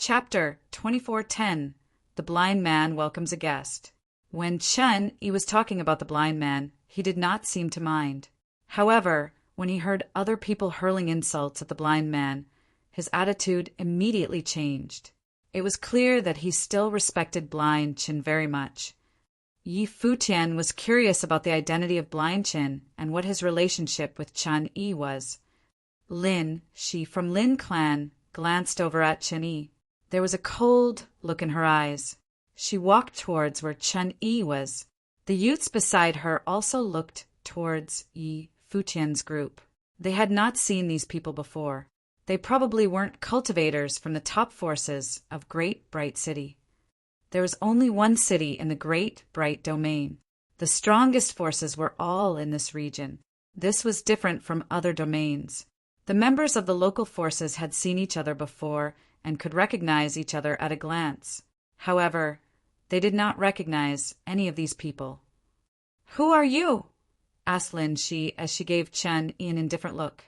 Chapter 24:10 The Blind Man Welcomes a Guest. When Chun-Yi was talking about the blind man, he did not seem to mind. However, when he heard other people hurling insults at the blind man, his attitude immediately changed. It was clear that he still respected Blind Chin very much. Futian was curious about the identity of Blind Chin and what his relationship with Chun-Yi was. She from Lin clan, glanced over at Chun-Yi. There was a cold look in her eyes. She walked towards where Chun-Yi was. The youths beside her also looked towards Futian's group. They had not seen these people before. They probably weren't cultivators from the top forces of Great Bright City. There was only one city in the Great Bright Domain. The strongest forces were all in this region. This was different from other domains. The members of the local forces had seen each other before and could recognize each other at a glance. However, they did not recognize any of these people. "Who are you?" asked Shi as she gave Chun-Yi an indifferent look.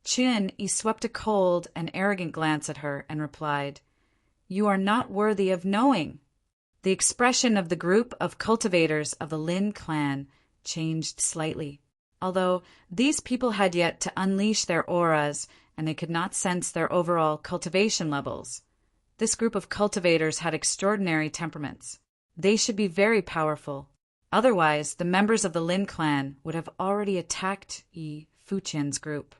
Chun-Yi swept a cold and arrogant glance at her and replied, "You are not worthy of knowing." The expression of the group of cultivators of the Lin clan changed slightly. Although these people had yet to unleash their auras and they could not sense their overall cultivation levels, this group of cultivators had extraordinary temperaments. They should be very powerful. Otherwise, the members of the Lin clan would have already attacked Futian's group.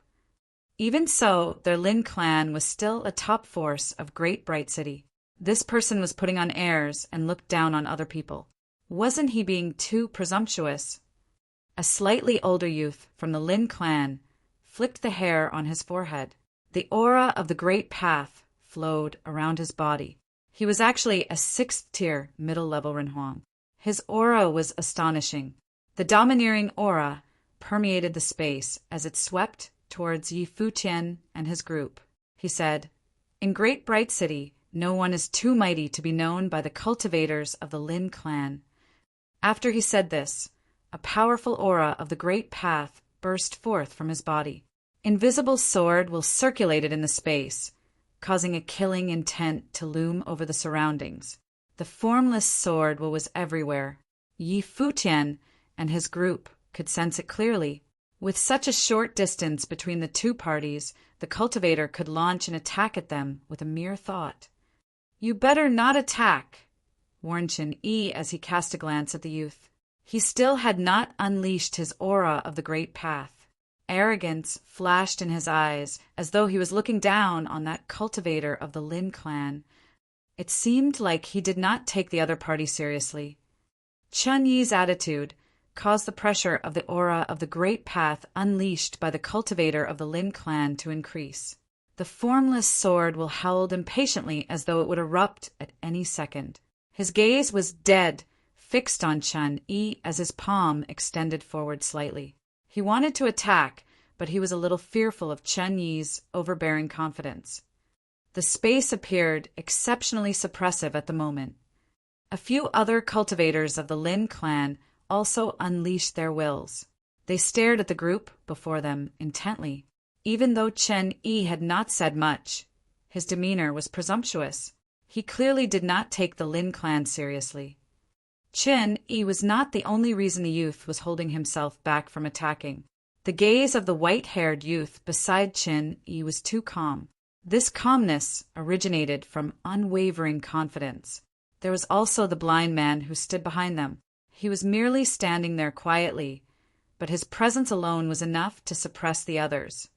Even so, their Lin clan was still a top force of Great Bright City. This person was putting on airs and looked down on other people. Wasn't he being too presumptuous? A slightly older youth from the Lin clan flicked the hair on his forehead. The aura of the Great Path flowed around his body. He was actually a 6th-tier middle-level Renhuang. His aura was astonishing. The domineering aura permeated the space as it swept towards Futian and his group. He said, "In Great Bright City, no one is too mighty to be known by the cultivators of the Lin clan." After he said this, a powerful aura of the Great Path burst forth from his body. Invisible sword will circulate it in the space, causing a killing intent to loom over the surroundings. The formless sword was everywhere. Futian and his group could sense it clearly. With such a short distance between the two parties, the cultivator could launch an attack at them with a mere thought. "You better not attack," warned Chun-Yi as he cast a glance at the youth. He still had not unleashed his aura of the Great Path. Arrogance flashed in his eyes as though he was looking down on that cultivator of the Lin clan. It seemed like he did not take the other party seriously. Chun-Yi's attitude caused the pressure of the aura of the Great Path unleashed by the cultivator of the Lin clan to increase. The formless sword howled impatiently as though it would erupt at any second. His gaze was dead, fixed on Chun-Yi as his palm extended forward slightly. He wanted to attack, but he was a little fearful of Chun-Yi's overbearing confidence. The space appeared exceptionally suppressive at the moment. A few other cultivators of the Lin clan also unleashed their wills. They stared at the group before them intently. Even though Chun-Yi had not said much, his demeanor was presumptuous. He clearly did not take the Lin clan seriously. Chun-Yi was not the only reason the youth was holding himself back from attacking. The gaze of the white-haired youth beside Chun-Yi was too calm. This calmness originated from unwavering confidence. There was also the blind man who stood behind them. He was merely standing there quietly, but his presence alone was enough to suppress the others.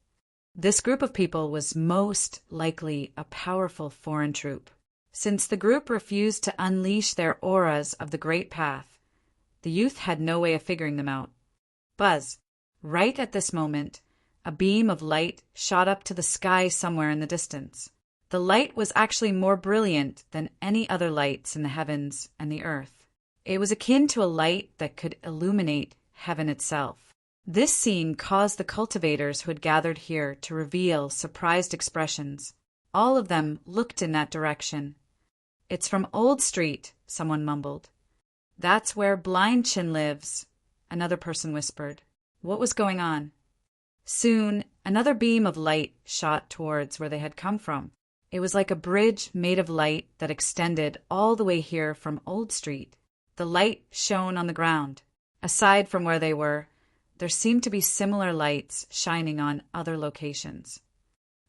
This group of people was most likely a powerful foreign troop. Since the group refused to unleash their auras of the Great Path, the youth had no way of figuring them out. Buzz! Right at this moment, a beam of light shot up to the sky somewhere in the distance. The light was actually more brilliant than any other lights in the heavens and the earth. It was akin to a light that could illuminate heaven itself. This scene caused the cultivators who had gathered here to reveal surprised expressions. All of them looked in that direction. "It's from Old Street," someone mumbled. "That's where Blind Chin lives," another person whispered. What was going on? Soon, another beam of light shot towards where they had come from. It was like a bridge made of light that extended all the way here from Old Street. The light shone on the ground. Aside from where they were, there seemed to be similar lights shining on other locations.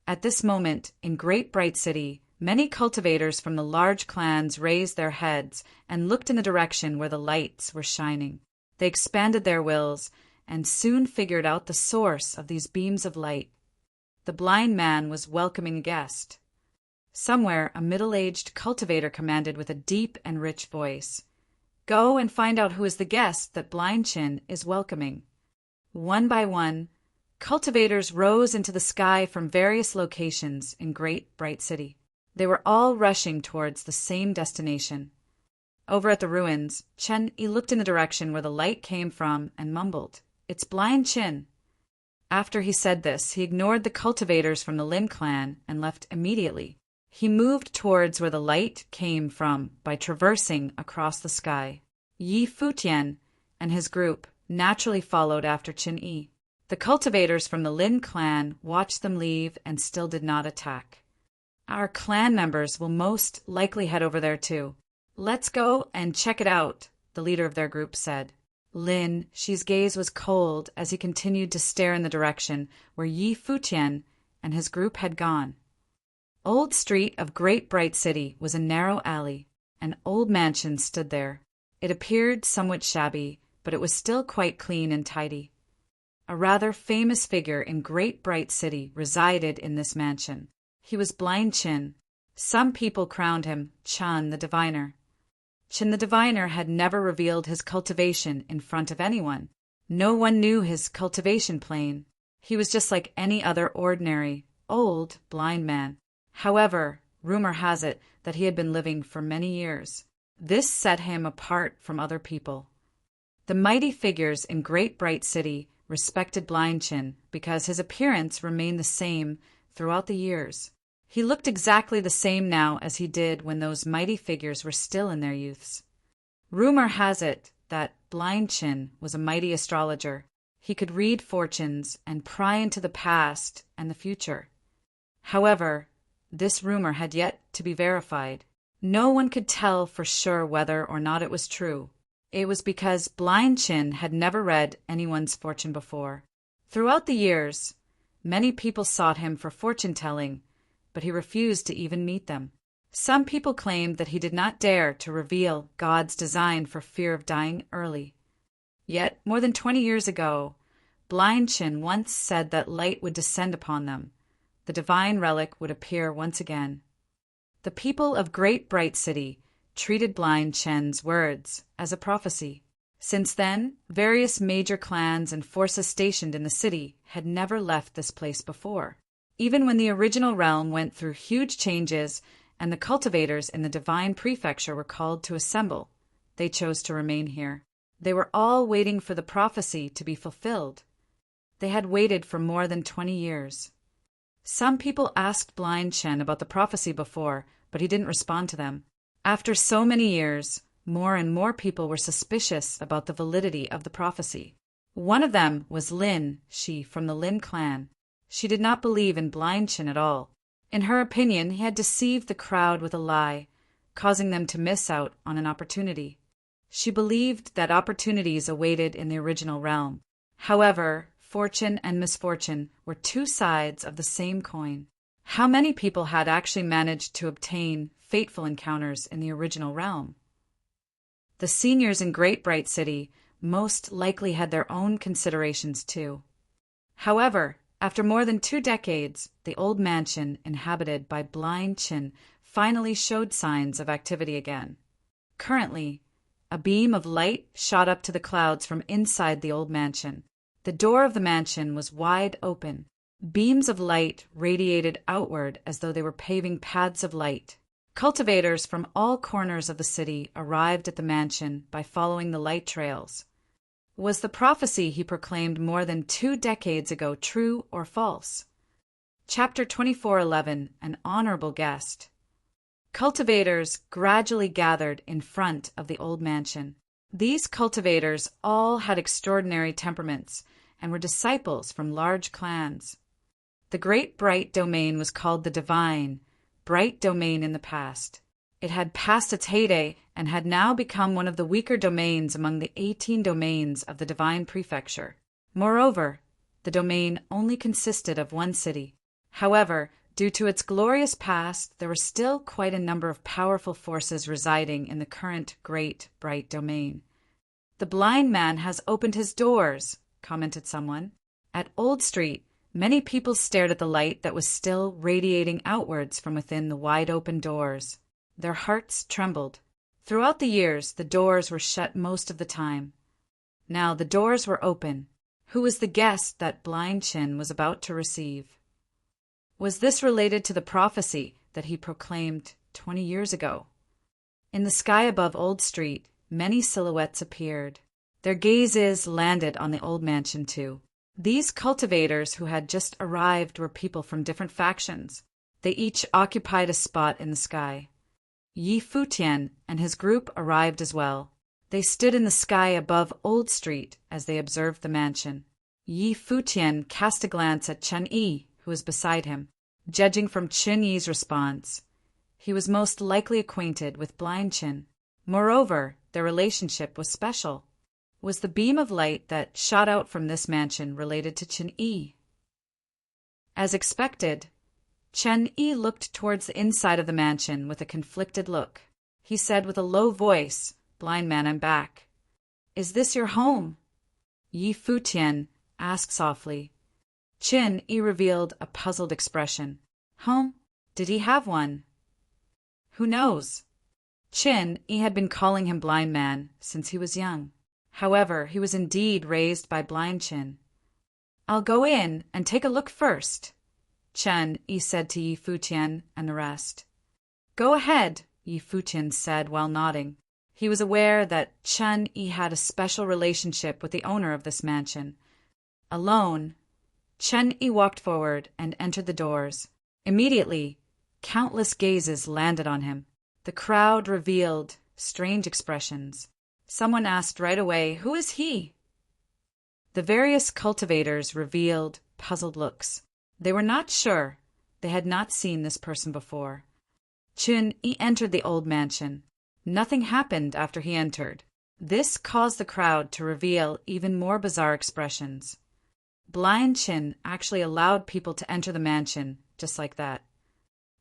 At this moment, in Great Bright City, many cultivators from the large clans raised their heads and looked in the direction where the lights were shining. They expanded their wills and soon figured out the source of these beams of light. The blind man was welcoming a guest. Somewhere, a middle-aged cultivator commanded with a deep and rich voice, "Go and find out who is the guest that Blind Chin is welcoming." One by one, cultivators rose into the sky from various locations in Great Bright City. They were all rushing towards the same destination. Over at the ruins, Chen-Yi looked in the direction where the light came from and mumbled, "It's Blind Chin." After he said this, he ignored the cultivators from the Lin clan and left immediately. He moved towards where the light came from by traversing across the sky. Yi Futian and his group naturally followed after Chen-Yi. The cultivators from the Lin clan watched them leave and still did not attack. "Our clan members will most likely head over there too. Let's go and check it out," the leader of their group said. Lin Shi's gaze was cold as he continued to stare in the direction where Yi Futian and his group had gone. Old Street of Great Bright City was a narrow alley. An old mansion stood there. It appeared somewhat shabby, but it was still quite clean and tidy. A rather famous figure in Great Bright City resided in this mansion. He was Blind Chin. Some people crowned him Chan the Diviner. Chin the Diviner had never revealed his cultivation in front of anyone. No one knew his cultivation plane. He was just like any other ordinary, old, blind man. However, rumor has it that he had been living for many years. This set him apart from other people. The mighty figures in Great Bright City respected Blind Chin because his appearance remained the same throughout the years. He looked exactly the same now as he did when those mighty figures were still in their youths. Rumor has it that Blind Chin was a mighty astrologer. He could read fortunes and pry into the past and the future. However, this rumor had yet to be verified. No one could tell for sure whether or not it was true. It was because Blind Chin had never read anyone's fortune before. Throughout the years, many people sought him for fortune-telling, but he refused to even meet them. Some people claimed that he did not dare to reveal God's design for fear of dying early. Yet, more than 20 years ago, Blind Chin once said that light would descend upon them. The divine relic would appear once again. The people of Great Bright City treated Blind Chin's words as a prophecy. Since then, various major clans and forces stationed in the city had never left this place before. Even when the original realm went through huge changes and the cultivators in the divine prefecture were called to assemble, they chose to remain here. They were all waiting for the prophecy to be fulfilled. They had waited for more than 20 years. Some people asked Blind Chen about the prophecy before, but he didn't respond to them. After so many years, more and more people were suspicious about the validity of the prophecy. One of them was Lin Shi from the Lin clan. She did not believe in Blind Chin at all. In her opinion, he had deceived the crowd with a lie, causing them to miss out on an opportunity. She believed that opportunities awaited in the original realm. However, fortune and misfortune were two sides of the same coin. How many people had actually managed to obtain fateful encounters in the original realm? The seniors in Great Bright City most likely had their own considerations too. However, after more than 2 decades, the old mansion inhabited by Blind Chin finally showed signs of activity again. Currently, a beam of light shot up to the clouds from inside the old mansion. The door of the mansion was wide open. Beams of light radiated outward as though they were paving paths of light. Cultivators from all corners of the city arrived at the mansion by following the light trails. Was the prophecy he proclaimed more than 2 decades ago true or false? Chapter 24:11, An Honorable Guest. Cultivators gradually gathered in front of the old mansion. These cultivators all had extraordinary temperaments and were disciples from large clans. The great bright domain was called the Divine, bright domain in the past. It had passed its heyday and had now become one of the weaker domains among the 18 domains of the Divine Prefecture. Moreover, the domain only consisted of one city. However, due to its glorious past, there were still quite a number of powerful forces residing in the current great, bright domain. "The blind man has opened his doors," commented someone. At Old Street, many people stared at the light that was still radiating outwards from within the wide-open doors. Their hearts trembled. Throughout the years, the doors were shut most of the time. Now the doors were open. Who was the guest that Blind Chin was about to receive? Was this related to the prophecy that he proclaimed 20 years ago? In the sky above Old Street, many silhouettes appeared. Their gazes landed on the old mansion too. These cultivators who had just arrived were people from different factions. They each occupied a spot in the sky. Futian and his group arrived as well. They stood in the sky above Old Street as they observed the mansion. Futian cast a glance at Chen-Yi, who was beside him. Judging from Chen-Yi's response, he was most likely acquainted with Blind Chin. Moreover, their relationship was special. Was the beam of light that shot out from this mansion related to Chen-Yi? As expected, Chen-Yi looked towards the inside of the mansion with a conflicted look. He said with a low voice, "Blind man, I'm back." "Is this your home?" Futian asked softly. Chen-Yi revealed a puzzled expression. Home? Did he have one? Who knows? Chen-Yi had been calling him Blind Man since he was young. However, he was indeed raised by Blind Chin. "I'll go in and take a look first," Chen-Yi said to Futian and the rest. "Go ahead," Futian said while nodding. He was aware that Chen-Yi had a special relationship with the owner of this mansion. Alone, Chen-Yi walked forward and entered the doors. Immediately, countless gazes landed on him. The crowd revealed strange expressions. Someone asked right away, "Who is he?" The various cultivators revealed puzzled looks. They were not sure. They had not seen this person before. Chen-Yi entered the old mansion. Nothing happened after he entered. This caused the crowd to reveal even more bizarre expressions. Blind Chin actually allowed people to enter the mansion just like that.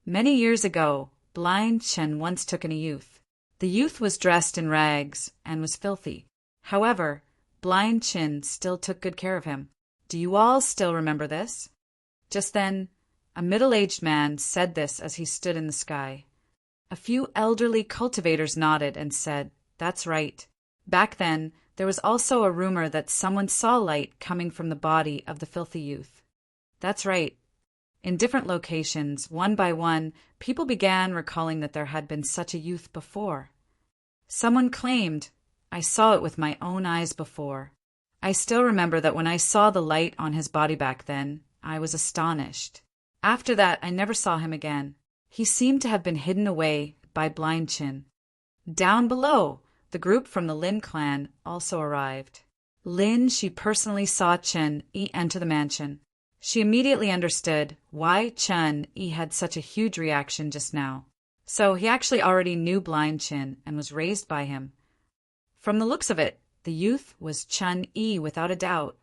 Many years ago, Blind Chin once took in a youth. The youth was dressed in rags and was filthy. However, Blind Chin still took good care of him. Do you all still remember this? Just then, a middle-aged man said this as he stood in the sky. A few elderly cultivators nodded and said, "That's right." Back then, there was also a rumor that someone saw light coming from the body of the filthy youth. That's right. In different locations, one by one, people began recalling that there had been such a youth before. Someone claimed, "I saw it with my own eyes before." I still remember that when I saw the light on his body back then, I was astonished. After that, I never saw him again. He seemed to have been hidden away by Blind Chin. Down below, the group from the Lin clan also arrived. Lin, she personally saw Chen-Yi enter the mansion. She immediately understood why Chen-Yi had such a huge reaction just now. So he actually already knew Blind Chin and was raised by him. From the looks of it, the youth was Chen-Yi without a doubt.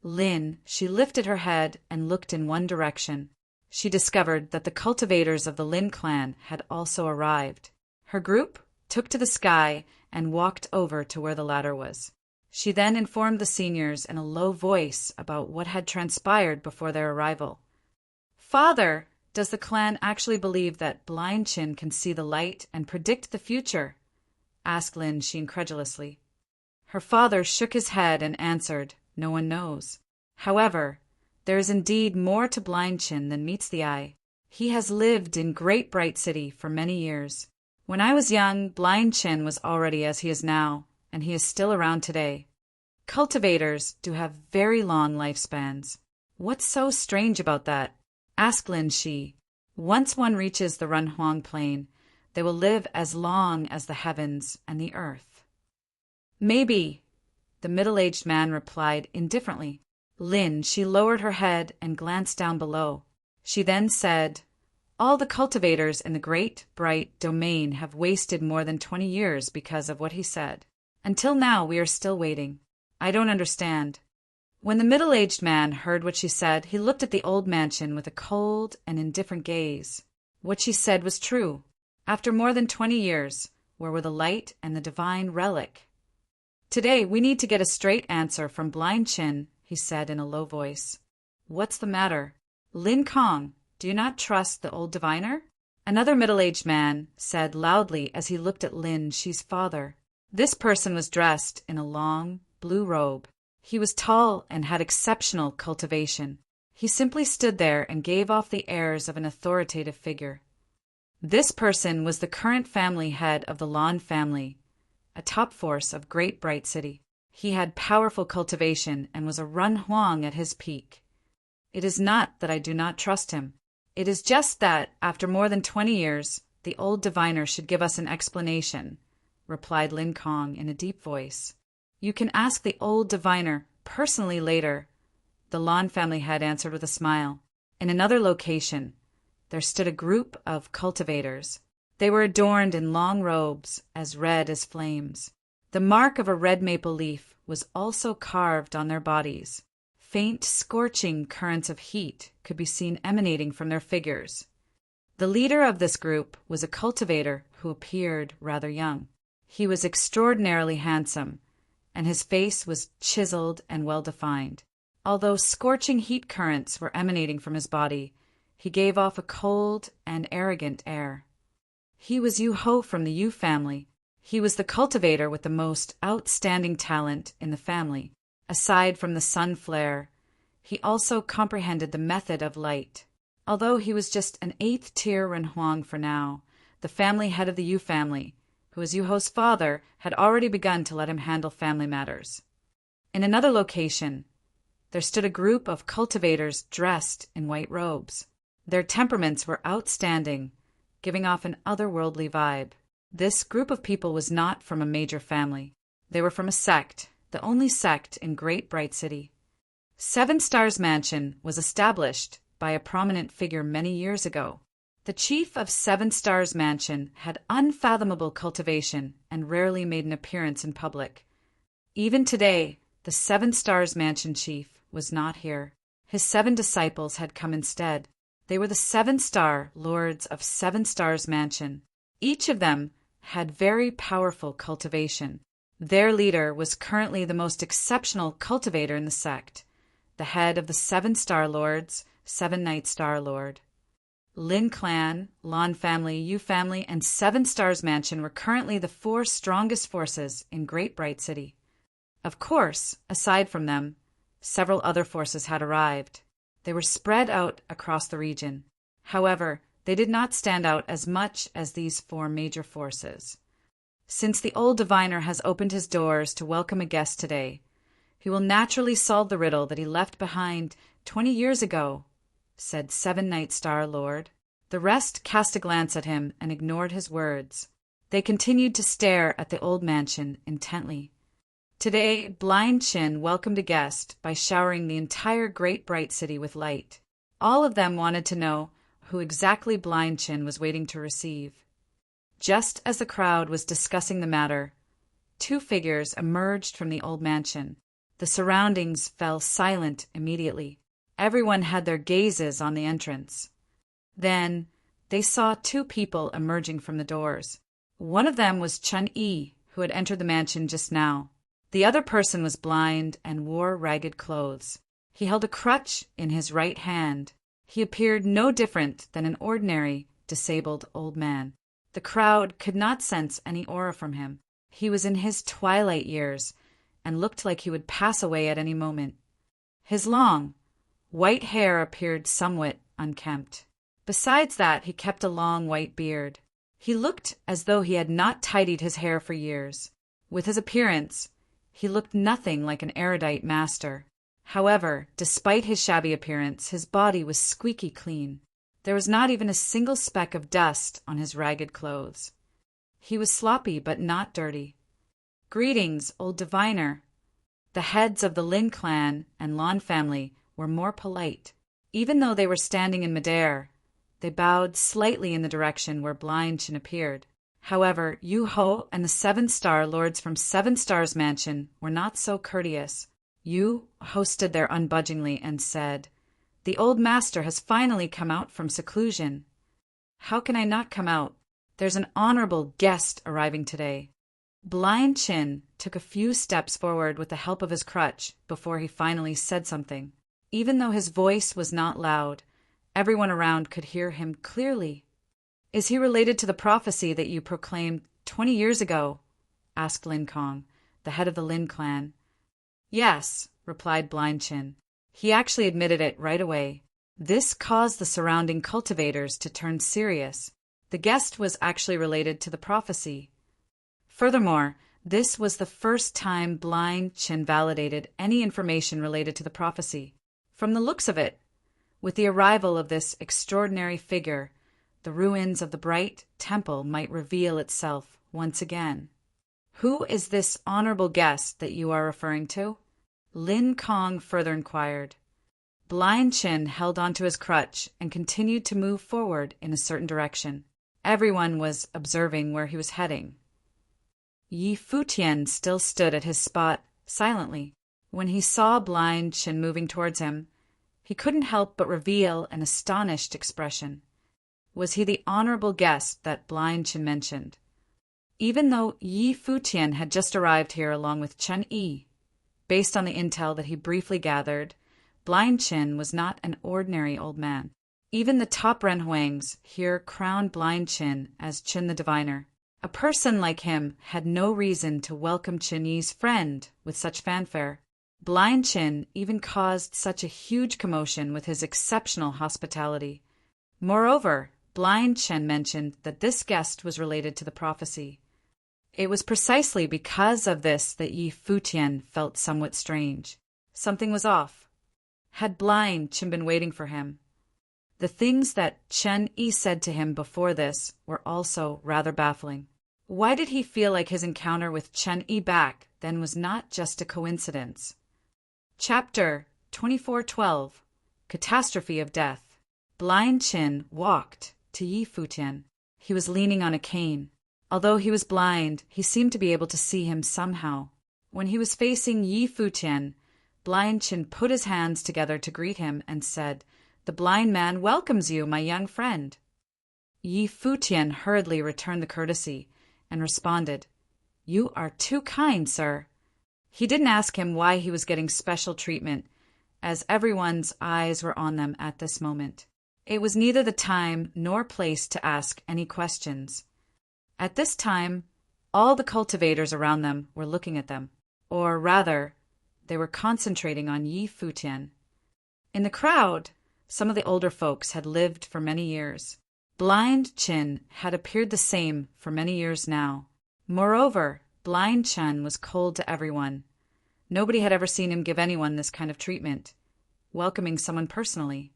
Lin, she lifted her head and looked in one direction. She discovered that the cultivators of the Lin clan had also arrived. Her group took to the sky and walked over to where the ladder was. She then informed the seniors in a low voice about what had transpired before their arrival. "Father, does the clan actually believe that Blind Chin can see the light and predict the future?" asked Lin she incredulously. Her father shook his head and answered, "No one knows." However, there is indeed more to Blind Chin than meets the eye. He has lived in Great Bright City for many years. When I was young, Blind Chin was already as he is now, and he is still around today. Cultivators do have very long lifespans. What's so strange about that? Asked Lin Shi. Once one reaches the Runhuang Plain, they will live as long as the heavens and the earth. Maybe, the middle-aged man replied indifferently. Lin, she lowered her head and glanced down below. She then said, All the cultivators in the great, bright domain have wasted more than 20 years because of what he said. Until now, we are still waiting. I don't understand. When the middle-aged man heard what she said, he looked at the old mansion with a cold and indifferent gaze. What she said was true. After more than 20 years, where were the light and the divine relic? Today, we need to get a straight answer from Blind Chin, he said in a low voice. What's the matter? Lin Kong, do you not trust the old diviner? Another middle-aged man said loudly as he looked at Lin Shi's father. This person was dressed in a long, blue robe. He was tall and had exceptional cultivation. He simply stood there and gave off the airs of an authoritative figure. This person was the current family head of the Lan family, a top force of Great Bright City. He had powerful cultivation and was a Run Huang at his peak. It is not that I do not trust him. It is just that, after more than 20 years, the old diviner should give us an explanation, replied Lin Kong in a deep voice. You can ask the old diviner personally later, the Lan family head answered with a smile. In another location, there stood a group of cultivators. They were adorned in long robes, as red as flames. The mark of a red maple leaf was also carved on their bodies. Faint, scorching currents of heat could be seen emanating from their figures. The leader of this group was a cultivator who appeared rather young. He was extraordinarily handsome, and his face was chiseled and well-defined. Although scorching heat currents were emanating from his body, he gave off a cold and arrogant air. He was Yu Ho from the Yu family. He was the cultivator with the most outstanding talent in the family. Aside from the sun flare, he also comprehended the method of light. Although he was just an 8th-tier Renhuang for now, the family head of the Yu family, who was Yu Ho's father, had already begun to let him handle family matters. In another location, there stood a group of cultivators dressed in white robes. Their temperaments were outstanding, giving off an otherworldly vibe. This group of people was not from a major family. They were from a sect, the only sect in Great Bright City. 7 Stars Mansion was established by a prominent figure many years ago. The chief of 7 Stars Mansion had unfathomable cultivation and rarely made an appearance in public. Even today, the 7 Stars Mansion chief was not here. His 7 disciples had come instead. They were the 7-star lords of 7 Stars Mansion. Each of them had very powerful cultivation. Their leader was currently the most exceptional cultivator in the sect, the head of the 7-star lords, 7 Night Star Lord. Lin Clan, Lan family, Yu family, and 7 Stars Mansion were currently the 4 strongest forces in Great Bright City. Of course, aside from them, several other forces had arrived. They were spread out across the region. However, they did not stand out as much as these 4 major forces. Since the old diviner has opened his doors to welcome a guest today, he will naturally solve the riddle that he left behind 20 years ago, said 7 Night Star Lord. The rest cast a glance at him and ignored his words. They continued to stare at the old mansion intently. Today, Blind Chin welcomed a guest by showering the entire Great Bright City with light. All of them wanted to know who exactly Blind Chin was waiting to receive. Just as the crowd was discussing the matter, 2 figures emerged from the old mansion. The surroundings fell silent immediately. Everyone had their gazes on the entrance. Then they saw 2 people emerging from the doors. One of them was Chun Yi, who had entered the mansion just now. The other person was blind and wore ragged clothes. He held a crutch in his right hand. He appeared no different than an ordinary, disabled old man. The crowd could not sense any aura from him. He was in his twilight years and looked like he would pass away at any moment. His long, white hair appeared somewhat unkempt. Besides that, he kept a long white beard. He looked as though he had not tidied his hair for years. With his appearance, he looked nothing like an erudite master. However, despite his shabby appearance, his body was squeaky clean. There was not even a single speck of dust on his ragged clothes. He was sloppy but not dirty. Greetings, old diviner. The heads of the Lin clan and Lan family were more polite. Even though they were standing in midair, They bowed slightly in the direction where Blind Chin appeared. However, Yu Ho and the 7-star lords from 7 Stars Mansion were not so courteous. Yu Ho stood there unbudgingly and said, "The old master has finally come out from seclusion." "How can I not come out? There's an honorable guest arriving today." Blind Chin took a few steps forward with the help of his crutch before he finally said something. Even though his voice was not loud, everyone around could hear him clearly. "Is he related to the prophecy that you proclaimed 20 years ago?" asked Lin Kong, the head of the Lin clan. "Yes," replied Blind Chin. He actually admitted it right away. This caused the surrounding cultivators to turn serious. The guest was actually related to the prophecy. Furthermore, this was the first time Blind Chin validated any information related to the prophecy. From the looks of it, with the arrival of this extraordinary figure, the ruins of the bright temple might reveal itself once again. "Who is this honorable guest that you are referring to?" Lin Kong further inquired. Blind Chin held onto his crutch and continued to move forward in a certain direction. Everyone was observing where he was heading. Futian still stood at his spot silently. When he saw Blind Chin moving towards him, he couldn't help but reveal an astonished expression. Was he the honorable guest that Blind Chin mentioned? Even though Futian had just arrived here along with Chen Yi, based on the intel that he briefly gathered, Blind Chin was not an ordinary old man. Even the top Renhuangs here crowned Blind Chin as Chin the Diviner. A person like him had no reason to welcome Chen Yi's friend with such fanfare. Blind Chin even caused such a huge commotion with his exceptional hospitality. Moreover, Blind Chin mentioned that this guest was related to the prophecy. It was precisely because of this that Futian felt somewhat strange. Something was off. Had Blind Chin been waiting for him? The things that Chen Yi said to him before this were also rather baffling. Why did he feel like his encounter with Chen Yi back then was not just a coincidence? Chapter 24:12 Catastrophe of Death. Blind Chin walked to Futian. He was leaning on a cane. Although he was blind, he seemed to be able to see him somehow. When he was facing Futian, Blind Chin put his hands together to greet him and said, "The blind man welcomes you, my young friend." Futian hurriedly returned the courtesy and responded, "You are too kind, sir." He didn't ask him why he was getting special treatment, as everyone's eyes were on them at this moment. It was neither the time nor place to ask any questions. At this time, all the cultivators around them were looking at them, or rather, they were concentrating on Futian. In the crowd, some of the older folks had lived for many years. Blind Chin had appeared the same for many years now. Moreover, Blind Chin was cold to everyone. Nobody had ever seen him give anyone this kind of treatment, welcoming someone personally.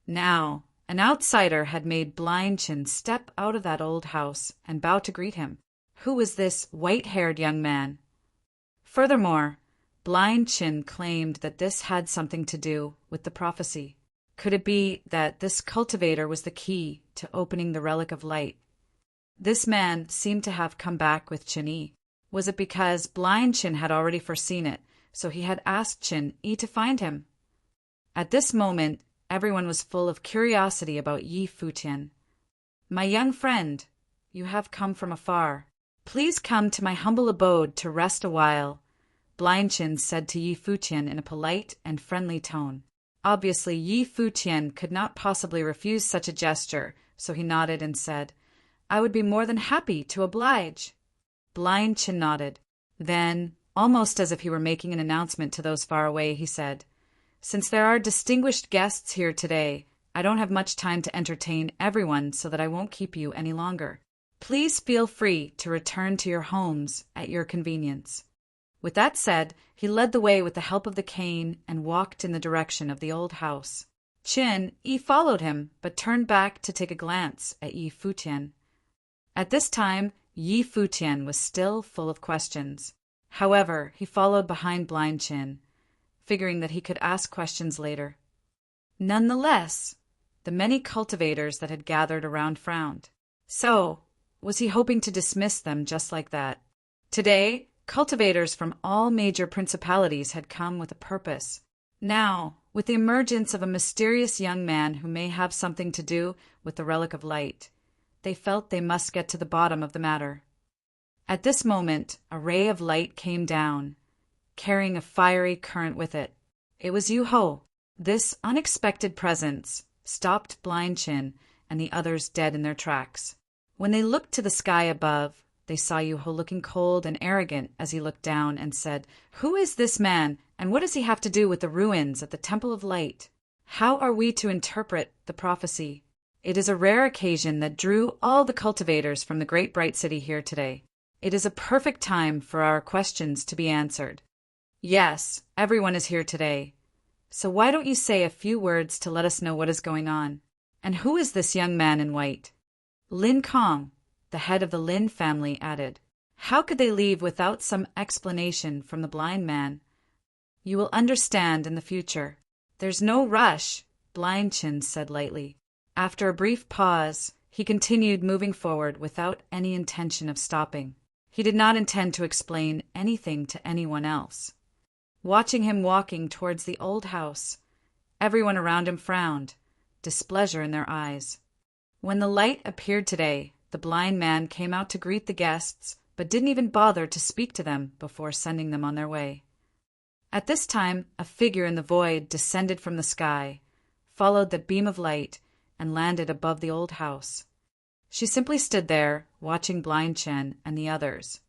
Now, an outsider had made Blind Chin step out of that old house and bow to greet him. Who was this white-haired young man? Furthermore, Blind Chin claimed that this had something to do with the prophecy. Could it be that this cultivator was the key to opening the Relic of Light? This man seemed to have come back with Chen Yi. Was it because Blind Chin had already foreseen it, so he had asked Chen Yi to find him? At this moment, everyone was full of curiosity about Futian. "My young friend, you have come from afar. Please come to my humble abode to rest a while," Blind Chin said to Futian in a polite and friendly tone. Obviously, Futian could not possibly refuse such a gesture, so he nodded and said, "I would be more than happy to oblige." Blind Chin nodded. Then, almost as if he were making an announcement to those far away, he said, "Since there are distinguished guests here today, I don't have much time to entertain everyone, so that I won't keep you any longer. Please feel free to return to your homes at your convenience." With that said, he led the way with the help of the cane and walked in the direction of the old house. Chen Yi followed him, but turned back to take a glance at Futian. At this time, Futian was still full of questions. However, he followed behind Blind Chin, figuring that he could ask questions later. Nonetheless, The many cultivators that had gathered around frowned. So, was he hoping to dismiss them just like that? Today, cultivators from all major principalities had come with a purpose. Now, with the emergence of a mysterious young man who may have something to do with the relic of light, they felt they must get to the bottom of the matter. At this moment, a ray of light came down, carrying a fiery current with it. It was Yu-Ho. This unexpected presence stopped Blind Chin and the others dead in their tracks. When they looked to the sky above, they saw Yu-Ho looking cold and arrogant as he looked down and said, "Who is this man, and what does he have to do with the ruins at the Temple of Light? How are we to interpret the prophecy? It is a rare occasion that drew all the cultivators from the great bright city here today. It is a perfect time for our questions to be answered. Yes, everyone is here today. So why don't you say a few words to let us know what is going on? And who is this young man in white?" Lin Kong, the head of the Lin family, added. "How could they leave without some explanation from the blind man? You will understand in the future." "There's no rush," Blind Chin said lightly. After a brief pause, he continued moving forward without any intention of stopping. He did not intend to explain anything to anyone else. Watching him walking towards the old house, everyone around him frowned, displeasure in their eyes. When the light appeared today, the blind man came out to greet the guests, but didn't even bother to speak to them before sending them on their way. At this time, a figure in the void descended from the sky, followed the beam of light, and landed above the old house. She simply stood there, watching Blind Chen and the others.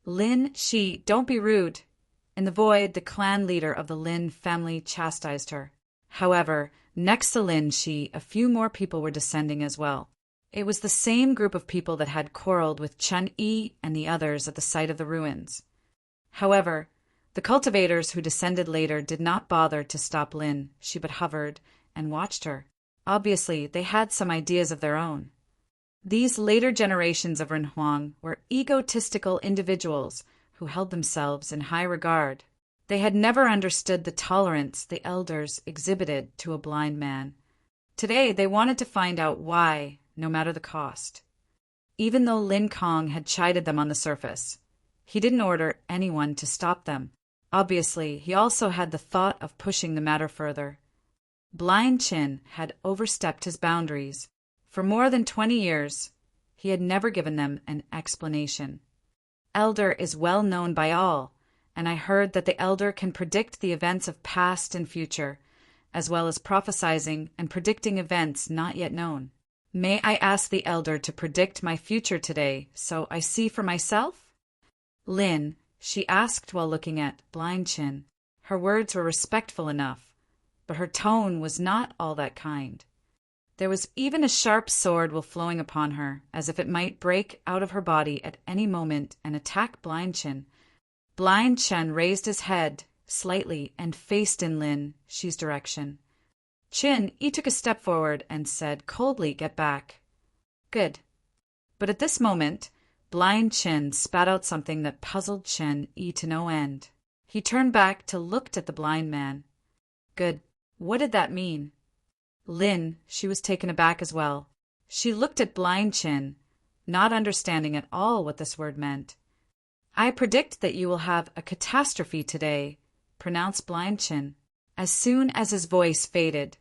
"Lin Shi, don't be rude." In the void, the clan leader of the Lin family chastised her. However, next to Lin Shi, a few more people were descending as well. It was the same group of people that had quarreled with Chen Yi and the others at the site of the ruins. However, the cultivators who descended later did not bother to stop Lin Shi but hovered and watched her. Obviously, they had some ideas of their own. These later generations of Renhuang were egotistical individuals who held themselves in high regard. They had never understood the tolerance the elders exhibited to a blind man. Today they wanted to find out why, no matter the cost. Even though Lin Kong had chided them on the surface, he didn't order anyone to stop them. Obviously, he also had the thought of pushing the matter further. Blind Chin had overstepped his boundaries. For more than 20 years, he had never given them an explanation. Elder is well known by all, and I heard that the Elder can predict the events of past and future, as well as prophesizing and predicting events not yet known. May I ask the Elder to predict my future today, so I see for myself? Lin, she asked while looking at Blind Chin. Her words were respectful enough, but her tone was not all that kind. There was even a sharp sword flowing upon her, as if it might break out of her body at any moment and attack Blind Chin. Blind Chen raised his head slightly and faced in Lin Shi's direction. Chin Yi took a step forward and said coldly, "Get back." "Good." But at this moment, Blind Chin spat out something that puzzled Chin Yi to no end. He turned back to look at the blind man. "Good. What did that mean?" Lin, she was taken aback as well. She looked at Blind Chin, not understanding at all what this word meant. "I predict that you will have a catastrophe today," pronounced Blind Chin. As soon as his voice faded,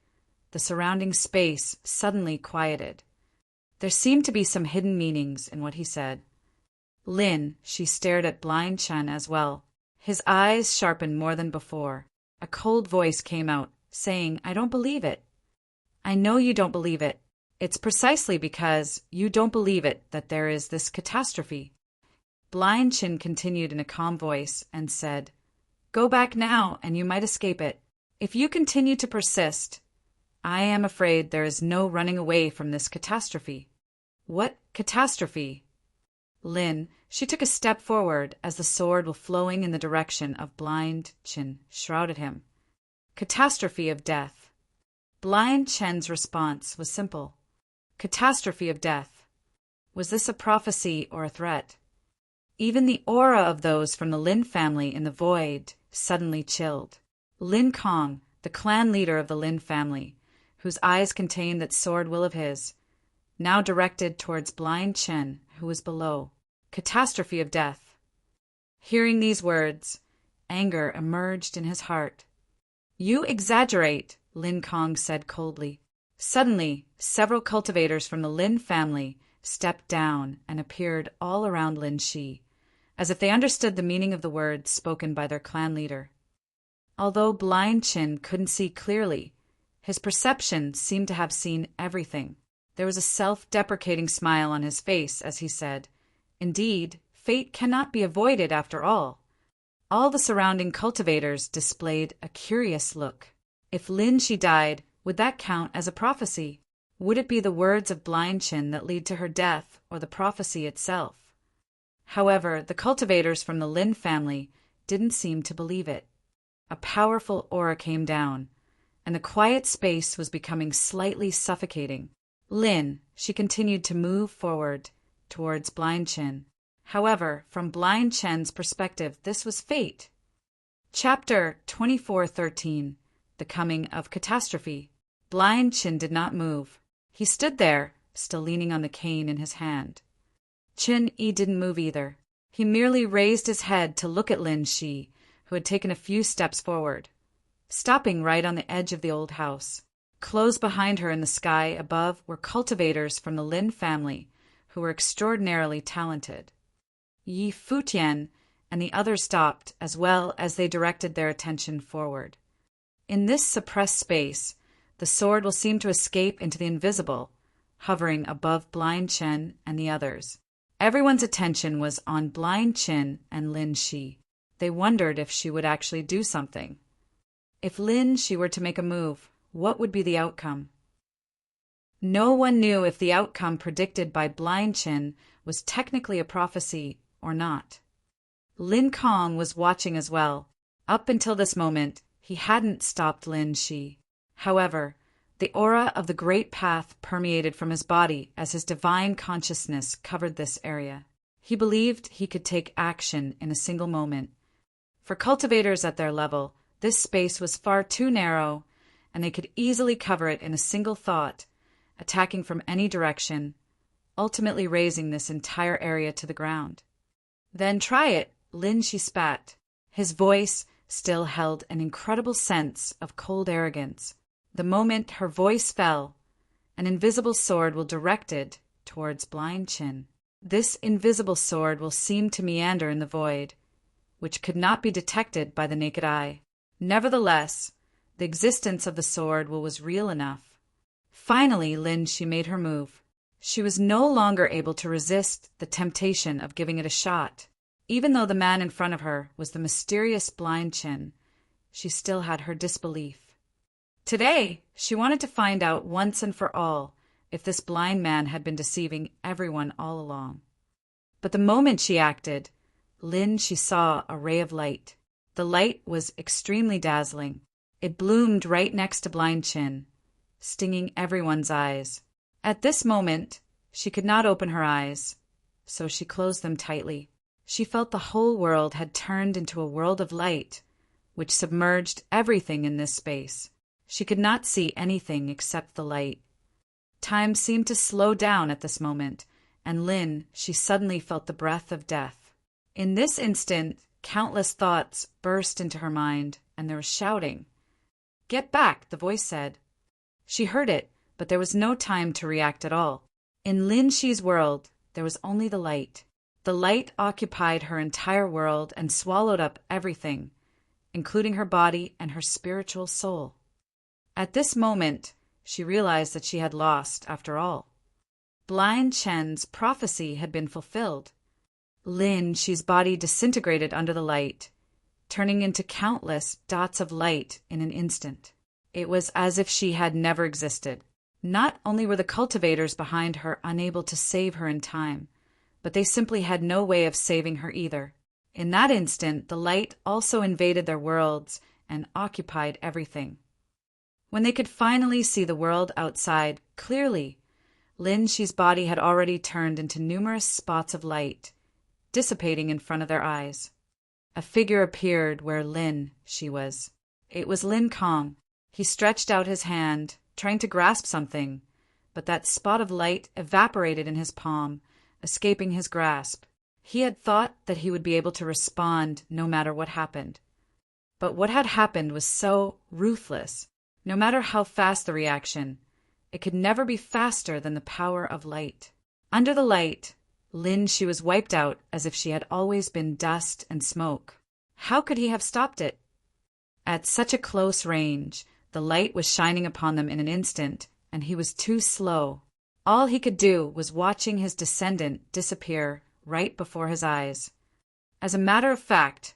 the surrounding space suddenly quieted. There seemed to be some hidden meanings in what he said. Lin, she stared at Blind Chin as well. His eyes sharpened more than before. A cold voice came out, saying, "I don't believe it." "I know you don't believe it. It's precisely because you don't believe it that there is this catastrophe." Blind Chin continued in a calm voice and said, "Go back now and you might escape it. If you continue to persist, I am afraid there is no running away from this catastrophe." "What catastrophe?" Lin, she took a step forward as the sword flowing in the direction of Blind Chin shrouded him. "Catastrophe of death." Blind Chen's response was simple. Catastrophe of death. Was this a prophecy or a threat? Even the aura of those from the Lin family in the void suddenly chilled. Lin Kong, the clan leader of the Lin family, whose eyes contained that sword will of his, now directed towards blind Chen, who was below. Catastrophe of death. Hearing these words, anger emerged in his heart. "You exaggerate," Lin Kong said coldly. Suddenly, several cultivators from the Lin family stepped down and appeared all around Lin Shi, as if they understood the meaning of the words spoken by their clan leader. Although blind Qin couldn't see clearly, his perception seemed to have seen everything. There was a self-deprecating smile on his face as he said, "Indeed, fate cannot be avoided after all." All the surrounding cultivators displayed a curious look. If Lin Shi died, would that count as a prophecy? Would it be the words of blind Qin that lead to her death, or the prophecy itself? However, the cultivators from the Lin family didn't seem to believe it. A powerful aura came down, and the quiet space was becoming slightly suffocating. Lin, she continued to move forward towards blind Qin. However, from blind Chen's perspective, this was fate. Chapter 24:13. The Coming of Catastrophe. Blind Qin did not move. He stood there, still leaning on the cane in his hand. Qin Yi didn't move either. He merely raised his head to look at Lin Shi, who had taken a few steps forward, stopping right on the edge of the old house. Close behind her in the sky above were cultivators from the Lin family, who were extraordinarily talented. Yi Futian and the others stopped as well as they directed their attention forward. In this suppressed space, the sword will seem to escape into the invisible, hovering above blind Qin and the others. Everyone's attention was on blind Qin and Lin Shi. They wondered if she would actually do something. If Lin Shi were to make a move, what would be the outcome? No one knew if the outcome predicted by blind Qin was technically a prophecy or not. Lin Kong was watching as well. Up until this moment, he hadn't stopped Lin Shi. However, the aura of the Great Path permeated from his body as his divine consciousness covered this area. He believed he could take action in a single moment. For cultivators at their level, this space was far too narrow, and they could easily cover it in a single thought, attacking from any direction, ultimately razing this entire area to the ground. "Then try it," Lin Shi spat. His voice still held an incredible sense of cold arrogance. The moment her voice fell, an invisible sword will directed towards blind Qin. This invisible sword will seem to meander in the void, which could not be detected by the naked eye. Nevertheless, the existence of the sword was real enough. Finally, Lin Shi made her move. She was no longer able to resist the temptation of giving it a shot. Even though the man in front of her was the mysterious blind Qin, she still had her disbelief. Today, she wanted to find out once and for all if this blind man had been deceiving everyone all along. But the moment she acted, she saw a ray of light. The light was extremely dazzling. It bloomed right next to blind Qin, stinging everyone's eyes. At this moment, she could not open her eyes, so she closed them tightly. She felt the whole world had turned into a world of light, which submerged everything in this space. She could not see anything except the light. Time seemed to slow down at this moment, and she suddenly felt the breath of death. In this instant, countless thoughts burst into her mind, and there was shouting. "Get back," the voice said. She heard it, but there was no time to react at all. In Lin Shi's world, there was only the light. The light occupied her entire world and swallowed up everything, including her body and her spiritual soul. At this moment, she realized that she had lost after all. Blind Chen's prophecy had been fulfilled. Lin Shi's body disintegrated under the light, turning into countless dots of light in an instant. It was as if she had never existed. Not only were the cultivators behind her unable to save her in time, but they simply had no way of saving her either. In that instant, the light also invaded their worlds and occupied everything. When they could finally see the world outside clearly, Lin Shi's body had already turned into numerous spots of light, dissipating in front of their eyes. A figure appeared where Lin Shi was. It was Lin Kong. He stretched out his hand, trying to grasp something, but that spot of light evaporated in his palm, escaping his grasp. He had thought that he would be able to respond no matter what happened. But what had happened was so ruthless. No matter how fast the reaction, it could never be faster than the power of light. Under the light, she was wiped out as if she had always been dust and smoke. How could he have stopped it? At such a close range, the light was shining upon them in an instant, and he was too slow. All he could do was watching his descendant disappear right before his eyes. As a matter of fact,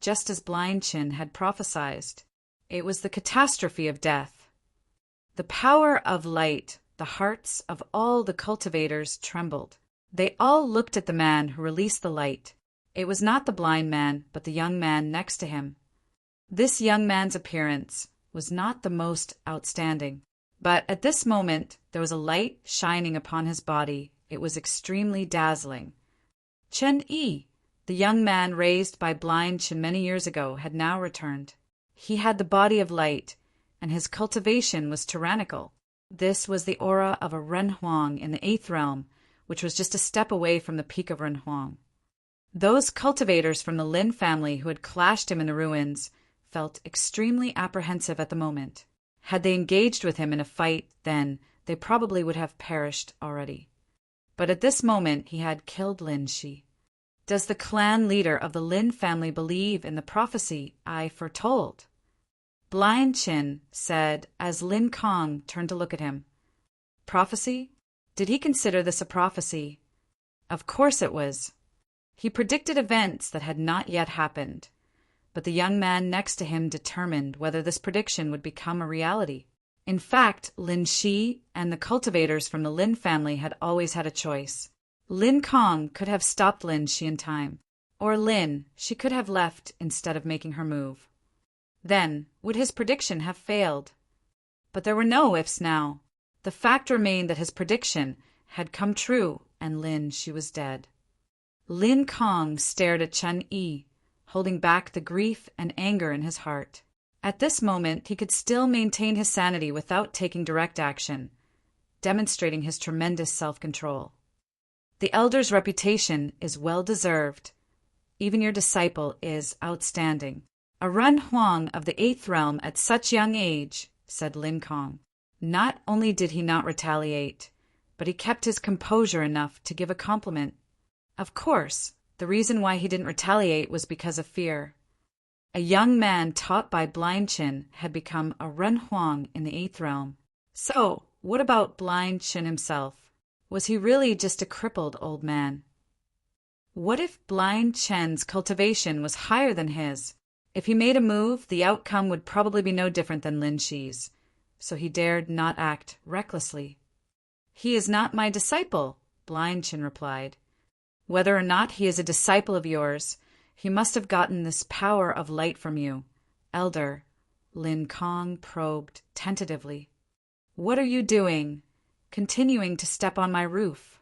just as Blind Chin had prophesied, it was the catastrophe of death. The power of light, the hearts of all the cultivators trembled. They all looked at the man who released the light. It was not the blind man, but the young man next to him. This young man's appearance was not the most outstanding, but at this moment there was a light shining upon his body. It was extremely dazzling. Chen-Yi, the young man raised by Blind Chin many years ago, had now returned. He had the body of light, and his cultivation was tyrannical. This was the aura of a Renhuang in the 8th realm, which was just a step away from the peak of Renhuang. Those cultivators from the Lin family who had clashed him in the ruins felt extremely apprehensive at the moment. Had they engaged with him in a fight, then they probably would have perished already. But at this moment he had killed Lin Shi. Does the clan leader of the Lin family believe in the prophecy I foretold? Blind Chin said as Lin Kong turned to look at him. Prophecy? Did he consider this a prophecy? Of course it was. He predicted events that had not yet happened, but the young man next to him determined whether this prediction would become a reality. In fact, Lin Shi and the cultivators from the Lin family had always had a choice. Lin Kong could have stopped Lin Shi in time, or she could have left instead of making her move. Then, would his prediction have failed? But there were no ifs now. The fact remained that his prediction had come true, and Lin Shi was dead. Lin Kong stared at Chen-Yi, holding back the grief and anger in his heart. At this moment, he could still maintain his sanity without taking direct action, demonstrating his tremendous self-control. The elder's reputation is well-deserved. Even your disciple is outstanding. A Renhuang of the 8th realm at such young age, said Lin Kong. Not only did he not retaliate, but he kept his composure enough to give a compliment. Of course, the reason why he didn't retaliate was because of fear. A young man taught by Blind Chin had become a Renhuang in the 8th realm. So, what about Blind Chin himself? Was he really just a crippled old man? What if Blind Chin's cultivation was higher than his? If he made a move, the outcome would probably be no different than Lin Shi's, so he dared not act recklessly. He is not my disciple, Blind Chin replied. Whether or not he is a disciple of yours, he must have gotten this power of light from you, Elder. Lin Kong probed tentatively. What are you doing, continuing to step on my roof?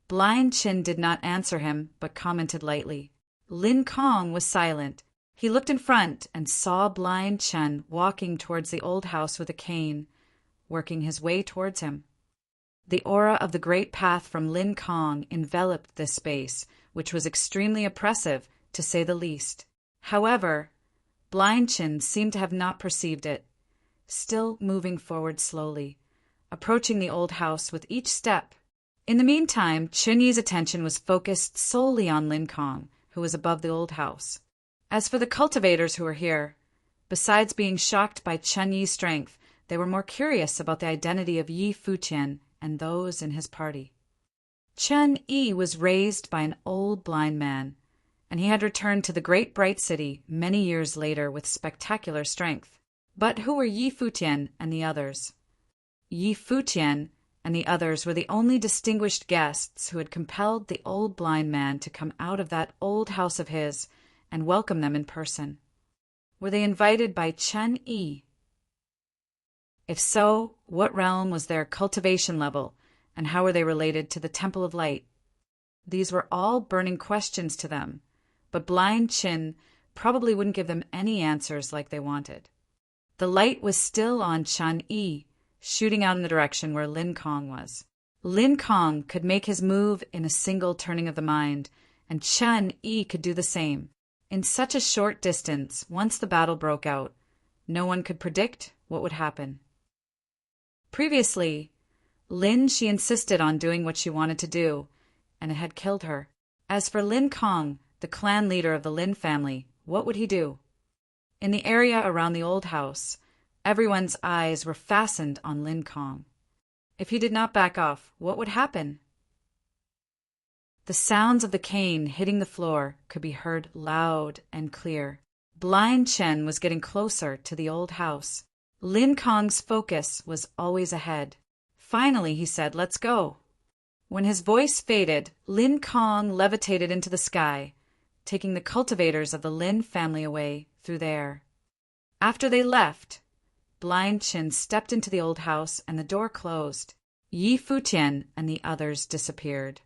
Blind Chin did not answer him, but commented lightly. Lin Kong was silent. He looked in front and saw Blind Chin walking towards the old house with a cane, working his way towards him. The aura of the great path from Lin Kong enveloped this space, which was extremely oppressive, to say the least. However, Blind Chin seemed to have not perceived it, still moving forward slowly, approaching the old house with each step. In the meantime, Chen-Yi's attention was focused solely on Lin Kong, who was above the old house. As for the cultivators who were here, besides being shocked by Chen-Yi's strength, they were more curious about the identity of Yi Futian and those in his party. Chen-Yi was raised by an old blind man, and he had returned to the great bright city many years later with spectacular strength. But who were Yi Futian and the others? Yi Futian and the others were the only distinguished guests who had compelled the old blind man to come out of that old house of his and welcome them in person. Were they invited by Chen-Yi? If so, what realm was their cultivation level, and how were they related to the Temple of Light? These were all burning questions to them, but Blind Chin probably wouldn't give them any answers like they wanted. The light was still on Chun Yi, shooting out in the direction where Lin Kong was. Lin Kong could make his move in a single turning of the mind, and Chun Yi could do the same. In such a short distance, once the battle broke out, no one could predict what would happen. Previously, she insisted on doing what she wanted to do, and it had killed her. As for Lin Kong, the clan leader of the Lin family, what would he do? In the area around the old house, everyone's eyes were fastened on Lin Kong. If he did not back off, what would happen? The sounds of the cane hitting the floor could be heard loud and clear. Blind Chen was getting closer to the old house. Lin Kong's focus was always ahead. Finally, he said, "Let's go." When his voice faded, Lin Kong levitated into the sky, taking the cultivators of the Lin family away through the air. After they left, Blind Chen stepped into the old house and the door closed. Yi Futian and the others disappeared.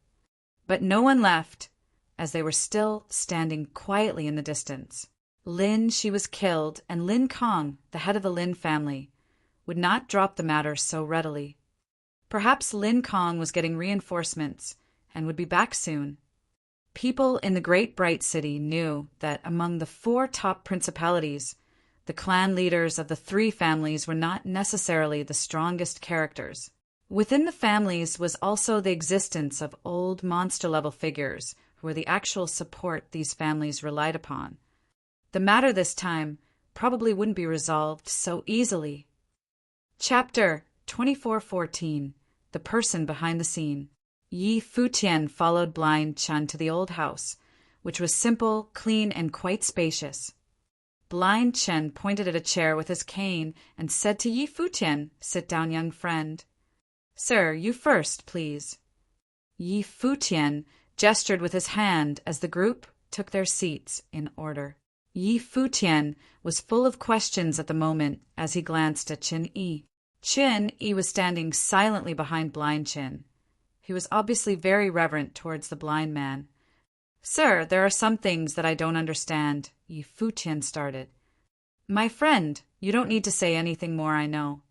But no one left, as they were still standing quietly in the distance. She was killed, and Lin Kong, the head of the Lin family, would not drop the matter so readily. Perhaps Lin Kong was getting reinforcements and would be back soon. People in the great bright city knew that among the 4 top principalities, the clan leaders of the 3 families were not necessarily the strongest characters. Within the families was also the existence of old monster-level figures who were the actual support these families relied upon. The matter this time probably wouldn't be resolved so easily. Chapter 24:14. The person behind the scene. Yi Futian followed Blind Chen to the old house, which was simple, clean, and quite spacious. Blind Chen pointed at a chair with his cane and said to Yi Futian, "Sit down, young friend." "Sir, you first, please." Yi Futian gestured with his hand as the group took their seats in order. Yi Futian was full of questions at the moment as he glanced at Chun Yi. Chun Yi was standing silently behind Blind Chen. He was obviously very reverent towards the blind man. "Sir, there are some things that I don't understand," Yi Futian started. "My friend, you don't need to say anything more, I know."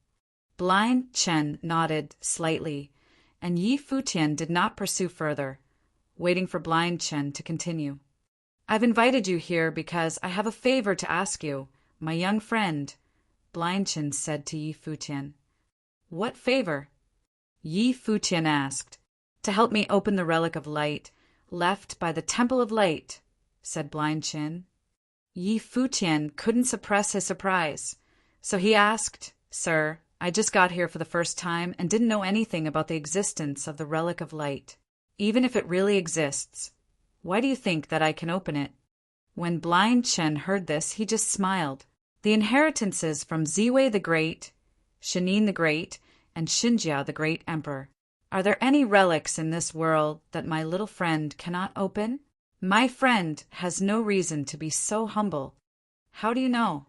Blind Chen nodded slightly, and Yi Futian did not pursue further, waiting for Blind Chen to continue. "I've invited you here because I have a favor to ask you, my young friend," Blind Chen said to Yi Futian. "What favor?" Yi Futian asked. "To help me open the relic of light left by the Temple of Light," said Blind Chen. Yi Futian couldn't suppress his surprise, so he asked, "Sir, I just got here for the first time and didn't know anything about the existence of the relic of light. Even if it really exists, why do you think that I can open it?" When Blind Chen heard this, he just smiled. The inheritances from Ziwei the Great, Shinin the Great, and Xinjia the Great Emperor. Are there any relics in this world that my little friend cannot open? My friend has no reason to be so humble. How do you know?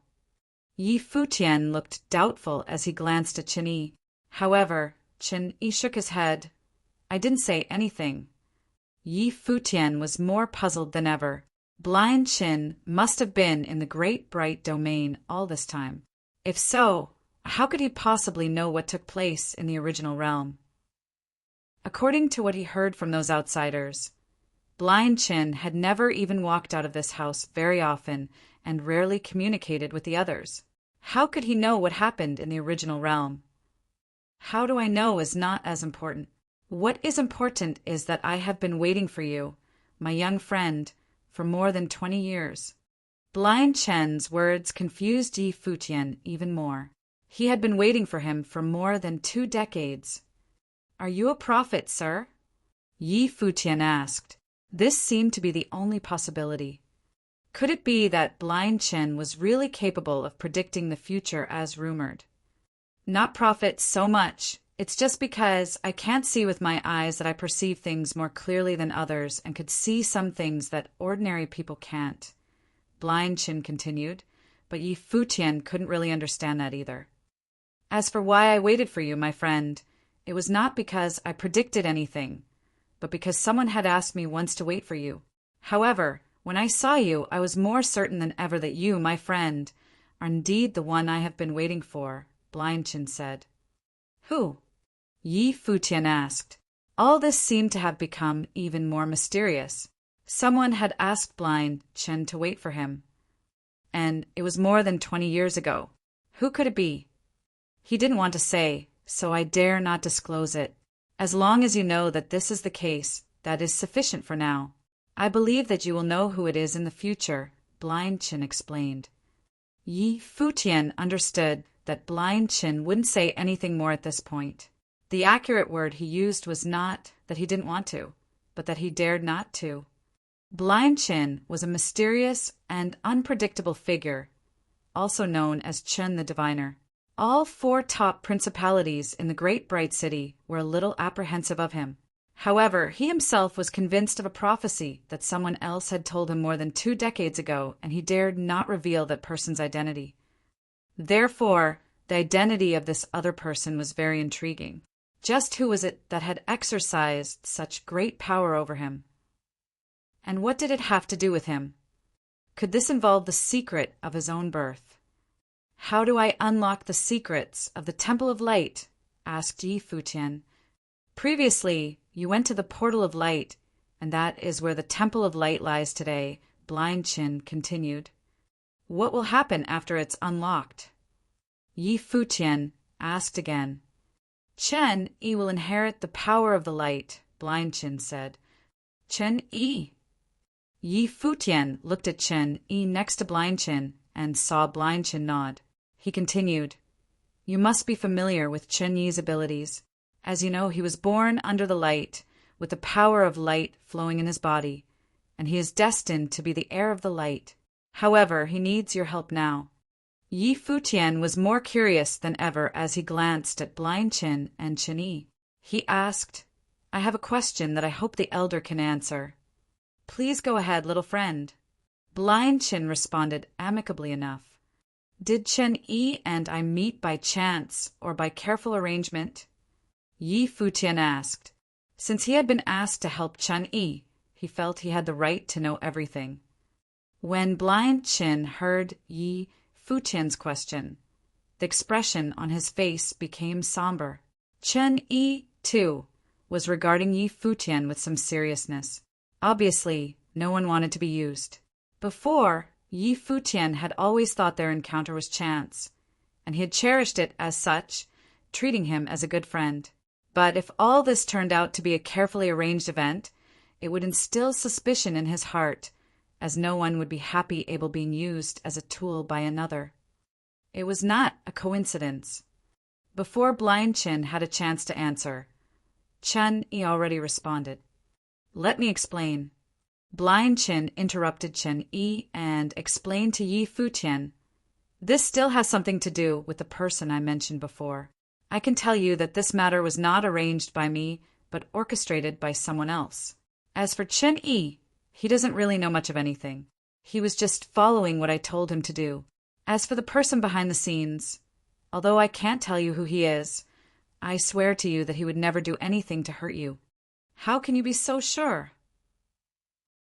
Yi Futian looked doubtful as he glanced at Chun Yi. However, Chun Yi shook his head. "I didn't say anything." Yi Futian was more puzzled than ever. Blind Chen must have been in the great bright domain all this time. If so, how could he possibly know what took place in the original realm? According to what he heard from those outsiders, Blind Chen had never even walked out of this house very often and rarely communicated with the others. How could he know what happened in the original realm? How do I know is not as important. What is important is that I have been waiting for you, my young friend, for more than 20 years. Blind Chen's words confused Yi Futian even more. He had been waiting for him for more than 2 decades. "Are you a prophet, sir?" Yi Futian asked. This seemed to be the only possibility. Could it be that Blind Chen was really capable of predicting the future as rumored? "Not prophet so much. It's just because I can't see with my eyes that I perceive things more clearly than others and could see some things that ordinary people can't," Blind Chen continued, but Yi Futian couldn't really understand that either. "As for why I waited for you, my friend, it was not because I predicted anything, but because someone had asked me once to wait for you. However, when I saw you, I was more certain than ever that you, my friend, are indeed the one I have been waiting for, Blind Chin said. Who? Yi Futian asked. All this seemed to have become even more mysterious. Someone had asked Blind Chin to wait for him. And it was more than 20 years ago. Who could it be? He didn't want to say, so I dare not disclose it. As long as you know that this is the case, that is sufficient for now. I believe that you will know who it is in the future, Blind Chin explained. Yi Futian understood that Blind Chin wouldn't say anything more at this point. The accurate word he used was not that he didn't want to, but that he dared not to. Blind Chin was a mysterious and unpredictable figure, also known as Chen the Diviner. All 4 top principalities in the great bright city were a little apprehensive of him. However, he himself was convinced of a prophecy that someone else had told him more than 2 decades ago, and he dared not reveal that person's identity. Therefore, the identity of this other person was very intriguing. Just who was it that had exercised such great power over him? And what did it have to do with him? Could this involve the secret of his own birth? How do I unlock the secrets of the Temple of Light? Asked Yi Futian. Previously, you went to the Portal of Light, and that is where the Temple of Light lies today, Blind Chin continued. What will happen after it's unlocked? Yi Futian asked again. Chen Yi will inherit the power of the light, Blind Chin said. Chen Yi. Yi Futian looked at Chen Yi next to Blind Chin and saw Blind Chin nod. He continued, You must be familiar with Chen Yi's abilities. As you know, he was born under the light, with the power of light flowing in his body, and he is destined to be the heir of the light. However, he needs your help now. Yi Futian was more curious than ever as he glanced at Blind Chin and Chen Yi. He asked, I have a question that I hope the elder can answer. Please go ahead, little friend. Blind Chin responded amicably enough. Did Chen Yi and I meet by chance or by careful arrangement? Yi Futian asked. Since he had been asked to help Chen Yi, he felt he had the right to know everything. When Blind Chin heard Yi Futian's question, the expression on his face became somber. Chen Yi, too, was regarding Yi Futian with some seriousness. Obviously, no one wanted to be used. Before, Yi Futian had always thought their encounter was chance, and he had cherished it as such, treating him as a good friend. But if all this turned out to be a carefully arranged event, it would instill suspicion in his heart, as no one would be happy able being used as a tool by another. It was not a coincidence. Before Blind Chin had a chance to answer, Chen Yi already responded. Let me explain. Blind Chin interrupted Chen Yi and explained to Yi Futian, This still has something to do with the person I mentioned before. I can tell you that this matter was not arranged by me, but orchestrated by someone else. As for Chen Yi, he doesn't really know much of anything. He was just following what I told him to do. As for the person behind the scenes, although I can't tell you who he is, I swear to you that he would never do anything to hurt you. How can you be so sure?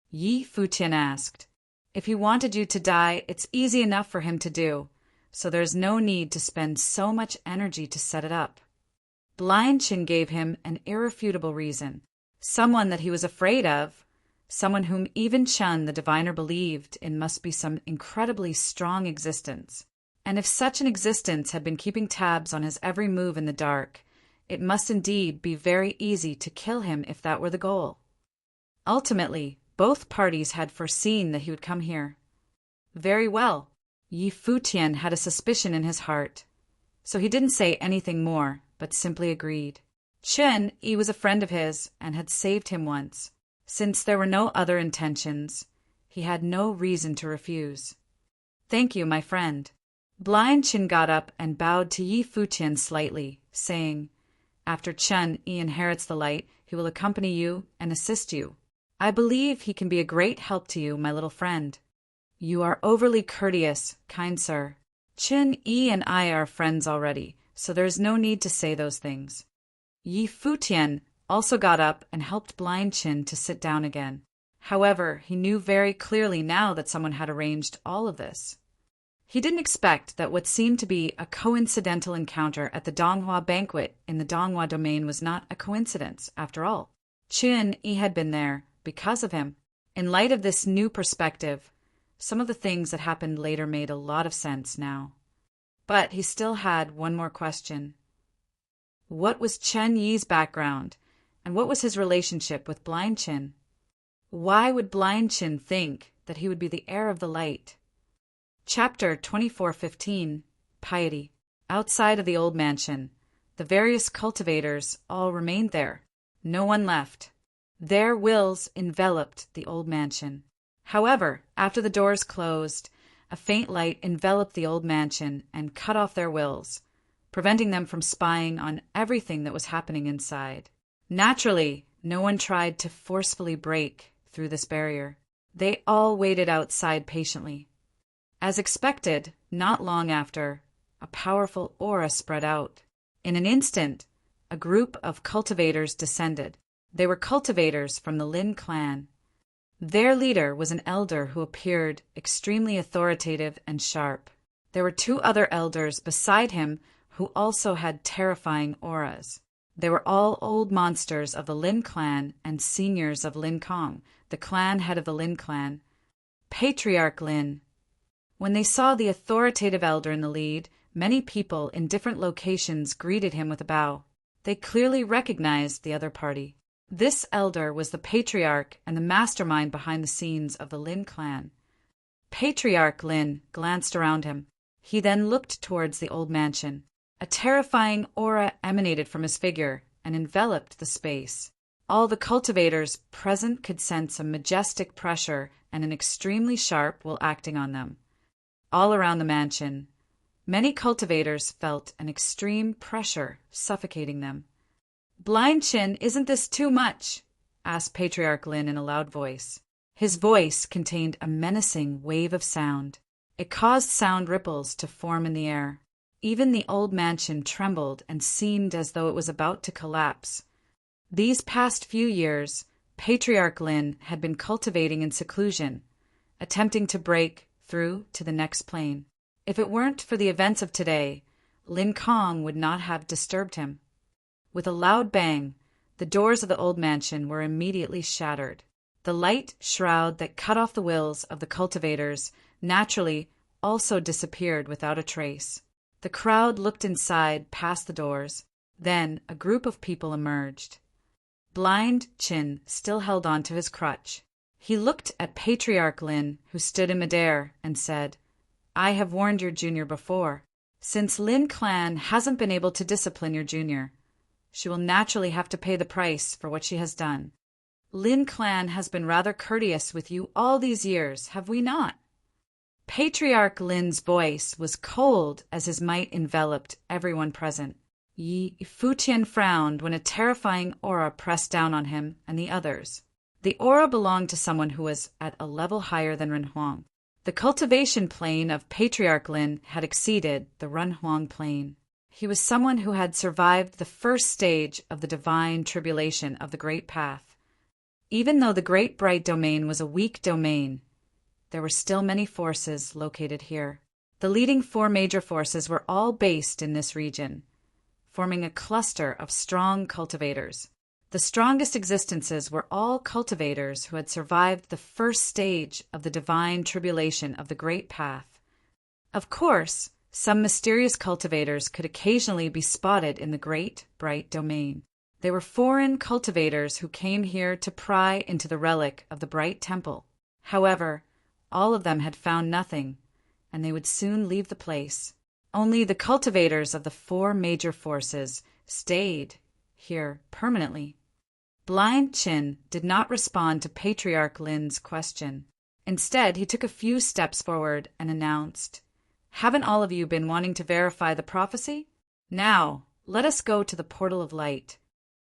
Yi Futian asked. If he wanted you to die, it's easy enough for him to do, so there's no need to spend so much energy to set it up. Blind Chin gave him an irrefutable reason. Someone that he was afraid of, someone whom even Chen the diviner believed in must be some incredibly strong existence. And if such an existence had been keeping tabs on his every move in the dark, it must indeed be very easy to kill him if that were the goal. Ultimately, both parties had foreseen that he would come here. Very well. Yi Futian had a suspicion in his heart, so he didn't say anything more, but simply agreed. Chen Yi was a friend of his and had saved him once. Since there were no other intentions, he had no reason to refuse. Thank you, my friend. Blind Chin got up and bowed to Yi Futian slightly, saying, After Chen Yi inherits the light, he will accompany you and assist you. I believe he can be a great help to you, my little friend. You are overly courteous, kind sir. Chen Yi and I are friends already, so there is no need to say those things. Yi Futian also got up and helped Blind Chin to sit down again. However, he knew very clearly now that someone had arranged all of this. He didn't expect that what seemed to be a coincidental encounter at the Donghua banquet in the Donghua domain was not a coincidence, after all. Chun-Yi had been there because of him. In light of this new perspective, some of the things that happened later made a lot of sense now. But he still had one more question. What was Chun-Yi's background, and what was his relationship with Blind Chin? Why would Blind Chin think that he would be the heir of the light? Chapter 24:15, Piety. Outside of the old mansion, the various cultivators all remained there. No one left. Their wills enveloped the old mansion. However, after the doors closed, a faint light enveloped the old mansion and cut off their wills, preventing them from spying on everything that was happening inside. Naturally, no one tried to forcefully break through this barrier. They all waited outside patiently. As expected, not long after, a powerful aura spread out. In an instant, a group of cultivators descended. They were cultivators from the Lin clan. Their leader was an elder who appeared extremely authoritative and sharp. There were 2 other elders beside him who also had terrifying auras. They were all old monsters of the Lin clan and seniors of Lin Kong, the clan head of the Lin clan, Patriarch Lin. When they saw the authoritative elder in the lead, many people in different locations greeted him with a bow. They clearly recognized the other party. This elder was the patriarch and the mastermind behind the scenes of the Lin clan. Patriarch Lin glanced around him. He then looked towards the old mansion. A terrifying aura emanated from his figure and enveloped the space. All the cultivators present could sense a majestic pressure and an extremely sharp will acting on them. All around the mansion, many cultivators felt an extreme pressure suffocating them. "Blind Chin, isn't this too much?" asked Patriarch Lin in a loud voice. His voice contained a menacing wave of sound. It caused sound ripples to form in the air. Even the old mansion trembled and seemed as though it was about to collapse. These past few years, Patriarch Lin had been cultivating in seclusion, attempting to break through to the next plane. If it weren't for the events of today, Lin Kong would not have disturbed him. With a loud bang, the doors of the old mansion were immediately shattered. The light shroud that cut off the wills of the cultivators naturally also disappeared without a trace. The crowd looked inside past the doors. Then a group of people emerged. Blind Chin still held on to his crutch. He looked at Patriarch Lin, who stood in midair, and said, "I have warned your junior before. Since Lin clan hasn't been able to discipline your junior, she will naturally have to pay the price for what she has done. Lin clan has been rather courteous with you all these years, have we not?" Patriarch Lin's voice was cold as his might enveloped everyone present. Futian frowned when a terrifying aura pressed down on him and the others. The aura belonged to someone who was at a level higher than Renhuang. The cultivation plane of Patriarch Lin had exceeded the Renhuang plane. He was someone who had survived the first stage of the divine tribulation of the Great Path. Even though the Great Bright Domain was a weak domain, there were still many forces located here. The leading 4 major forces were all based in this region, forming a cluster of strong cultivators. The strongest existences were all cultivators who had survived the first stage of the divine tribulation of the Great Path. Of course, some mysterious cultivators could occasionally be spotted in the Great Bright Domain. They were foreign cultivators who came here to pry into the relic of the Bright Temple. However, all of them had found nothing, and they would soon leave the place. Only the cultivators of the 4 major forces stayed here permanently. Blind Chin did not respond to Patriarch Lin's question. Instead, he took a few steps forward and announced, "Haven't all of you been wanting to verify the prophecy? Now, let us go to the portal of light."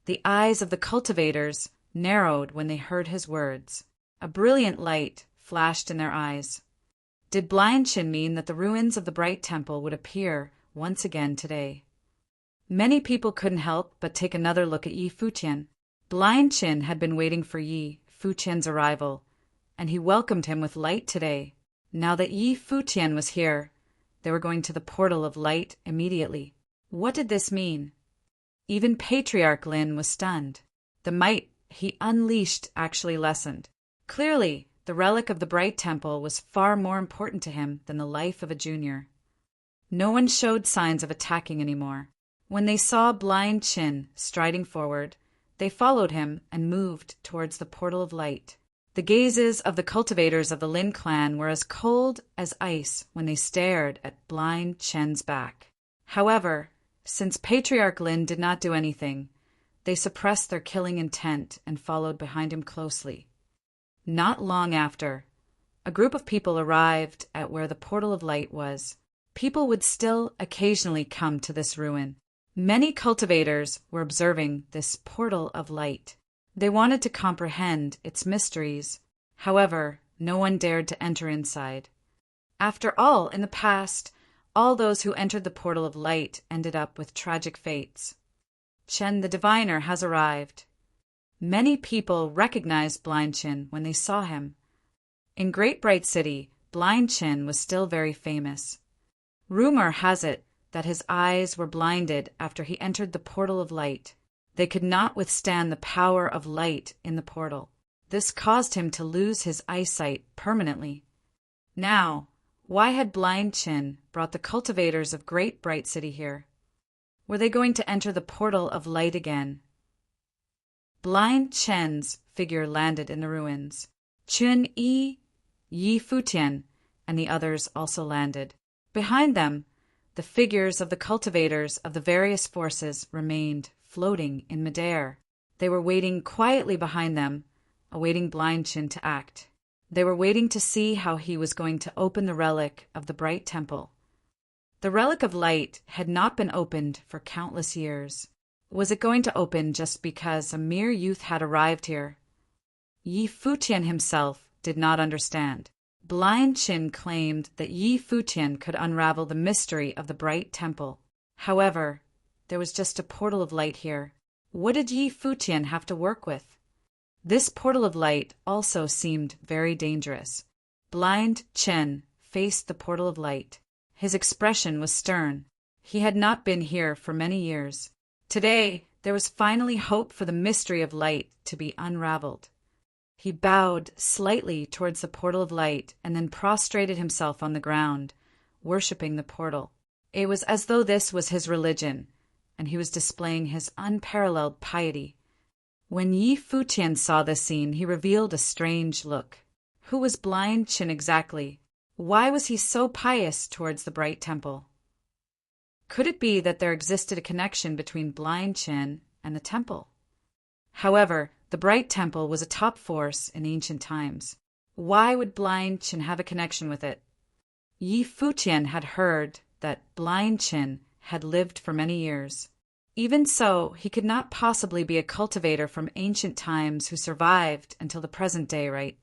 The eyes of the cultivators narrowed when they heard his words. A brilliant light flashed in their eyes. Did Blind Chin mean that the ruins of the Bright Temple would appear once again today? Many people couldn't help but take another look at Yi Futian. Blind Chin had been waiting for Yi Futian's arrival, and he welcomed him with light today. Now that Yi Futian was here, They were going to the portal of light immediately. What did this mean? Even Patriarch Lin was stunned. The might he unleashed actually lessened. Clearly, the relic of the Bright Temple was far more important to him than the life of a junior. No one showed signs of attacking anymore. When they saw Blind Chin striding forward, they followed him and moved towards the portal of light. The gazes of the cultivators of the Lin clan were as cold as ice when they stared at Blind Chen's back. However, since Patriarch Lin did not do anything, they suppressed their killing intent and followed behind him closely. Not long after, a group of people arrived at where the portal of light was. People would still occasionally come to this ruin. Many cultivators were observing this portal of light. They wanted to comprehend its mysteries. However, no one dared to enter inside. After all, in the past, all those who entered the portal of light ended up with tragic fates. Chen the diviner has arrived. Many people recognized Blind Chin when they saw him. In Great Bright City, Blind Chin was still very famous. Rumor has it that his eyes were blinded after he entered the portal of light. They could not withstand the power of light in the portal. This caused him to lose his eyesight permanently. Now, why had Blind Chin brought the cultivators of Great Bright City here? Were they going to enter the portal of light again? Blind Chen's figure landed in the ruins. Chun Yi, Yi Futian, and the others also landed. Behind them, the figures of the cultivators of the various forces remained floating in midair. They were waiting quietly behind them, awaiting Blind Chin to act. They were waiting to see how he was going to open the relic of the Bright Temple. The relic of light had not been opened for countless years. Was it going to open just because a mere youth had arrived here? Yi Futian himself did not understand. Blind Chin claimed that Yi Futian could unravel the mystery of the Bright Temple. However, there was just a portal of light here. What did Yi Futian have to work with? This portal of light also seemed very dangerous. Blind Chin faced the portal of light. His expression was stern. He had not been here for many years. Today, there was finally hope for the mystery of light to be unraveled. He bowed slightly towards the portal of light and then prostrated himself on the ground, worshipping the portal. It was as though this was his religion, and he was displaying his unparalleled piety. When Yi Futian saw this scene, he revealed a strange look. Who was Blind Chin exactly? Why was he so pious towards the Bright Temple? Could it be that there existed a connection between Blind Chin and the temple? However, the Bright Temple was a top force in ancient times. Why would Blind Chin have a connection with it? Yi Futian had heard that Blind Chin had lived for many years. Even so, he could not possibly be a cultivator from ancient times who survived until the present day, right?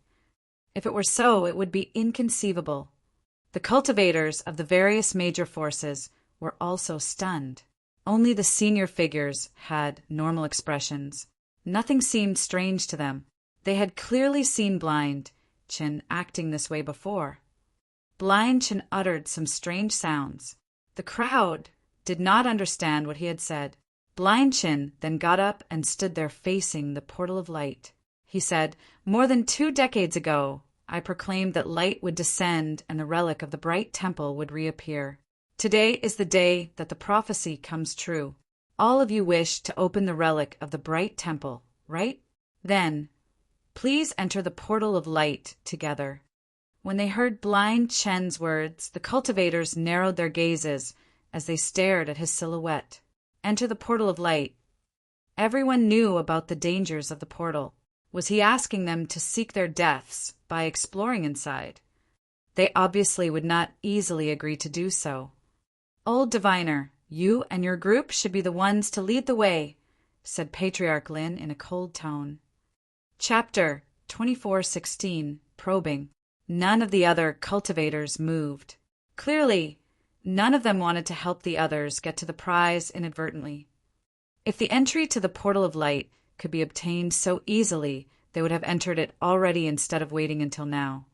If it were so, it would be inconceivable. The cultivators of the various major forces were also stunned. Only the senior figures had normal expressions. Nothing seemed strange to them. They had clearly seen Blind Chin acting this way before. Blind Chin uttered some strange sounds. The crowd did not understand what he had said. Blind Chin then got up and stood there facing the portal of light. He said, "More than 2 decades ago, I proclaimed that light would descend and the relic of the Bright Temple would reappear. Today is the day that the prophecy comes true. All of you wish to open the relic of the Bright Temple, right? Then, please enter the portal of light together." When they heard Blind Chen's words, the cultivators narrowed their gazes as they stared at his silhouette. Enter the portal of light. Everyone knew about the dangers of the portal. Was he asking them to seek their deaths by exploring inside? They obviously would not easily agree to do so. "Old diviner, you and your group should be the ones to lead the way," said Patriarch Lin in a cold tone. Chapter 24:16 Probing. None of the other cultivators moved. Clearly, none of them wanted to help the others get to the prize inadvertently. If the entry to the portal of light could be obtained so easily, they would have entered it already instead of waiting until now.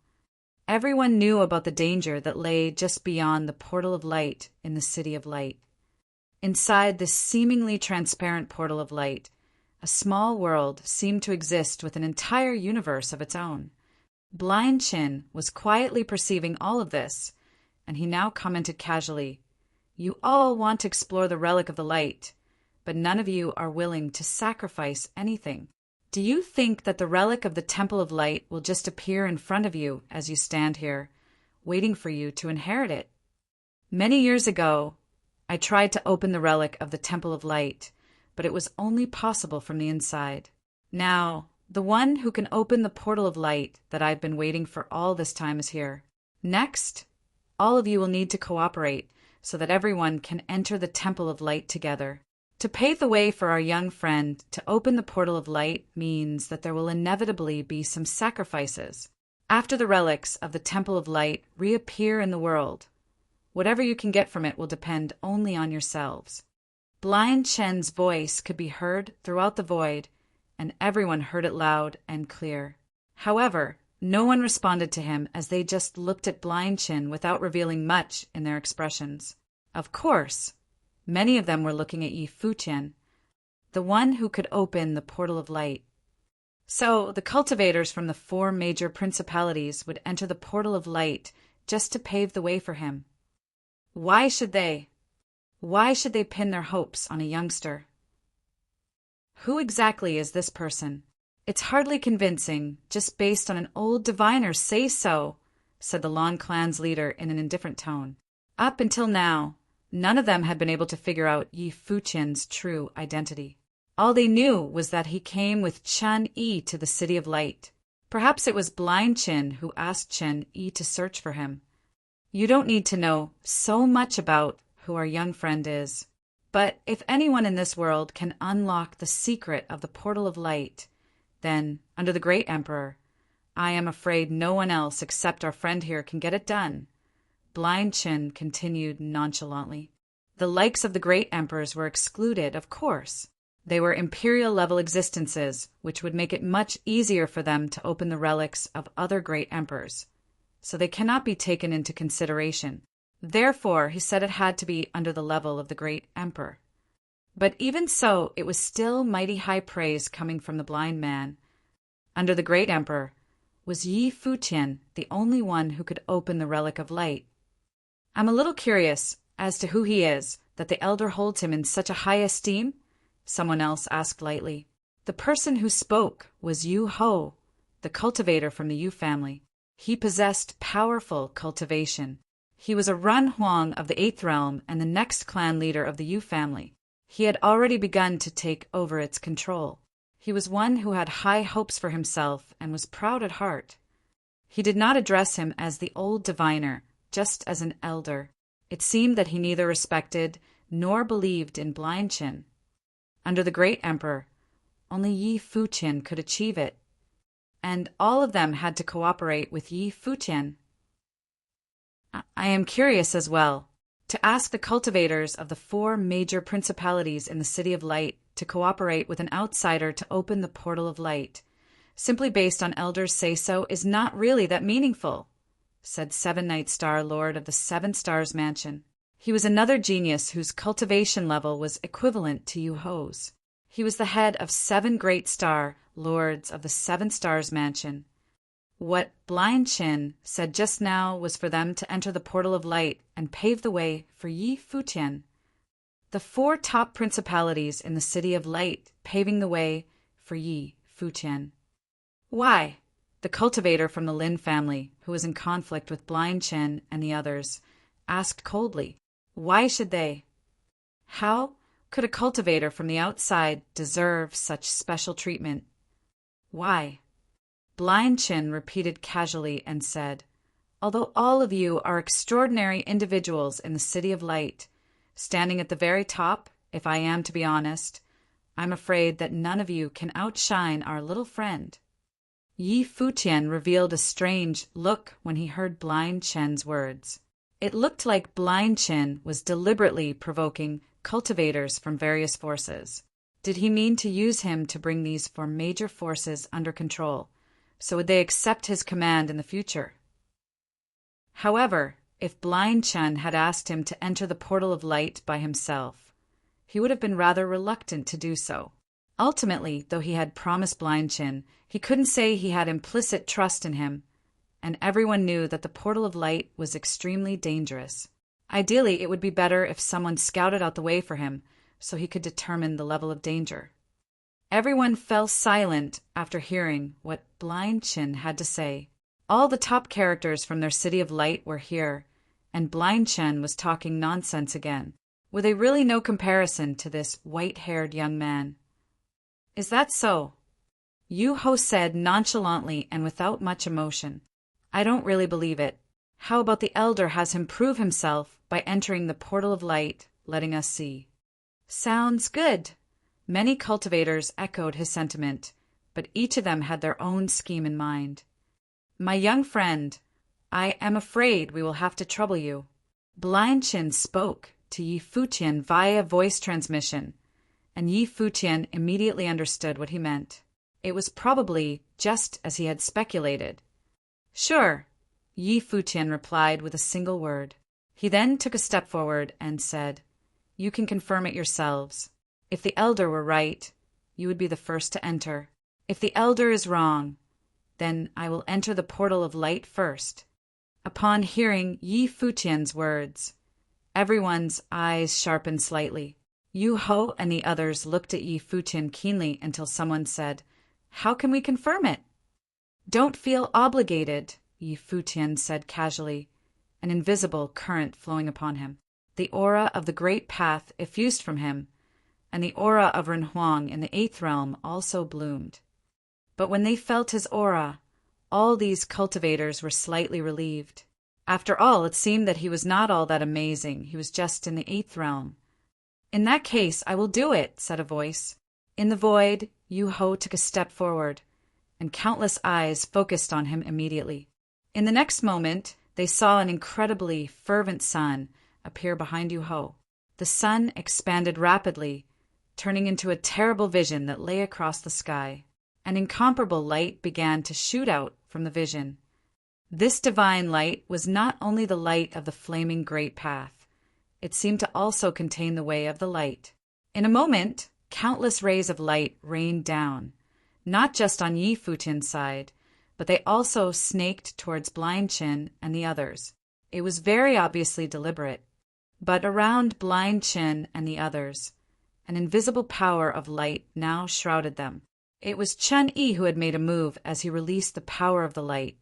Everyone knew about the danger that lay just beyond the portal of light in the City of Light. Inside this seemingly transparent portal of light, a small world seemed to exist with an entire universe of its own. Blind Chin was quietly perceiving all of this, and he now commented casually, "You all want to explore the relic of the light, but none of you are willing to sacrifice anything. Do you think that the relic of the Temple of Light will just appear in front of you as you stand here, waiting for you to inherit it? Many years ago, I tried to open the relic of the Temple of Light, but it was only possible from the inside. Now, the one who can open the portal of light that I've been waiting for all this time is here. Next, all of you will need to cooperate so that everyone can enter the Temple of Light together. To pave the way for our young friend to open the portal of light means that there will inevitably be some sacrifices. After the relics of the Temple of Light reappear in the world, whatever you can get from it will depend only on yourselves." Blind Chen's voice could be heard throughout the void, and everyone heard it loud and clear. However, no one responded to him as they just looked at Blind Chen without revealing much in their expressions. Of course, many of them were looking at Yi Futian, the one who could open the portal of light. So the cultivators from the 4 major principalities would enter the portal of light just to pave the way for him. Why should they? Why should they pin their hopes on a youngster? Who exactly is this person? It's hardly convincing, just based on an old diviner's say-so, said the Lan clan's leader in an indifferent tone. Up until now, none of them had been able to figure out Yi Futian's true identity. All they knew was that he came with Chen Yi to the City of Light. Perhaps it was Blind Chen who asked Chen Yi to search for him. You don't need to know so much about who our young friend is. But if anyone in this world can unlock the secret of the portal of light, then, under the Great Emperor, I am afraid no one else except our friend here can get it done. Blind Chen continued nonchalantly. The likes of the Great Emperors were excluded, of course. They were imperial-level existences, which would make it much easier for them to open the relics of other Great Emperors. So they cannot be taken into consideration. Therefore, he said it had to be under the level of the Great Emperor. But even so, it was still mighty high praise coming from the blind man. Under the Great Emperor, was Yi Futian the only one who could open the relic of light? I'm a little curious as to who he is, that the elder holds him in such a high esteem, someone else asked lightly. The person who spoke was Yu Ho, the cultivator from the Yu family. He possessed powerful cultivation. He was a Run Huang of the 8th realm and the next clan leader of the Yu family. He had already begun to take over its control. He was one who had high hopes for himself and was proud at heart. He did not address him as the old diviner, just as an elder. It seemed that he neither respected nor believed in Blind Chen. Under the Great Emperor, only Yi Futian could achieve it, and all of them had to cooperate with Yi Futian. I am curious as well to ask the cultivators of the 4 major principalities in the City of Light to cooperate with an outsider to open the portal of light, simply based on elders' say-so, is not really that meaningful, said 7 Night Star Lord of the 7 Stars Mansion. He was another genius whose cultivation level was equivalent to Yu Ho's. He was the head of 7 Great Star Lords of the 7 Stars Mansion. What Blind Chen said just now was for them to enter the portal of light and pave the way for Yi Futian. The 4 top principalities in the City of Light paving the way for Yi Futian. Why? The cultivator from the Lin family, who was in conflict with Blind Chen and the others, asked coldly. Why should they? How could a cultivator from the outside deserve such special treatment? Why? Blind Chen repeated casually and said, Although all of you are extraordinary individuals in the City of Light, standing at the very top, if I am to be honest, I'm afraid that none of you can outshine our little friend. Yi Futian revealed a strange look when he heard Blind Chen's words. It looked like Blind Chen was deliberately provoking cultivators from various forces. Did he mean to use him to bring these 4 major forces under control? So would they accept his command in the future? However, if Blind Chen had asked him to enter the portal of light by himself, he would have been rather reluctant to do so. Ultimately, though he had promised Blind Chen, he couldn't say he had implicit trust in him, and everyone knew that the portal of light was extremely dangerous. Ideally, it would be better if someone scouted out the way for him so he could determine the level of danger. Everyone fell silent after hearing what Blind Chen had to say. All the top characters from their city of light were here, and Blind Chen was talking nonsense again. Were they really no comparison to this white-haired young man? Is that so? Yu Ho said nonchalantly and without much emotion. I don't really believe it. How about the elder has him prove himself by entering the portal of light, letting us see? Sounds good. Many cultivators echoed his sentiment, but each of them had their own scheme in mind. My young friend, I am afraid we will have to trouble you. Blind Chen spoke to Yi Futian via voice transmission, and Yi Futian immediately understood what he meant. It was probably just as he had speculated. Sure, Yi Futian replied with a single word. He then took a step forward and said, You can confirm it yourselves. If the elder were right, you would be the first to enter. If the elder is wrong, then I will enter the portal of light first. Upon hearing Yi Futian's words, everyone's eyes sharpened slightly. Yu Ho and the others looked at Yi Futian keenly until someone said, How can we confirm it? Don't feel obligated, Yi Futian said casually, an invisible current flowing upon him. The aura of the great path effused from him, and the aura of Ren Huang in the 8th realm also bloomed. But when they felt his aura, all these cultivators were slightly relieved. After all, it seemed that he was not all that amazing. He was just in the 8th realm. In that case, I will do it, said a voice. In the void, Yu Ho took a step forward, and countless eyes focused on him immediately. In the next moment, they saw an incredibly fervent sun appear behind Yu Ho. The sun expanded rapidly, turning into a terrible vision that lay across the sky. An incomparable light began to shoot out from the vision. This divine light was not only the light of the flaming great path. It seemed to also contain the way of the light. In a moment, countless rays of light rained down, not just on Yi Futian's side, but they also snaked towards Blind Chen and the others. It was very obviously deliberate. But around Blind Chen and the others, an invisible power of light now shrouded them. It was Chen Yi who had made a move as he released the power of the light.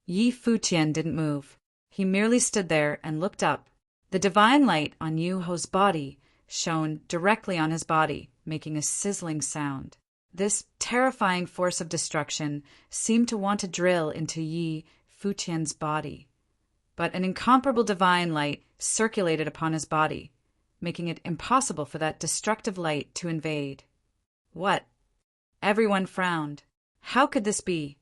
Yi Futian didn't move. He merely stood there and looked up. The divine light on Yu Ho's body shone directly on his body, making a sizzling sound. This terrifying force of destruction seemed to want to drill into Yi Futian's body. But an incomparable divine light circulated upon his body, making it impossible for that destructive light to invade. What? Everyone frowned. How could this be?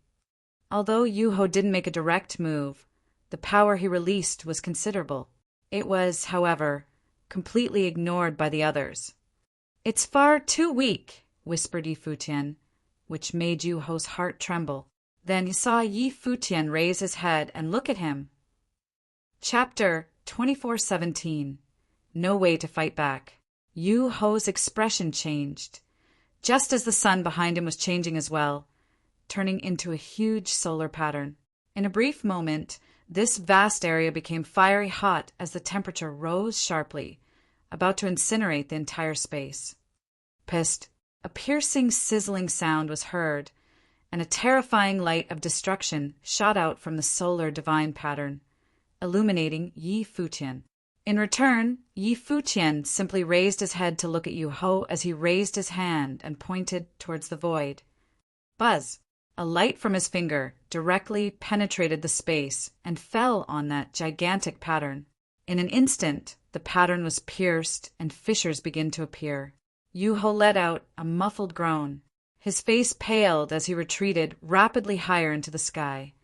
Although Yu Ho didn't make a direct move, the power he released was considerable. It was, however, completely ignored by the others. It's far too weak, whispered Yi Futian, which made Yu Ho's heart tremble. Then he saw Yi Futian raise his head and look at him. Chapter 24:17. No way to fight back. Yu Ho's expression changed, just as the sun behind him was changing as well, turning into a huge solar pattern. In a brief moment, this vast area became fiery hot as the temperature rose sharply, about to incinerate the entire space. Psst! A piercing, sizzling sound was heard, and a terrifying light of destruction shot out from the solar divine pattern, illuminating Yi Futian. In return, Yi Futian simply raised his head to look at Yu Ho as he raised his hand and pointed towards the void. Buzz! A light from his finger directly penetrated the space and fell on that gigantic pattern. In an instant, the pattern was pierced and fissures began to appear. Yu Ho let out a muffled groan. His face paled as he retreated rapidly higher into the sky.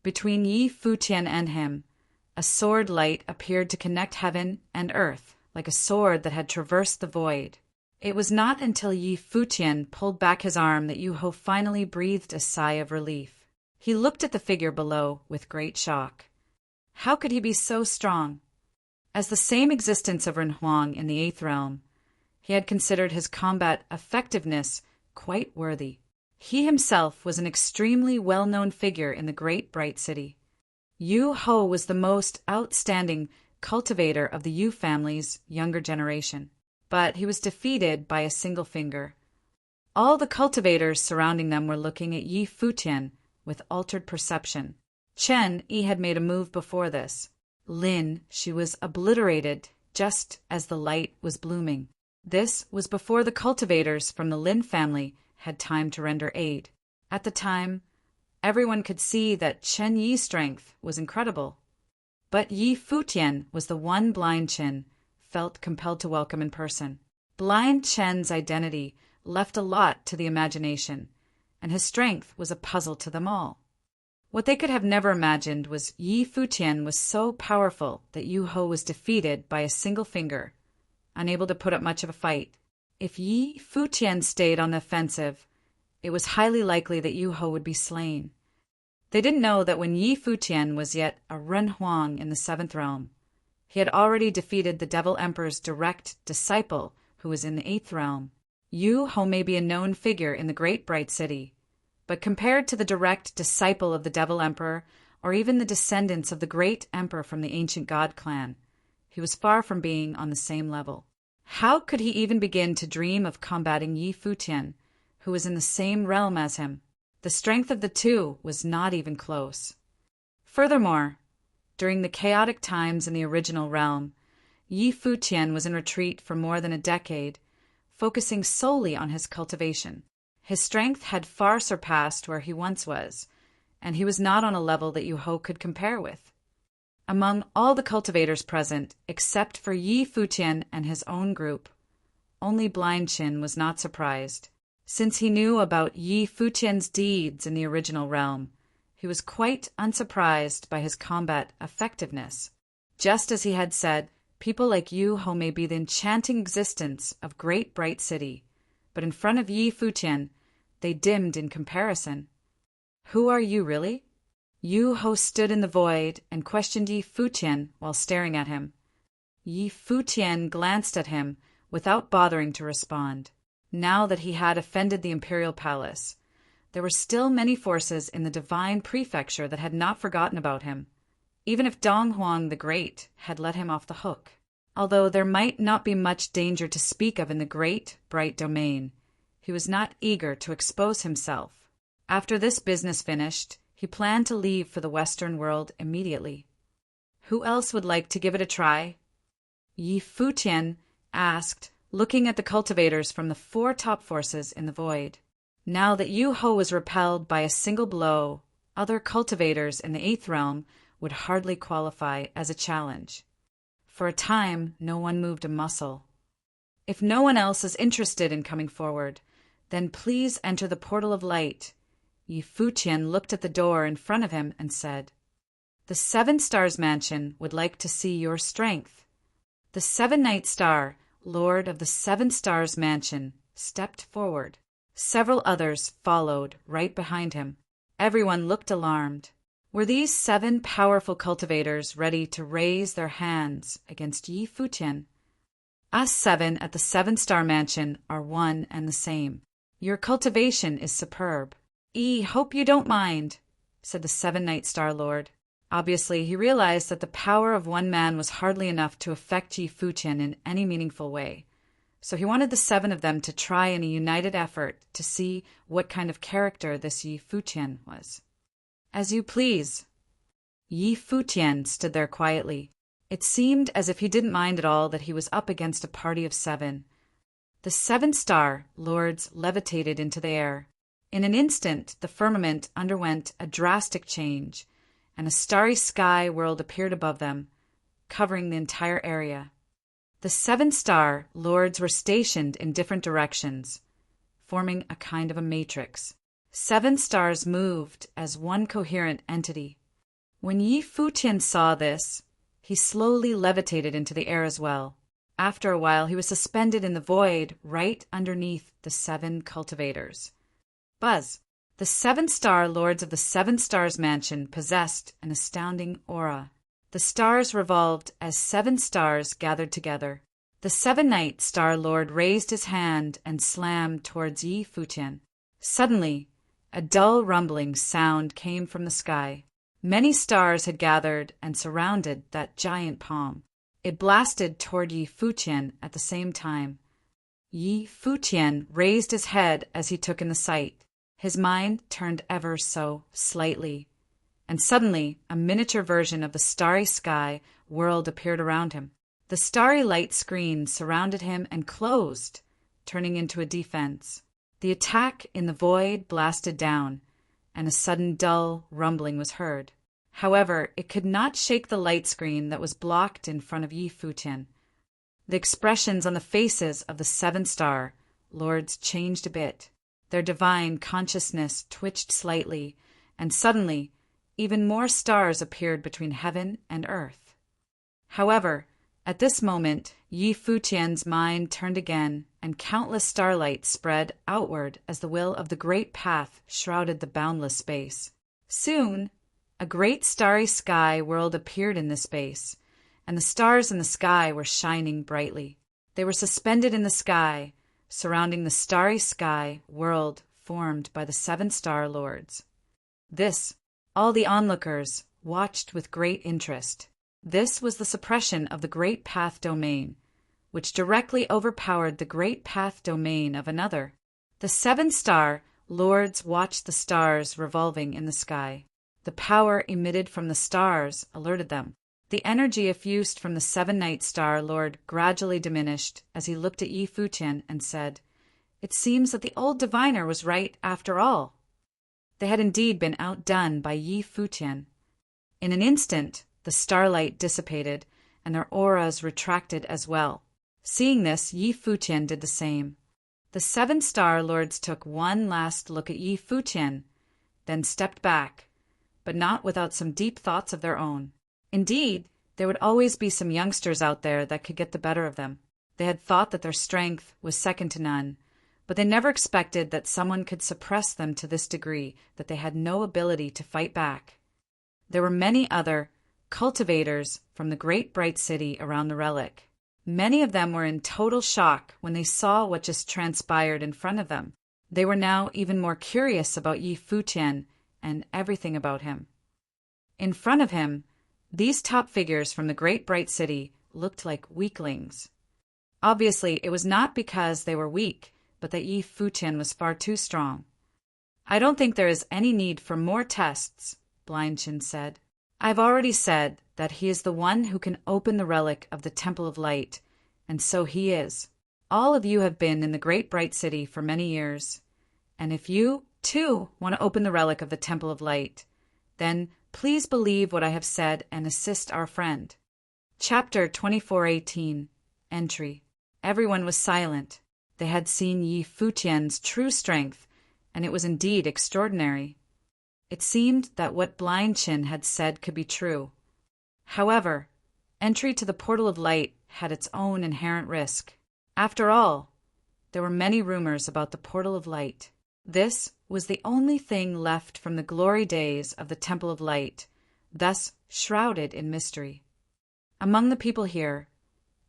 Between Yi Futian and him, a sword light appeared to connect heaven and earth, like a sword that had traversed the void. It was not until Yi Futian pulled back his arm that Yu Ho finally breathed a sigh of relief. He looked at the figure below with great shock. How could he be so strong? As the same existence of Ren Huang in the Eighth Realm, he had considered his combat effectiveness quite worthy. He himself was an extremely well-known figure in the great bright city. Yu Ho was the most outstanding cultivator of the Yu family's younger generation, but he was defeated by a single finger. All the cultivators surrounding them were looking at Yi Futian with altered perception. Chen Yi had made a move before this. Lin, she was obliterated just as the light was blooming. This was before the cultivators from the Lin family had time to render aid. At the time, everyone could see that Chen Yi's strength was incredible. But Yi Futian was the one blind Chen felt compelled to welcome in person. Blind Chen's identity left a lot to the imagination, and his strength was a puzzle to them all. What they could have never imagined was Yi Futian was so powerful that Yu Ho was defeated by a single finger, unable to put up much of a fight. If Yi Futian stayed on the offensive, it was highly likely that Yu Ho would be slain. They didn't know that when Yi Futian was yet a Ren Huang in the Seventh Realm, he had already defeated the Devil Emperor's direct disciple who was in the Eighth Realm. Yu Ho may be a known figure in the great bright city, but compared to the direct disciple of the Devil Emperor, or even the descendants of the great emperor from the ancient god clan, he was far from being on the same level. How could he even begin to dream of combating Yi Futian, who was in the same realm as him? The strength of the two was not even close. Furthermore, during the chaotic times in the original realm, Yi Futian was in retreat for more than a decade, focusing solely on his cultivation. His strength had far surpassed where he once was, and he was not on a level that Yu Ho could compare with. Among all the cultivators present, except for Yi Futian and his own group, only Blind Chin was not surprised. Since he knew about Yi Futian's deeds in the original realm, he was quite unsurprised by his combat effectiveness. Just as he had said, people like Yu Ho may be the enchanting existence of great bright city, but in front of Yi Futian, they dimmed in comparison. Who are you really? Yu Ho stood in the void and questioned Yi Futian while staring at him. Yi Futian glanced at him without bothering to respond. Now that he had offended the imperial palace, there were still many forces in the divine prefecture that had not forgotten about him, even if Dong Huang the Great had let him off the hook. Although there might not be much danger to speak of in the great, bright domain, he was not eager to expose himself. After this business finished, he planned to leave for the Western world immediately. Who else would like to give it a try? Yi Futian asked, looking at the cultivators from the four top forces in the void. Now that Yu Ho was repelled by a single blow, other cultivators in the Eighth Realm would hardly qualify as a challenge. For a time, no one moved a muscle. If no one else is interested in coming forward, then please enter the portal of light. Yi Futian looked at the door in front of him and said, "The Seven Stars Mansion would like to see your strength." The Seven Night Star, Lord of the Seven Stars Mansion, stepped forward. Several others followed right behind him. Everyone looked alarmed. Were these seven powerful cultivators ready to raise their hands against Yi Futian? Us seven at the Seven-Star Mansion are one and the same. Your cultivation is superb. Hope you don't mind, said the Seven-Night Star Lord. Obviously, he realized that the power of one man was hardly enough to affect Yi Futian in any meaningful way. So he wanted the seven of them to try in a united effort to see what kind of character this Yi Futian was. As you please. Yi Futian stood there quietly. It seemed as if he didn't mind at all that he was up against a party of seven. The Seven-Star Lords levitated into the air. In an instant, the firmament underwent a drastic change, and a starry sky world appeared above them, covering the entire area. The Seven-Star Lords were stationed in different directions, forming a kind of a matrix. Seven stars moved as one coherent entity. When Yi Futian saw this, he slowly levitated into the air as well. After a while, he was suspended in the void right underneath the seven cultivators. Buzz! The Seven-Star Lords of the Seven Stars Mansion possessed an astounding aura. The stars revolved as 7 stars gathered together. The 7-night Star Lord raised his hand and slammed towards Yi Futian. Suddenly, a dull rumbling sound came from the sky. Many stars had gathered and surrounded that giant palm. It blasted toward Yi Futian at the same time. Yi Futian raised his head as he took in the sight. His mind turned ever so slightly, and suddenly a miniature version of the starry sky world appeared around him. The starry light screen surrounded him and closed, turning into a defense. The attack in the void blasted down, and a sudden dull rumbling was heard. However, it could not shake the light screen that was blocked in front of Yi Futian. The expressions on the faces of the 7 star lords changed a bit. Their divine consciousness twitched slightly, and suddenly even more stars appeared between heaven and earth. However, at this moment, Yi Futian's mind turned again, and countless starlight spread outward as the will of the great path shrouded the boundless space. Soon, a great starry sky world appeared in this space, and the stars in the sky were shining brightly. They were suspended in the sky, surrounding the starry sky world formed by the 7 star lords. This, all the onlookers watched with great interest. This was the suppression of the Great Path domain, which directly overpowered the Great Path domain of another. The 7 star lords watched the stars revolving in the sky. The power emitted from the stars alerted them. The energy effused from the 7-night Star Lord gradually diminished as he looked at Yi Futian and said, "It seems that the old diviner was right after all." They had indeed been outdone by Yi Futian. In an instant, the starlight dissipated, and their auras retracted as well. Seeing this, Yi Futian did the same. The 7 star lords took one last look at Yi Futian, then stepped back, but not without some deep thoughts of their own. Indeed, there would always be some youngsters out there that could get the better of them. They had thought that their strength was second to none, but they never expected that someone could suppress them to this degree that they had no ability to fight back. There were many other cultivators from the great bright city around the relic. Many of them were in total shock when they saw what just transpired in front of them. They were now even more curious about Yi Futian and everything about him. In front of him, these top figures from the great bright city looked like weaklings. Obviously, it was not because they were weak, but that Yi Futian was far too strong. "I don't think there is any need for more tests," Blind Chin said. "I've already said that he is the one who can open the relic of the Temple of Light, and so he is. All of you have been in the great bright city for many years, and if you, too, want to open the relic of the Temple of Light, then please believe what I have said and assist our friend." Chapter 2418. Entry. Everyone was silent. They had seen Yi Futian's true strength, and it was indeed extraordinary. It seemed that what Blind Chin had said could be true. However, entry to the Portal of Light had its own inherent risk. After all, there were many rumors about the Portal of Light. This was the only thing left from the glory days of the Temple of Light, thus shrouded in mystery. Among the people here,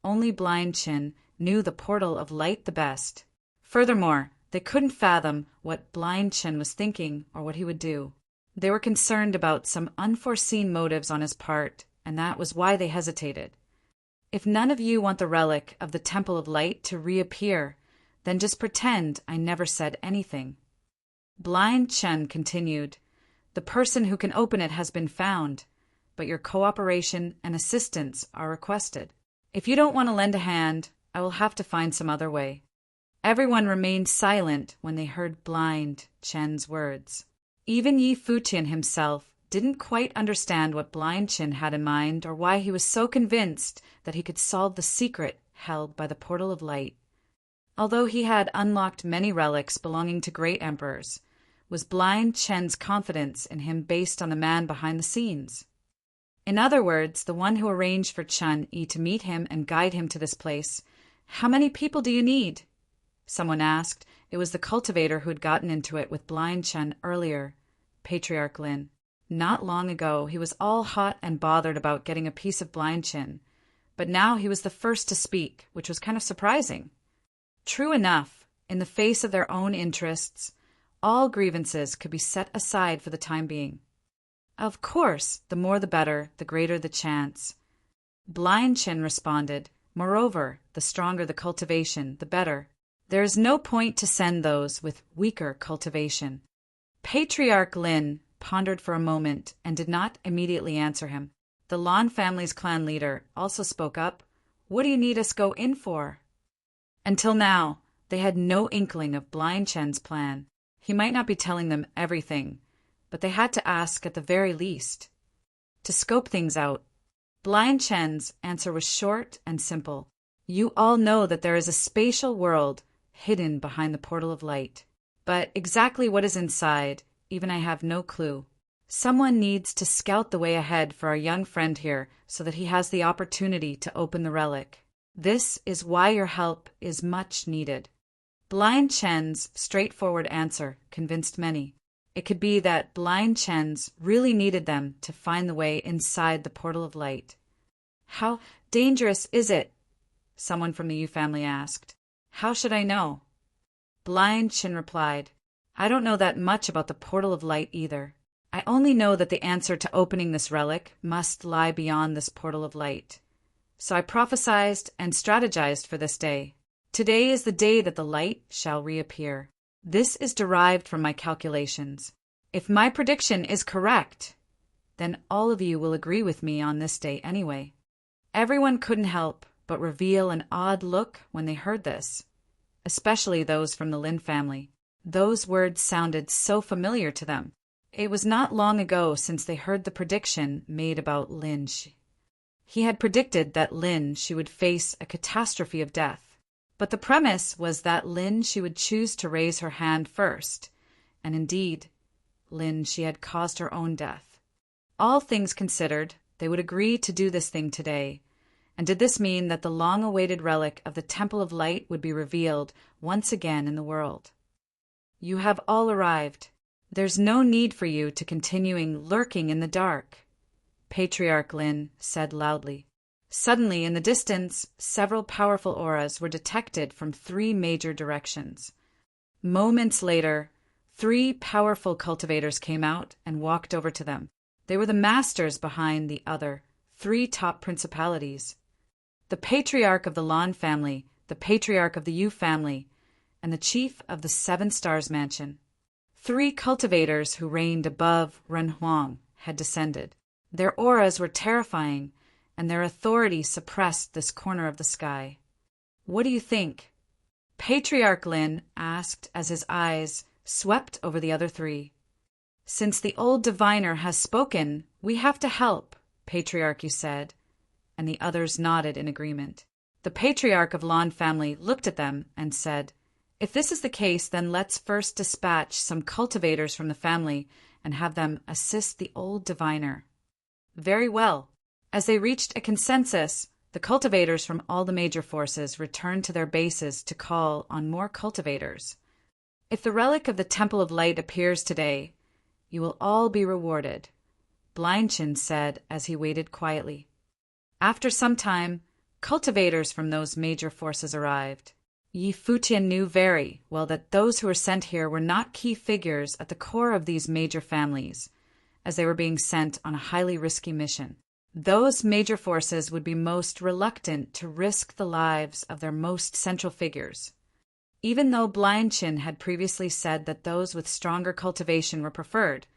only Blind Chin knew the Portal of Light the best. Furthermore, they couldn't fathom what Blind Chin was thinking or what he would do. They were concerned about some unforeseen motives on his part, and that was why they hesitated. "If none of you want the relic of the Temple of Light to reappear, then just pretend I never said anything." Blind Chen continued, "The person who can open it has been found, but your cooperation and assistance are requested. If you don't want to lend a hand, I will have to find some other way." Everyone remained silent when they heard Blind Chen's words. Even Yi Futian himself didn't quite understand what Blind Chin had in mind or why he was so convinced that he could solve the secret held by the Portal of Light. Although he had unlocked many relics belonging to great emperors, was Blind Chen's confidence in him based on the man behind the scenes? In other words, the one who arranged for Chun Yi to meet him and guide him to this place. "How many people do you need?" Someone asked. It was the cultivator who had gotten into it with Blind Chen earlier, Patriarch Lin. Not long ago, he was all hot and bothered about getting a piece of Blind Chin, but now he was the first to speak, which was kind of surprising. True enough, in the face of their own interests, all grievances could be set aside for the time being. Of course, the more the better, the greater the chance. Blind Chin responded, moreover, the stronger the cultivation, the better. There is no point to send those with weaker cultivation. Patriarch Lin pondered for a moment and did not immediately answer him. The Lon family's clan leader also spoke up. What do you need us go in for? Until now, they had no inkling of Blind Chen's plan. He might not be telling them everything, but they had to ask at the very least. To scope things out, Blind Chen's answer was short and simple. You all know that there is a spatial world hidden behind the portal of light. But exactly what is inside, even I have no clue. Someone needs to scout the way ahead for our young friend here so that he has the opportunity to open the relic. This is why your help is much needed. Blind Chen's straightforward answer convinced many. It could be that Blind Chen's really needed them to find the way inside the portal of light. How dangerous is it? Someone from the Yu family asked. How should I know? Blind Chen replied, I don't know that much about the portal of light either. I only know that the answer to opening this relic must lie beyond this portal of light. So I prophesied and strategized for this day. Today is the day that the light shall reappear. This is derived from my calculations. If my prediction is correct, then all of you will agree with me on this day anyway. Everyone couldn't help but reveal an odd look when they heard this, especially those from the Lin family. Those words sounded so familiar to them. It was not long ago since they heard the prediction made about Lin. He had predicted that Lin she would face a catastrophe of death. But the premise was that Lin she would choose to raise her hand first, and indeed, Lin she had caused her own death. All things considered, they would agree to do this thing today. And did this mean that the long-awaited relic of the Temple of Light would be revealed once again in the world? You have all arrived. There's no need for you to continuing lurking in the dark, Patriarch Lin said loudly. Suddenly, in the distance, several powerful auras were detected from 3 major directions. Moments later, 3 powerful cultivators came out and walked over to them. They were the masters behind the other 3 top principalities. The Patriarch of the Lon family, the Patriarch of the Yu family, and the Chief of the 7 Stars Mansion. 3 cultivators who reigned above Renhuang had descended. Their auras were terrifying, and their authority suppressed this corner of the sky. What do you think? Patriarch Lin asked as his eyes swept over the other 3. Since the old diviner has spoken, we have to help, Patriarch Yu said, and the others nodded in agreement. The Patriarch of Lon family looked at them and said, if this is the case, then let's first dispatch some cultivators from the family and have them assist the old diviner. Very well. As they reached a consensus, the cultivators from all the major forces returned to their bases to call on more cultivators. If the relic of the Temple of Light appears today, you will all be rewarded, Blind Chin said as he waited quietly. After some time, cultivators from those major forces arrived. Yi Futian knew very well that those who were sent here were not key figures at the core of these major families, as they were being sent on a highly risky mission. Those major forces would be most reluctant to risk the lives of their most central figures. Even though Blind Chin had previously said that those with stronger cultivation were preferred,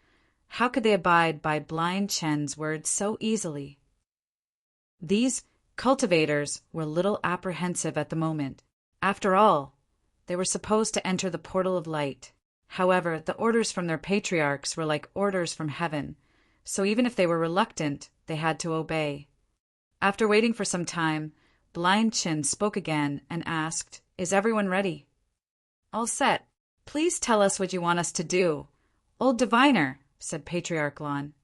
how could they abide by Blind Chen's words so easily? These cultivators were little apprehensive at the moment. After all, they were supposed to enter the portal of light. However, the orders from their patriarchs were like orders from heaven, so even if they were reluctant, they had to obey. After waiting for some time, Blind Chin spoke again and asked, is everyone ready? All set. Please tell us what you want us to do. Old diviner, said Patriarch Lon.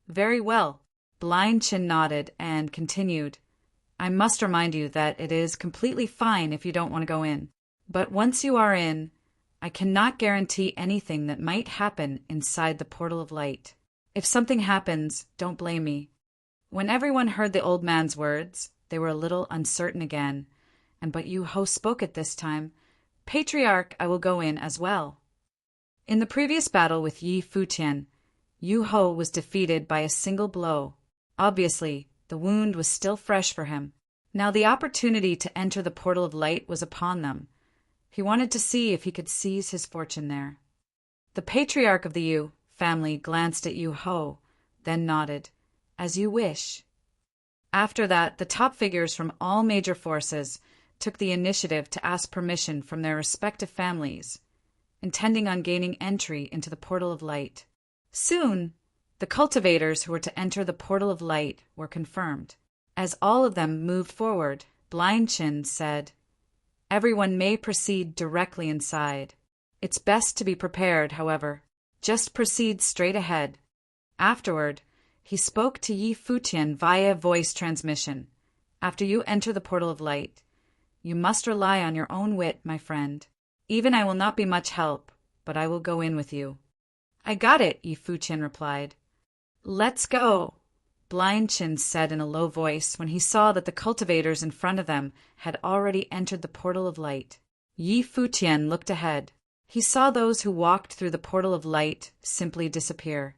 Very well. Blind Chin nodded and continued. I must remind you that it is completely fine if you don't want to go in. But once you are in, I cannot guarantee anything that might happen inside the portal of light. If something happens, don't blame me." When everyone heard the old man's words, they were a little uncertain again, but Yu Ho spoke it this time. "Patriarch, I will go in as well." In the previous battle with Yi Futian, Yu Ho was defeated by a single blow. Obviously, the wound was still fresh for him. Now the opportunity to enter the portal of light was upon them. He wanted to see if he could seize his fortune there. The patriarch of the Yu family glanced at Yu Ho, then nodded. "As you wish." After that, the top figures from all major forces took the initiative to ask permission from their respective families, intending on gaining entry into the portal of light. Soon, the cultivators who were to enter the portal of light were confirmed. As all of them moved forward, Blind Chin said, "Everyone may proceed directly inside. It's best to be prepared, however. Just proceed straight ahead." Afterward, he spoke to Yi Futian via voice transmission. "After you enter the portal of light, you must rely on your own wit, my friend. Even I will not be much help, but I will go in with you." "I got it," Yi Futian replied. "Let's go," Blind Chin said in a low voice when he saw that the cultivators in front of them had already entered the portal of light. Yi Futian looked ahead. He saw those who walked through the portal of light simply disappear.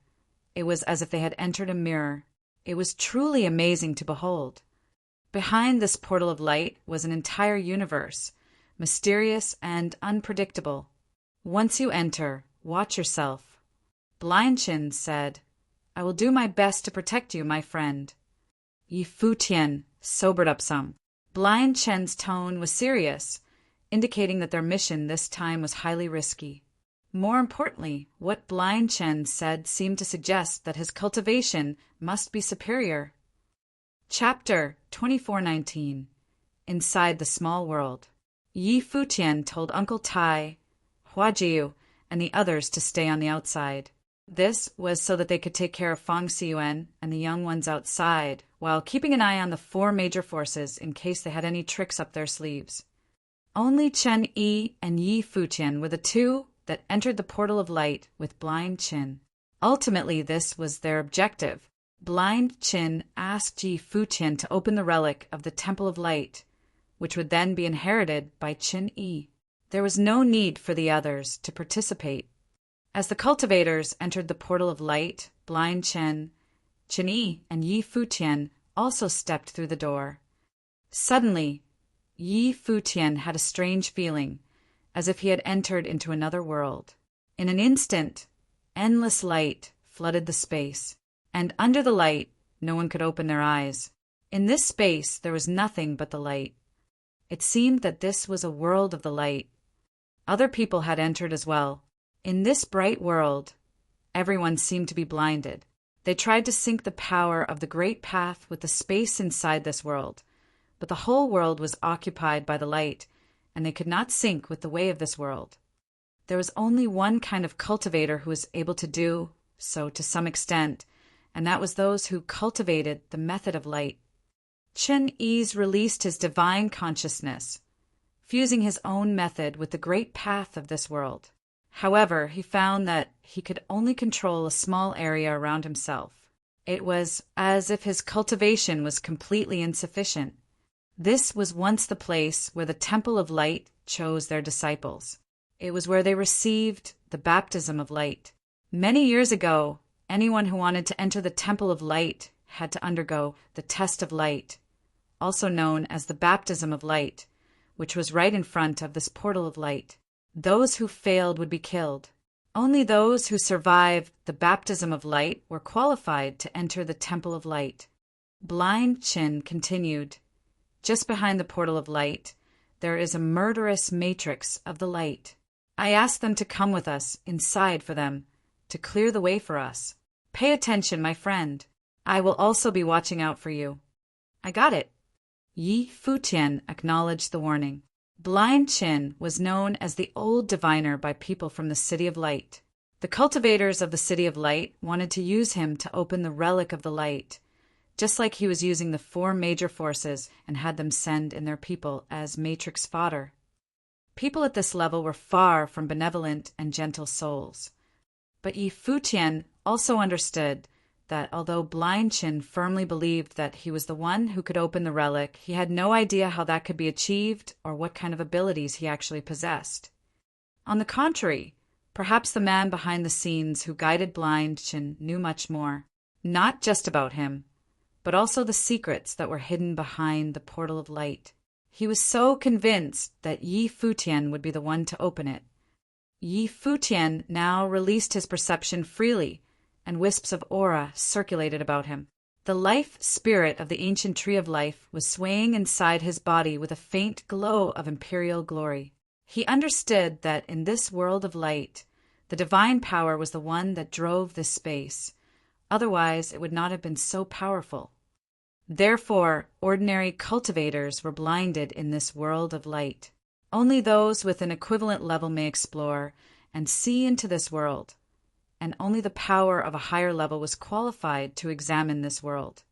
It was as if they had entered a mirror. It was truly amazing to behold. Behind this portal of light was an entire universe, mysterious and unpredictable. "Once you enter, watch yourself." Blind Chin said, "I will do my best to protect you, my friend." Yi Futian sobered up some. Blind Chen's tone was serious, indicating that their mission this time was highly risky. More importantly, what Blind Chen said seemed to suggest that his cultivation must be superior. Chapter 2419 Inside the Small World. Yi Futian told Uncle Tai, Huajiu, and the others to stay on the outside. This was so that they could take care of Fang Xiyuan and the young ones outside, while keeping an eye on the 4 major forces in case they had any tricks up their sleeves. Only Chen Yi and Yi Futian were the 2 that entered the portal of light with Blind Chin. Ultimately, this was their objective. Blind Chin asked Yi Futian to open the relic of the Temple of Light, which would then be inherited by Chen Yi. There was no need for the others to participate. As the cultivators entered the portal of light, Blind Chen Yi, and Yi Futian also stepped through the door. Suddenly, Yi Futian had a strange feeling, as if he had entered into another world. In an instant, endless light flooded the space, and under the light, no one could open their eyes. In this space, there was nothing but the light. It seemed that this was a world of the light. Other people had entered as well. In this bright world, everyone seemed to be blinded. They tried to sync the power of the great path with the space inside this world, but the whole world was occupied by the light, and they could not sync with the way of this world. There was only one kind of cultivator who was able to do so to some extent, and that was those who cultivated the method of light. Chen Yi's released his divine consciousness, fusing his own method with the great path of this world. However, he found that he could only control a small area around himself. It was as if his cultivation was completely insufficient. This was once the place where the Temple of Light chose their disciples. It was where they received the baptism of light. Many years ago, anyone who wanted to enter the Temple of Light had to undergo the test of light, also known as the baptism of light, which was right in front of this portal of light. Those who failed would be killed. Only those who survived the baptism of light were qualified to enter the Temple of Light. Blind Chin continued, "Just behind the portal of light, there is a murderous matrix of the light. I asked them to come with us inside for them, to clear the way for us. Pay attention, my friend. I will also be watching out for you." "I got it." Yi Futian acknowledged the warning. Blind Chin was known as the Old Diviner by people from the City of Light. The cultivators of the City of Light wanted to use him to open the relic of the light, just like he was using the 4 major forces and had them send in their people as matrix fodder. People at this level were far from benevolent and gentle souls. But Yi Futian also understood that although Blind Chin firmly believed that he was the one who could open the relic, he had no idea how that could be achieved or what kind of abilities he actually possessed. On the contrary, perhaps the man behind the scenes who guided Blind Chin knew much more, not just about him, but also the secrets that were hidden behind the portal of light. He was so convinced that Yi Futian would be the one to open it. Yi Futian now released his perception freely, and wisps of aura circulated about him. The life spirit of the ancient tree of life was swaying inside his body with a faint glow of imperial glory. He understood that in this world of light, the divine power was the one that drove this space. Otherwise, it would not have been so powerful. Therefore, ordinary cultivators were blinded in this world of light. Only those with an equivalent level may explore and see into this world, and only the power of a higher level was qualified to examine this world.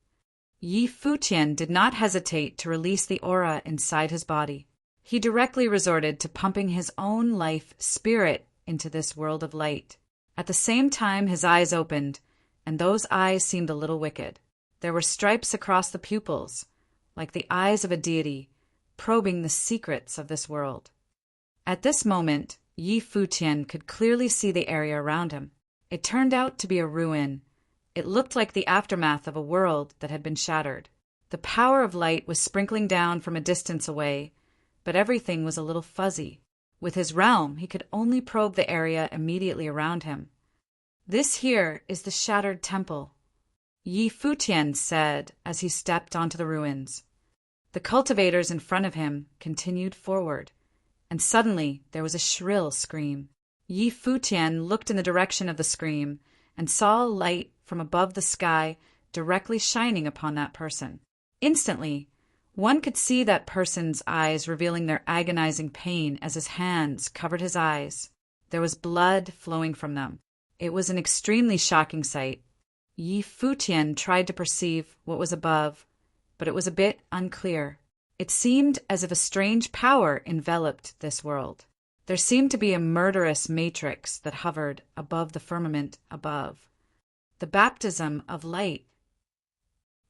Yi Futian did not hesitate to release the aura inside his body. He directly resorted to pumping his own life spirit into this world of light. At the same time, his eyes opened, and those eyes seemed a little wicked. There were stripes across the pupils, like the eyes of a deity, probing the secrets of this world. At this moment, Yi Futian could clearly see the area around him. It turned out to be a ruin. It looked like the aftermath of a world that had been shattered. The power of light was sprinkling down from a distance away, but everything was a little fuzzy. With his realm, he could only probe the area immediately around him. "This here is the shattered temple," Yi Futian said as he stepped onto the ruins. The cultivators in front of him continued forward, and suddenly there was a shrill scream. Yi Futian looked in the direction of the scream and saw a light from above the sky directly shining upon that person. Instantly, one could see that person's eyes revealing their agonizing pain as his hands covered his eyes. There was blood flowing from them. It was an extremely shocking sight. Yi Futian tried to perceive what was above, but it was a bit unclear. It seemed as if a strange power enveloped this world. There seemed to be a murderous matrix that hovered above the firmament above. The baptism of light.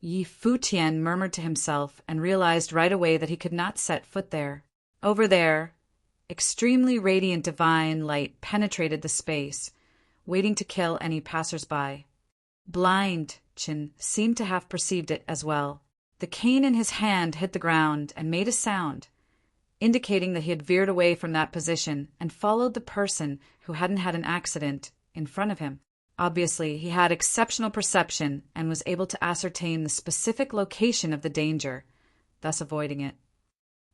Yi Futian murmured to himself and realized right away that he could not set foot there. Over there, extremely radiant divine light penetrated the space, waiting to kill any passers-by. Blind Chin seemed to have perceived it as well. The cane in his hand hit the ground and made a sound, indicating that he had veered away from that position and followed the person who hadn't had an accident in front of him. Obviously, he had exceptional perception and was able to ascertain the specific location of the danger, thus avoiding it.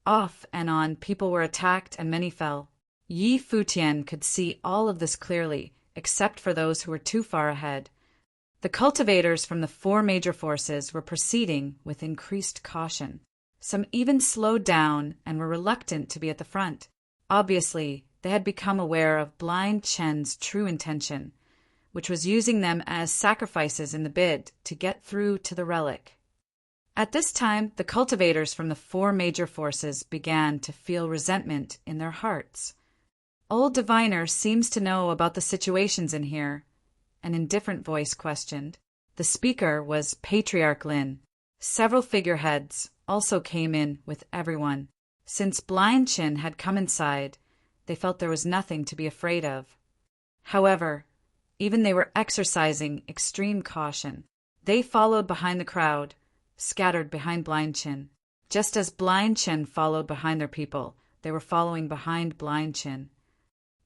Off and on, people were attacked and many fell. Yi Futian could see all of this clearly, except for those who were too far ahead. The cultivators from the 4 major forces were proceeding with increased caution. Some even slowed down and were reluctant to be at the front. Obviously, they had become aware of Blind Chen's true intention, which was using them as sacrifices in the bid to get through to the relic. At this time, the cultivators from the 4 major forces began to feel resentment in their hearts. Old Diviner seems to know about the situations in here, an indifferent voice questioned. The speaker was Patriarch Lin. Several figureheads also came in with everyone. Since Blind Chin had come inside, they felt there was nothing to be afraid of. However, even they were exercising extreme caution. They followed behind the crowd, scattered behind Blind Chin. Just as Blind Chin followed behind their people, they were following behind Blind Chin.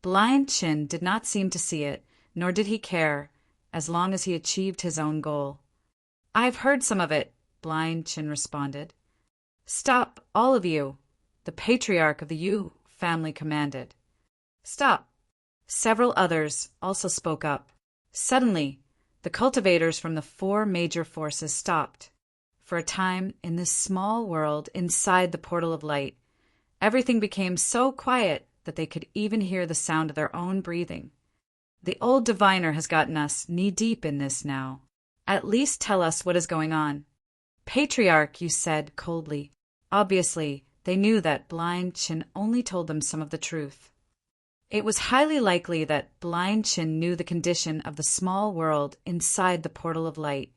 Blind Chin did not seem to see it, nor did he care, as long as he achieved his own goal. "I've heard some of it," Blind Chin responded. "Stop, all of you," the patriarch of the Yu family commanded. "Stop." Several others also spoke up. Suddenly, the cultivators from the 4 major forces stopped. For a time, in this small world inside the portal of light, everything became so quiet that they could even hear the sound of their own breathing. "The old diviner has gotten us knee-deep in this now. At least tell us what is going on." "Patriarch," you said coldly. Obviously, they knew that Blind Chin only told them some of the truth. It was highly likely that Blind Chin knew the condition of the small world inside the portal of light.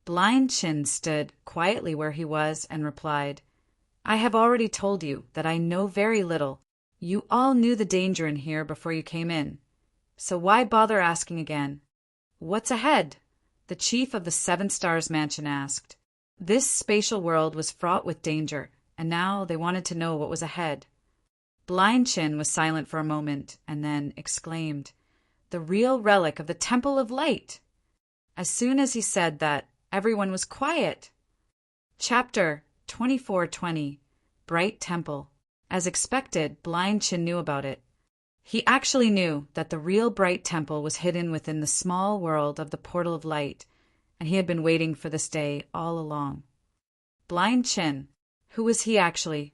Blind Chin stood quietly where he was and replied, "I have already told you that I know very little. You all knew the danger in here before you came in. So why bother asking again?" "What's ahead?" the chief of the Seven Stars Mansion asked. This spatial world was fraught with danger, and now they wanted to know what was ahead. Blind Chin was silent for a moment, and then exclaimed, "The real relic of the Temple of Light!" As soon as he said that, everyone was quiet. Chapter 2420, Bright Temple. As expected, Blind Chin knew about it. He actually knew that the real Bright Temple was hidden within the small world of the Portal of Light, and he had been waiting for this day all along. Blind Chin. Who was he actually?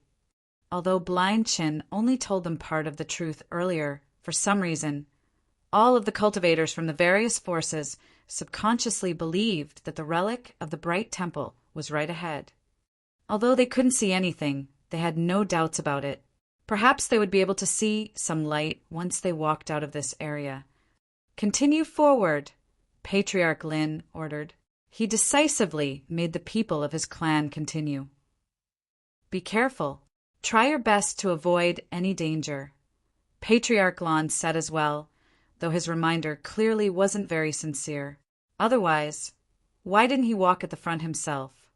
Although Blind Chin only told them part of the truth earlier, for some reason, all of the cultivators from the various forces subconsciously believed that the relic of the Bright Temple was right ahead. Although they couldn't see anything, they had no doubts about it. Perhaps they would be able to see some light once they walked out of this area. "Continue forward," Patriarch Lin ordered. He decisively made the people of his clan continue. "Be careful. Try your best to avoid any danger," Patriarch Lin said as well, though his reminder clearly wasn't very sincere. Otherwise, why didn't he walk at the front himself?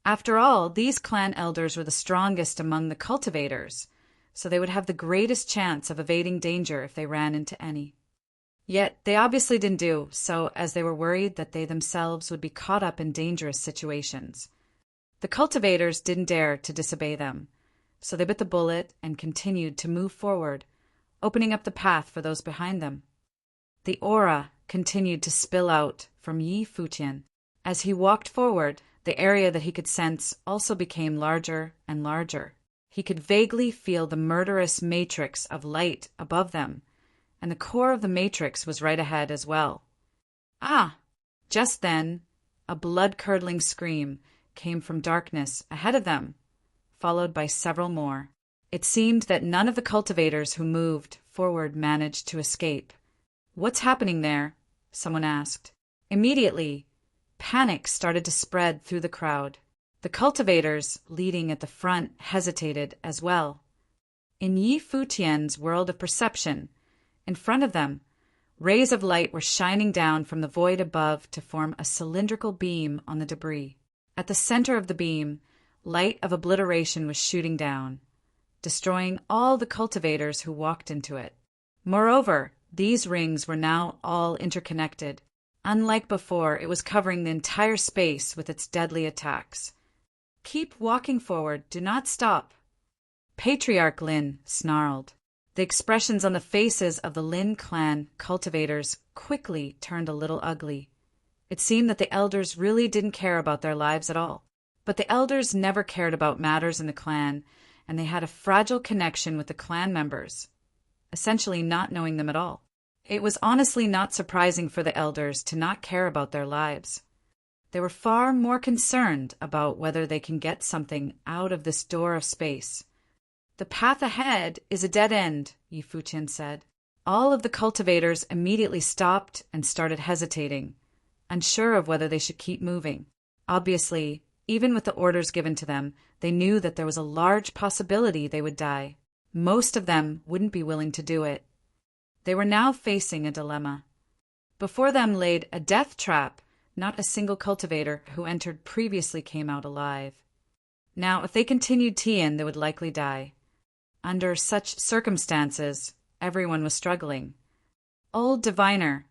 After all, these clan elders were the strongest among the cultivators, so they would have the greatest chance of evading danger if they ran into any. Yet they obviously didn't do so, as they were worried that they themselves would be caught up in dangerous situations. The cultivators didn't dare to disobey them, so they bit the bullet and continued to move forward, opening up the path for those behind them. The aura continued to spill out from Yi Futian. As he walked forward, the area that he could sense also became larger and larger. He could vaguely feel the murderous matrix of light above them, and the core of the matrix was right ahead as well. Ah! Just then, a blood-curdling scream came from darkness ahead of them, followed by several more. It seemed that none of the cultivators who moved forward managed to escape. "What's happening there?" someone asked. Immediately, panic started to spread through the crowd. The cultivators, leading at the front, hesitated as well. In Yi Futian's world of perception, in front of them, rays of light were shining down from the void above to form a cylindrical beam on the debris. At the center of the beam, light of obliteration was shooting down, destroying all the cultivators who walked into it. Moreover, these rings were now all interconnected. Unlike before, it was covering the entire space with its deadly attacks. "Keep walking forward. Do not stop," Patriarch Lin snarled. The expressions on the faces of the Lin clan cultivators quickly turned a little ugly. It seemed that the elders really didn't care about their lives at all. But the elders never cared about matters in the clan, and they had a fragile connection with the clan members, essentially not knowing them at all. It was honestly not surprising for the elders to not care about their lives. They were far more concerned about whether they can get something out of this door of space. "The path ahead is a dead end," Yi Futian said. All of the cultivators immediately stopped and started hesitating, unsure of whether they should keep moving. Obviously, even with the orders given to them, they knew that there was a large possibility they would die. Most of them wouldn't be willing to do it. They were now facing a dilemma. Before them laid a death trap. Not a single cultivator who entered previously came out alive. Now, if they continued Tian, they would likely die. Under such circumstances, everyone was struggling. "Old diviner,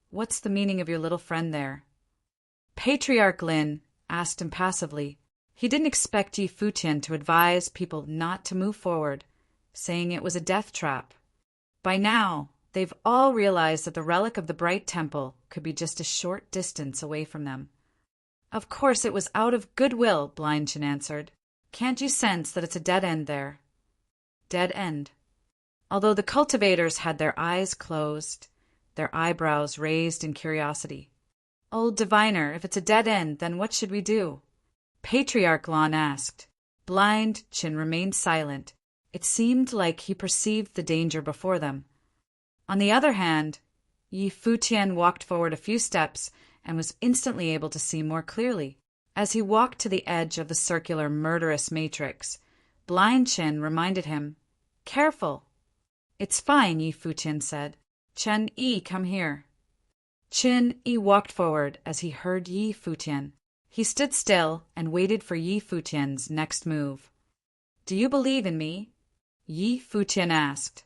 what's the meaning of your little friend there?" Patriarch Lin asked impassively. He didn't expect Yi Futian to advise people not to move forward, saying it was a death trap. By now, they've all realized that the relic of the Bright Temple could be just a short distance away from them. "Of course it was out of goodwill," Blind Chin answered. "Can't you sense that it's a dead end there?" Dead end. Although the cultivators had their eyes closed, their eyebrows raised in curiosity. "Old diviner, if it's a dead end, then what should we do?" Patriarch Lin asked. Blind Chin remained silent. It seemed like he perceived the danger before them, On the other hand, Yi Futian walked forward a few steps and was instantly able to see more clearly. As he walked to the edge of the circular murderous matrix, Blind Chen reminded him, "Careful." "It's fine," Yi Futian said. "Chen Yi, come here." Chen Yi walked forward as he heard Yi Futian. He stood still and waited for Yi Futian's next move. "Do you believe in me?" Yi Futian asked.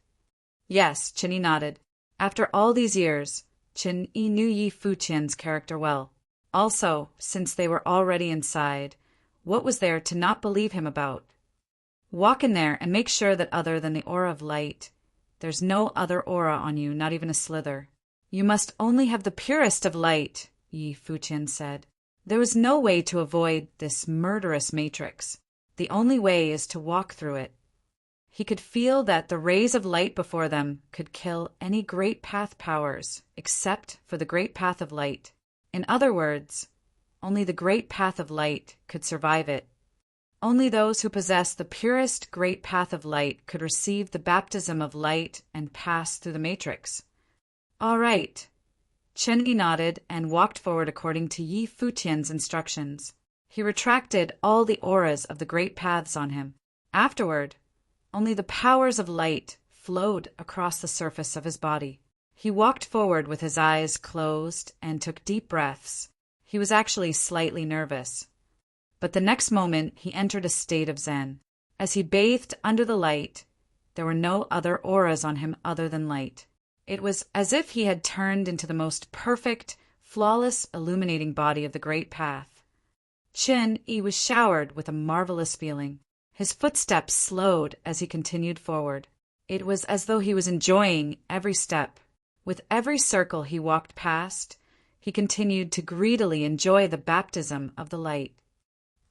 Yes, Chen Yi nodded. After all these years, Chen Yi knew Yi Futian's character well. Also, since they were already inside, what was there to not believe him about? Walk in there and make sure that other than the aura of light, there's no other aura on you, not even a slither. You must only have the purest of light, Yi Futian said. There was no way to avoid this murderous matrix. The only way is to walk through it. He could feel that the rays of light before them could kill any great path powers except for the great path of light. In other words, only the great path of light could survive it. Only those who possess the purest great path of light could receive the baptism of light and pass through the matrix. All right. Chen Yi nodded and walked forward according to Yi Futian's instructions. He retracted all the auras of the great paths on him. Afterward, only the powers of light flowed across the surface of his body. He walked forward with his eyes closed and took deep breaths. He was actually slightly nervous. But the next moment he entered a state of zen. As he bathed under the light, there were no other auras on him other than light. It was as if he had turned into the most perfect, flawless, illuminating body of the great path. Chen Yi was showered with a marvelous feeling. His footsteps slowed as he continued forward. It was as though he was enjoying every step. With every circle he walked past, he continued to greedily enjoy the baptism of the light.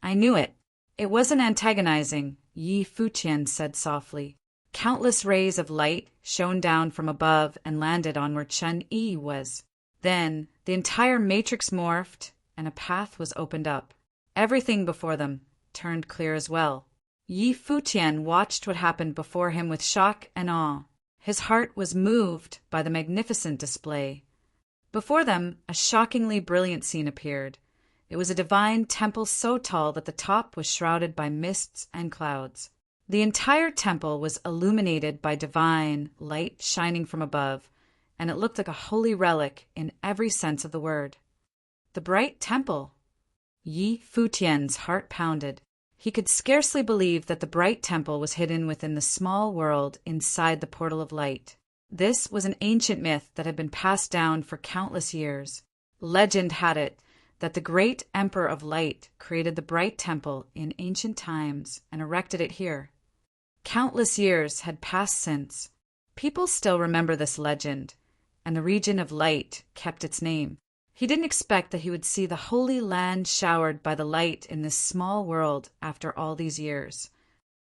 I knew it. It wasn't antagonizing, Yi Futian said softly. Countless rays of light shone down from above and landed on where Chen Yi was. Then the entire matrix morphed and a path was opened up. Everything before them turned clear as well. Yi Futian watched what happened before him with shock and awe. His heart was moved by the magnificent display. Before them, a shockingly brilliant scene appeared. It was a divine temple so tall that the top was shrouded by mists and clouds. The entire temple was illuminated by divine light shining from above, and it looked like a holy relic in every sense of the word. The bright temple! Yi Futian's heart pounded. He could scarcely believe that the bright temple was hidden within the small world inside the portal of light. This was an ancient myth that had been passed down for countless years. Legend had it that the great Emperor of Light created the bright temple in ancient times and erected it here. Countless years had passed since. People still remember this legend, and the region of light kept its name. He didn't expect that he would see the holy land showered by the light in this small world after all these years.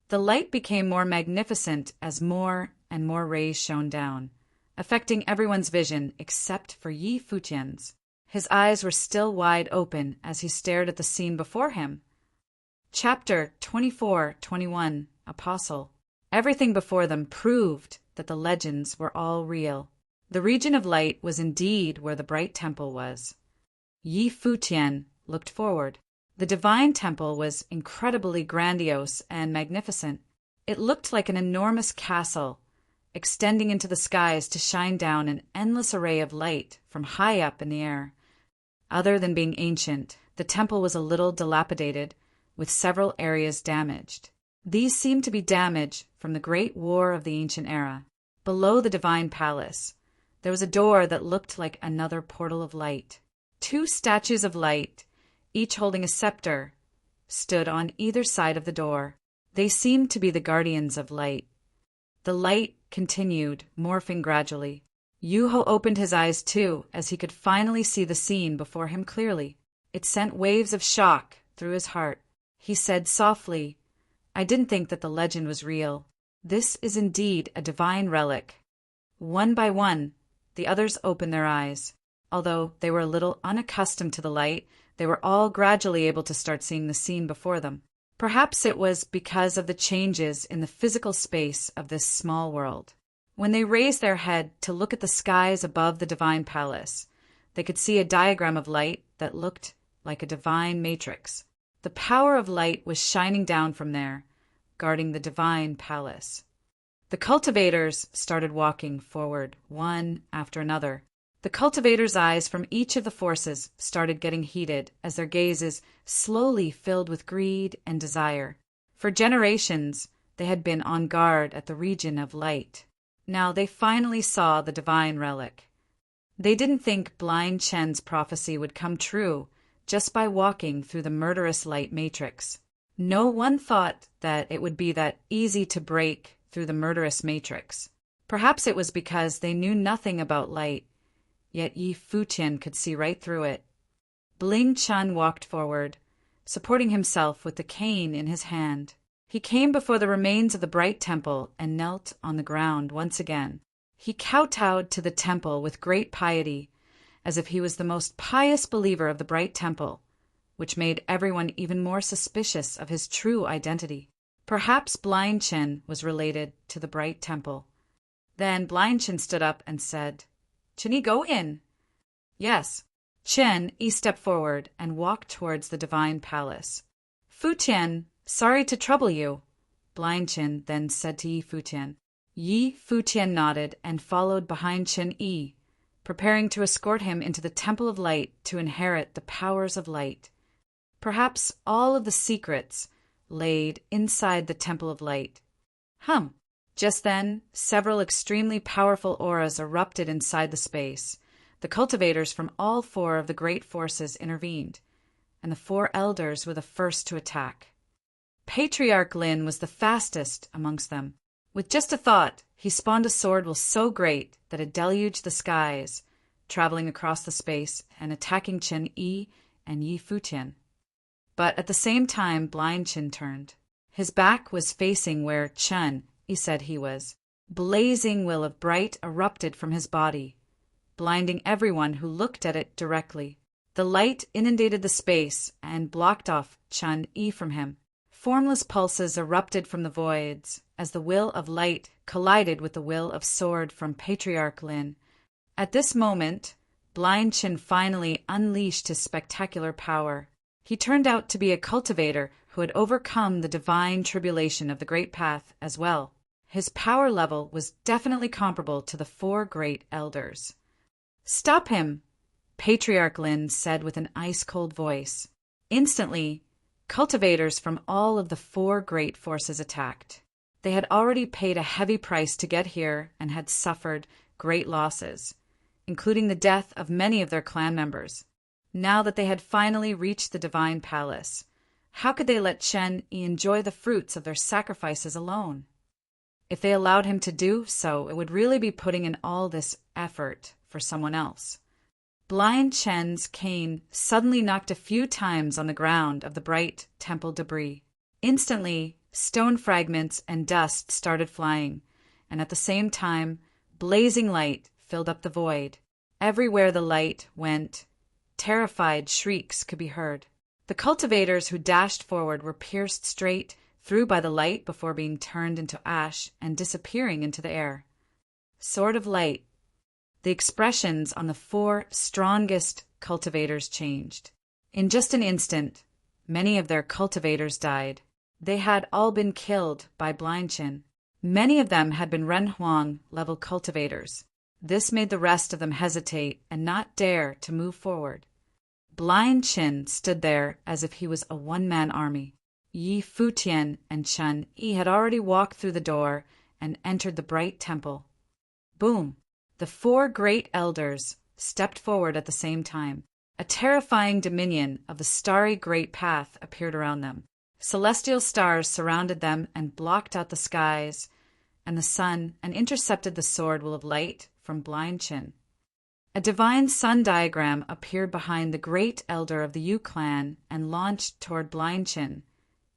The light became more magnificent as more and more rays shone down, affecting everyone's vision except for Yi Futian's. His eyes were still wide open as he stared at the scene before him. Chapter 24-21, Apostle. Everything before them proved that the legends were all real. The region of light was indeed where the bright temple was. Yi Futian looked forward. The divine temple was incredibly grandiose and magnificent. It looked like an enormous castle, extending into the skies to shine down an endless array of light from high up in the air. Other than being ancient, the temple was a little dilapidated, with several areas damaged. These seemed to be damage from the great war of the ancient era. Below the divine palace, there was a door that looked like another portal of light. 2 statues of light, each holding a scepter, stood on either side of the door. They seemed to be the guardians of light. The light continued, morphing gradually. Yuho opened his eyes too, as he could finally see the scene before him clearly. It sent waves of shock through his heart. He said softly, I didn't think that the legend was real. This is indeed a divine relic. One by one, the others opened their eyes. Although they were a little unaccustomed to the light, they were all gradually able to start seeing the scene before them. Perhaps it was because of the changes in the physical space of this small world. When they raised their head to look at the skies above the divine palace, they could see a diagram of light that looked like a divine matrix. The power of light was shining down from there, guarding the divine palace. The cultivators started walking forward, one after another. The cultivators' eyes from each of the forces started getting heated as their gazes slowly filled with greed and desire. For generations, they had been on guard at the region of light. Now they finally saw the divine relic. They didn't think Blind Chen's prophecy would come true just by walking through the murderous light matrix. No one thought that it would be that easy to break through the murderous matrix. Perhaps it was because they knew nothing about light, yet Yi Futian could see right through it. Bling Chun walked forward, supporting himself with the cane in his hand. He came before the remains of the bright temple and knelt on the ground once again. He kowtowed to the temple with great piety, as if he was the most pious believer of the bright temple, which made everyone even more suspicious of his true identity. Perhaps Blind Chen was related to the bright temple. Then Blind Chen stood up and said, "Can he go in?" Yes. Chen Yi stepped forward and walked towards the divine palace. "Futian, sorry to trouble you," Blind Chen then said to Yi Futian. Yi Futian nodded and followed behind Chen Yi, preparing to escort him into the Temple of Light to inherit the powers of light. Perhaps all of the secrets laid inside the Temple of Light. Just then, several extremely powerful auras erupted inside the space. The cultivators from all four of the great forces intervened, and the four elders were the first to attack. Patriarch Lin was the fastest amongst them. With just a thought, he spawned a sword so great that it deluged the skies, traveling across the space and attacking Chen Yi and Yi Futian. But at the same time, Blind Chen turned. His back was facing where Chen Yi said he was. Blazing will of bright erupted from his body, blinding everyone who looked at it directly. The light inundated the space and blocked off Chen Yi from him. Formless pulses erupted from the voids as the will of light collided with the will of sword from Patriarch Lin. At this moment, Blind Chen finally unleashed his spectacular power. He turned out to be a cultivator who had overcome the divine tribulation of the Great Path as well. His power level was definitely comparable to the four great elders. "Stop him," Patriarch Lin said with an ice-cold voice. Instantly, cultivators from all of the four great forces attacked. They had already paid a heavy price to get here and had suffered great losses, including the death of many of their clan members. Now that they had finally reached the divine palace, how could they let Chen Yi enjoy the fruits of their sacrifices alone? If they allowed him to do so, it would really be putting in all this effort for someone else. Blind Chen's cane suddenly knocked a few times on the ground of the bright temple debris. Instantly, stone fragments and dust started flying, and at the same time, blazing light filled up the void. Everywhere the light went, terrified shrieks could be heard. The cultivators who dashed forward were pierced straight through by the light before being turned into ash and disappearing into the air. Sword of Light. The expressions on the four strongest cultivators changed. In just an instant, many of their cultivators died. They had all been killed by Blind Chen. Many of them had been Ren Huang-level cultivators. This made the rest of them hesitate and not dare to move forward. Blind Chen stood there as if he was a one-man army. Yi Futian and Chen Yi had already walked through the door and entered the bright temple. Boom! The four great elders stepped forward at the same time. A terrifying dominion of the starry great path appeared around them. Celestial stars surrounded them and blocked out the skies and the sun and intercepted the sword will of light from Blind Chen. A divine sun diagram appeared behind the great elder of the Yu clan and launched toward Blind Chen,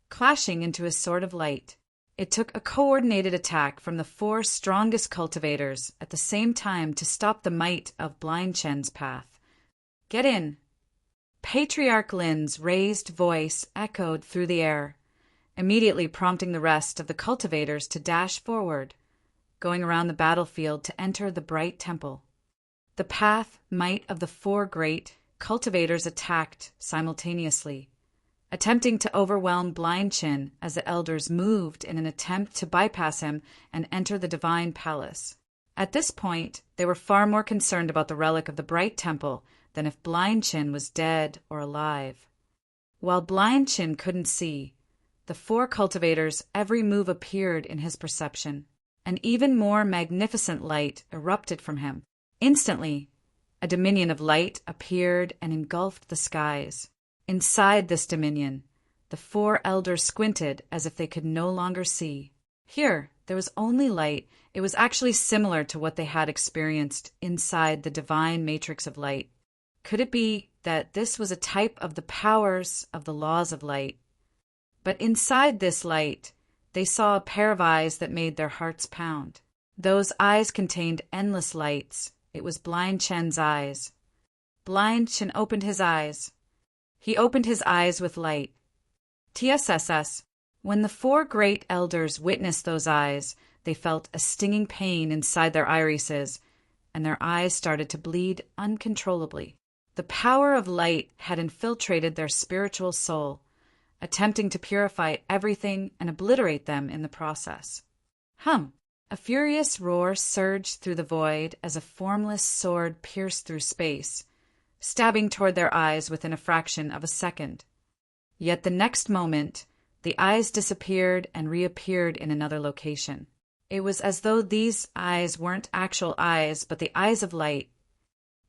clashing into his sword of light. It took a coordinated attack from the four strongest cultivators at the same time to stop the might of Blind Chen's path. "Get in!" Patriarch Lin's raised voice echoed through the air, immediately prompting the rest of the cultivators to dash forward, going around the battlefield to enter the bright temple. The path might of the four great cultivators attacked simultaneously, attempting to overwhelm Blind Chin as the elders moved in an attempt to bypass him and enter the divine palace. At this point, they were far more concerned about the relic of the bright temple than if Blind Chin was dead or alive. While Blind Chin couldn't see, the four cultivators' every move appeared in his perception. An even more magnificent light erupted from him. Instantly, a dominion of light appeared and engulfed the skies. Inside this dominion, the four elders squinted as if they could no longer see. Here, there was only light. It was actually similar to what they had experienced inside the divine matrix of light. Could it be that this was a type of the powers of the laws of light? But inside this light, they saw a pair of eyes that made their hearts pound. Those eyes contained endless lights. It was Blind Chen's eyes. Blind Chen opened his eyes. He opened his eyes with light. TSSS. When the four great elders witnessed those eyes, they felt a stinging pain inside their irises, and their eyes started to bleed uncontrollably. The power of light had infiltrated their spiritual soul, attempting to purify everything and obliterate them in the process. A furious roar surged through the void as a formless sword pierced through space, stabbing toward their eyes within a fraction of a second. Yet the next moment, the eyes disappeared and reappeared in another location. It was as though these eyes weren't actual eyes, but the eyes of light.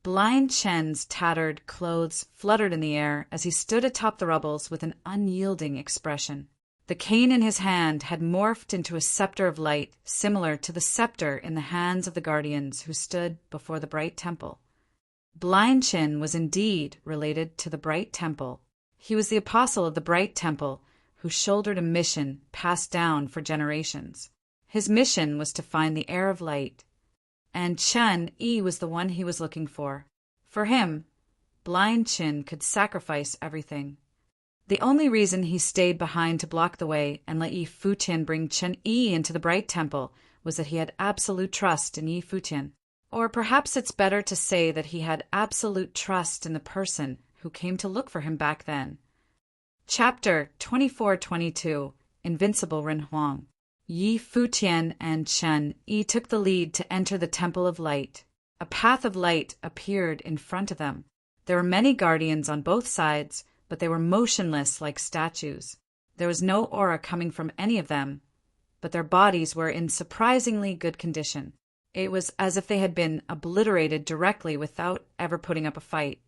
Blind Chen's tattered clothes fluttered in the air as he stood atop the rubbles with an unyielding expression. The cane in his hand had morphed into a scepter of light, similar to the scepter in the hands of the guardians who stood before the bright temple. Blind Chin was indeed related to the bright temple. He was the apostle of the bright temple who shouldered a mission passed down for generations. His mission was to find the air of light, and Chen Yi was the one he was looking for. For him, Blind Chin could sacrifice everything. The only reason he stayed behind to block the way and let Yi Futian bring Chen Yi into the bright temple was that he had absolute trust in Yi Futian. Or perhaps it's better to say that he had absolute trust in the person who came to look for him back then. Chapter 24-22, Invincible Ren Huang. Yi Futian and Chen Yi took the lead to enter the Temple of Light. A path of light appeared in front of them. There were many guardians on both sides, but they were motionless like statues. There was no aura coming from any of them, but their bodies were in surprisingly good condition. It was as if they had been obliterated directly without ever putting up a fight.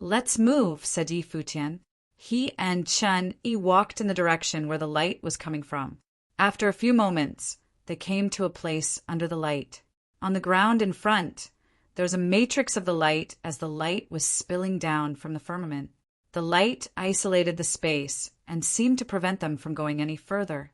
"Let's move," said Yi Futian. He and Chen Yi walked in the direction where the light was coming from. After a few moments, they came to a place under the light. On the ground in front, there was a matrix of the light as the light was spilling down from the firmament. The light isolated the space and seemed to prevent them from going any further.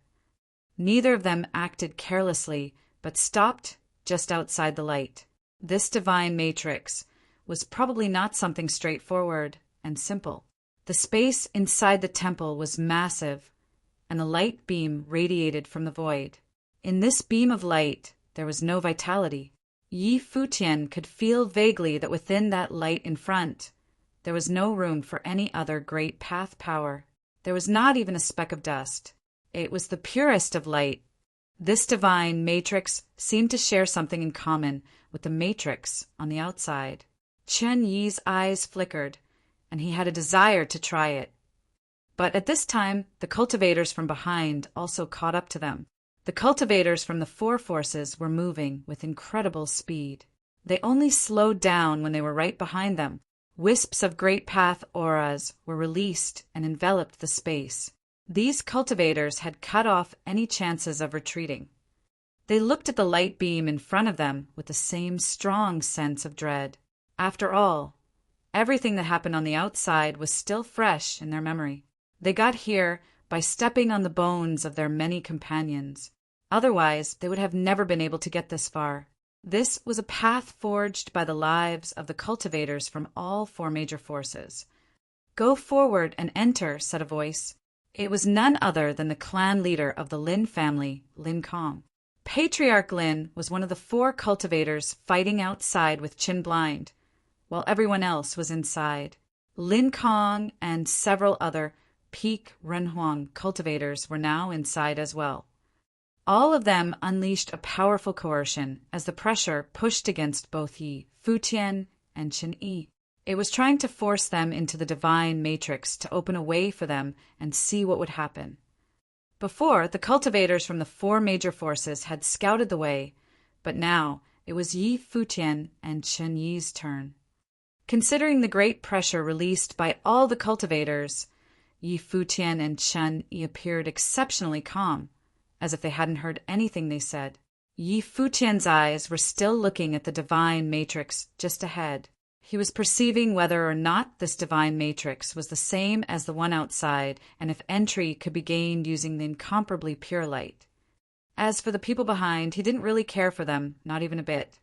Neither of them acted carelessly, but stopped just outside the light. This divine matrix was probably not something straightforward and simple. The space inside the temple was massive, and a light beam radiated from the void. In this beam of light, there was no vitality. Yi Futian could feel vaguely that within that light in front, there was no room for any other great path power. There was not even a speck of dust. It was the purest of light. This divine matrix seemed to share something in common with the matrix on the outside. Chen Yi's eyes flickered, and he had a desire to try it. But at this time, the cultivators from behind also caught up to them. The cultivators from the four forces were moving with incredible speed. They only slowed down when they were right behind them. Wisps of great path auras were released and enveloped the space. These cultivators had cut off any chances of retreating. They looked at the light beam in front of them with the same strong sense of dread. After all, everything that happened on the outside was still fresh in their memory. They got here by stepping on the bones of their many companions. Otherwise, they would have never been able to get this far. This was a path forged by the lives of the cultivators from all four major forces. "Go forward and enter," said a voice. It was none other than the clan leader of the Lin family, Lin Kong. Patriarch Lin was one of the 4 cultivators fighting outside with Qin blind, while everyone else was inside. Lin Kong and several other peak Renhuang cultivators were now inside as well. All of them unleashed a powerful coercion as the pressure pushed against both Yi Futian and Qin Yi. It was trying to force them into the divine matrix to open a way for them and see what would happen. Before, the cultivators from the 4 major forces had scouted the way, but now it was Yi Futian and Qin Yi's turn. Considering the great pressure released by all the cultivators, Yi Futian and Qin Yi appeared exceptionally calm, as if they hadn't heard anything they said. Yi Futian's eyes were still looking at the divine matrix just ahead. He was perceiving whether or not this divine matrix was the same as the one outside, and if entry could be gained using the incomparably pure light. As for the people behind, he didn't really care for them, not even a bit.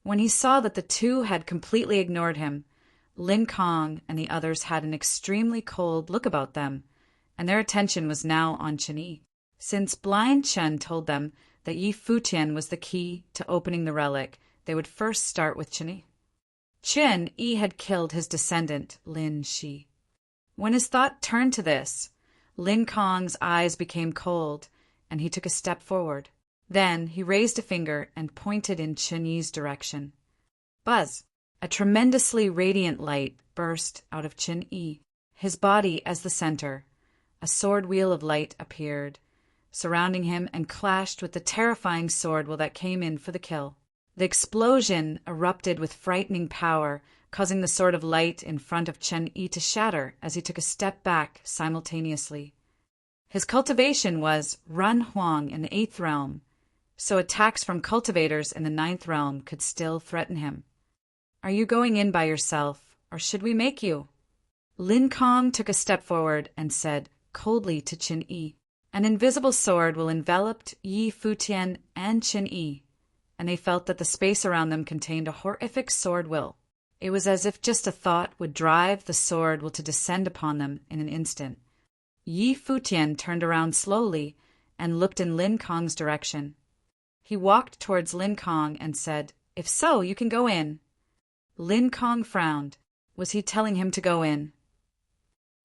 When he saw that the 2 had completely ignored him, Lin Kong and the others had an extremely cold look about them, and their attention was now on Qin Yi. Since Blind Chen told them that Yi Futian was the key to opening the relic, they would first start with Qin Yi. Qin Yi had killed his descendant, Lin Shi. When his thought turned to this, Lin Kong's eyes became cold, and he took a step forward. Then he raised a finger and pointed in Qin Yi's direction. Buzz! A tremendously radiant light burst out of Qin Yi. His body as the center, a sword wheel of light appeared, surrounding him and clashed with the terrifying sword wheel that came in for the kill. The explosion erupted with frightening power, causing the sword of light in front of Qin Yi to shatter as he took a step back simultaneously. His cultivation was Run Huang in the 8th realm, so attacks from cultivators in the 9th realm could still threaten him. Are you going in by yourself, or should we make you? Lin Kong took a step forward and said coldly to Qin Yi, an invisible sword will enveloped Yi Futian and Qin Yi, and they felt that the space around them contained a horrific sword will. It was as if just a thought would drive the sword will to descend upon them in an instant. Yi Futian turned around slowly and looked in Lin Kong's direction. He walked towards Lin Kong and said, "If so, you can go in." Lin Kong frowned. Was he telling him to go in?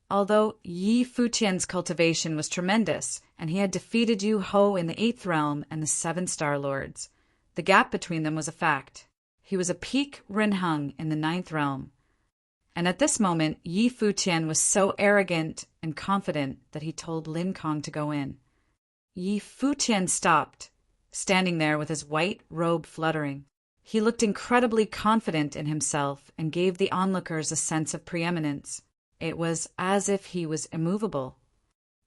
Although Yi Futian's cultivation was tremendous, and he had defeated Yu Ho in the 8th realm and the 7 Star Lords, the gap between them was a fact. He was a peak Rinheng in the 9th realm. And at this moment, Yi Futian was so arrogant and confident that he told Lin Kong to go in. Yi Futian stopped, standing there with his white robe fluttering. He looked incredibly confident in himself and gave the onlookers a sense of preeminence. It was as if he was immovable.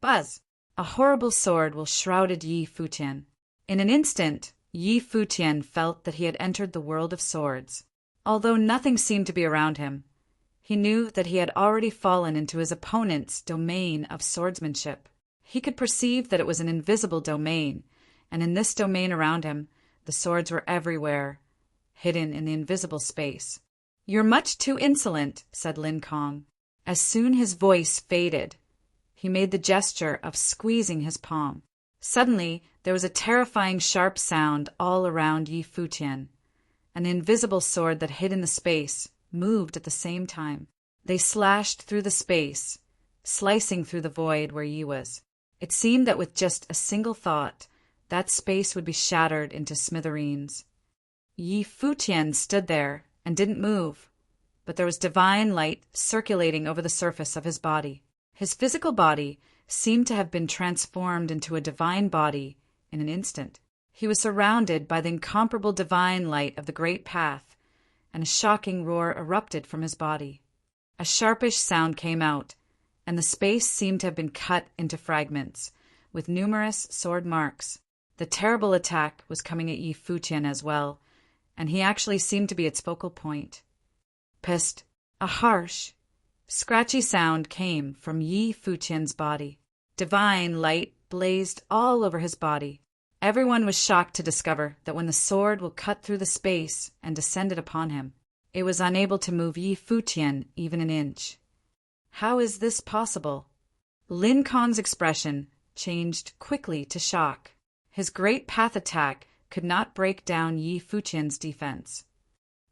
Buzz! A horrible sword will shrouded Yi Futian. In an instant, Yi Futian felt that he had entered the world of swords. Although nothing seemed to be around him, he knew that he had already fallen into his opponent's domain of swordsmanship. He could perceive that it was an invisible domain, and in this domain around him, the swords were everywhere, hidden in the invisible space. "You're much too insolent," said Lin Kong. As soon his voice faded, he made the gesture of squeezing his palm. Suddenly, there was a terrifying sharp sound all around Yi Futian. An invisible sword that hid in the space moved at the same time. They slashed through the space, slicing through the void where Yi was. It seemed that with just a single thought, that space would be shattered into smithereens. Yi Futian stood there and didn't move, but there was divine light circulating over the surface of his body. His physical body seemed to have been transformed into a divine body in an instant. He was surrounded by the incomparable divine light of the great path, and a shocking roar erupted from his body. A sharpish sound came out, and the space seemed to have been cut into fragments, with numerous sword marks. The terrible attack was coming at Yi Futian as well, and he actually seemed to be its focal point. Psst! A harsh, scratchy sound came from Yi Futian's body. Divine light blazed all over his body. Everyone was shocked to discover that when the sword will cut through the space and descended upon him, it was unable to move Yi Futian even an inch. How is this possible? Lin Kong's expression changed quickly to shock. His great path attack could not break down Yi Futian's defense.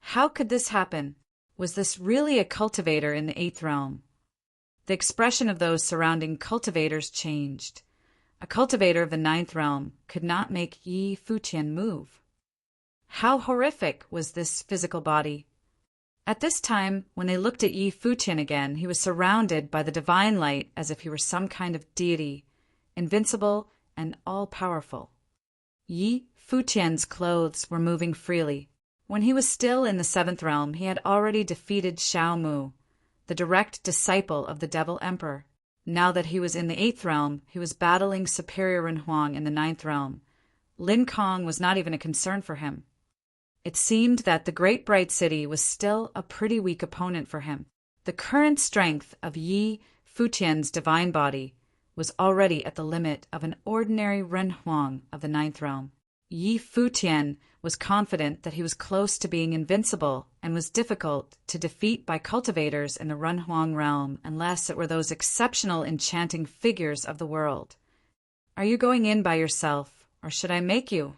How could this happen? Was this really a cultivator in the 8th realm? The expression of those surrounding cultivators changed. A cultivator of the 9th realm could not make Yi Futian move. How horrific was this physical body? At this time, when they looked at Yi Futian again, he was surrounded by the divine light as if he were some kind of deity, invincible and all-powerful. Yi Futian's clothes were moving freely. When he was still in the 7th realm, he had already defeated Xiao Mu, the direct disciple of the Devil Emperor. Now that he was in the 8th realm, he was battling Superior Renhuang in the 9th realm. Lin Kong was not even a concern for him. It seemed that the Great Bright City was still a pretty weak opponent for him. The current strength of Yi Futian's divine body was already at the limit of an ordinary Renhuang of the 9th realm. Yi Futian was confident that he was close to being invincible and was difficult to defeat by cultivators in the Renhuang realm unless it were those exceptional enchanting figures of the world. Are you going in by yourself, or should I make you?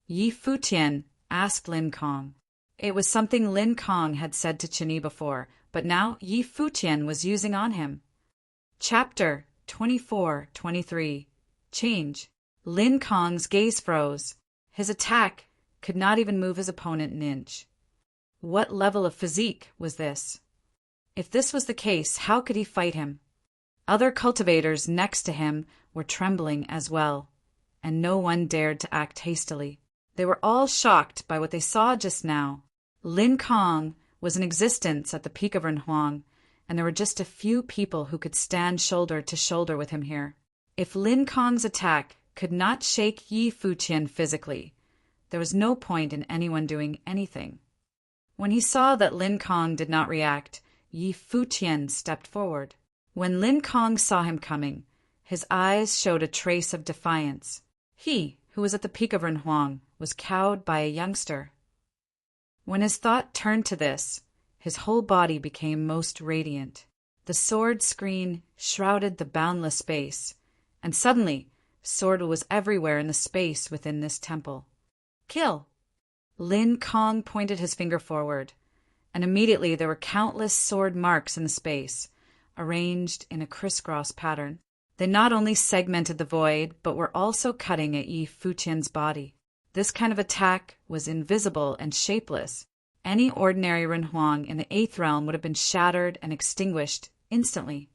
Yi Futian asked Lin Kong. It was something Lin Kong had said to Qin before, but now Yi Futian was using on him. Chapter 24-23. Change. Lin Kong's gaze froze. His attack could not even move his opponent an inch. What level of physique was this? If this was the case, how could he fight him? Other cultivators next to him were trembling as well, and no one dared to act hastily. They were all shocked by what they saw just now. Lin Kong was in existence at the peak of Renhuang, and there were just a few people who could stand shoulder to shoulder with him here. If Lin Kong's attack could not shake Yi Futian physically, there was no point in anyone doing anything. When he saw that Lin Kong did not react, Yi Futian stepped forward. When Lin Kong saw him coming, his eyes showed a trace of defiance. He, who was at the peak of Renhuang, was cowed by a youngster. When his thought turned to this, his whole body became most radiant. The sword screen shrouded the boundless space, and suddenly sword was everywhere in the space within this temple. Kill! Lin Kong pointed his finger forward, and immediately there were countless sword marks in the space, arranged in a crisscross pattern. They not only segmented the void, but were also cutting at Yi Futian's body. This kind of attack was invisible and shapeless. Any ordinary Renhuang in the 8th realm would have been shattered and extinguished instantly.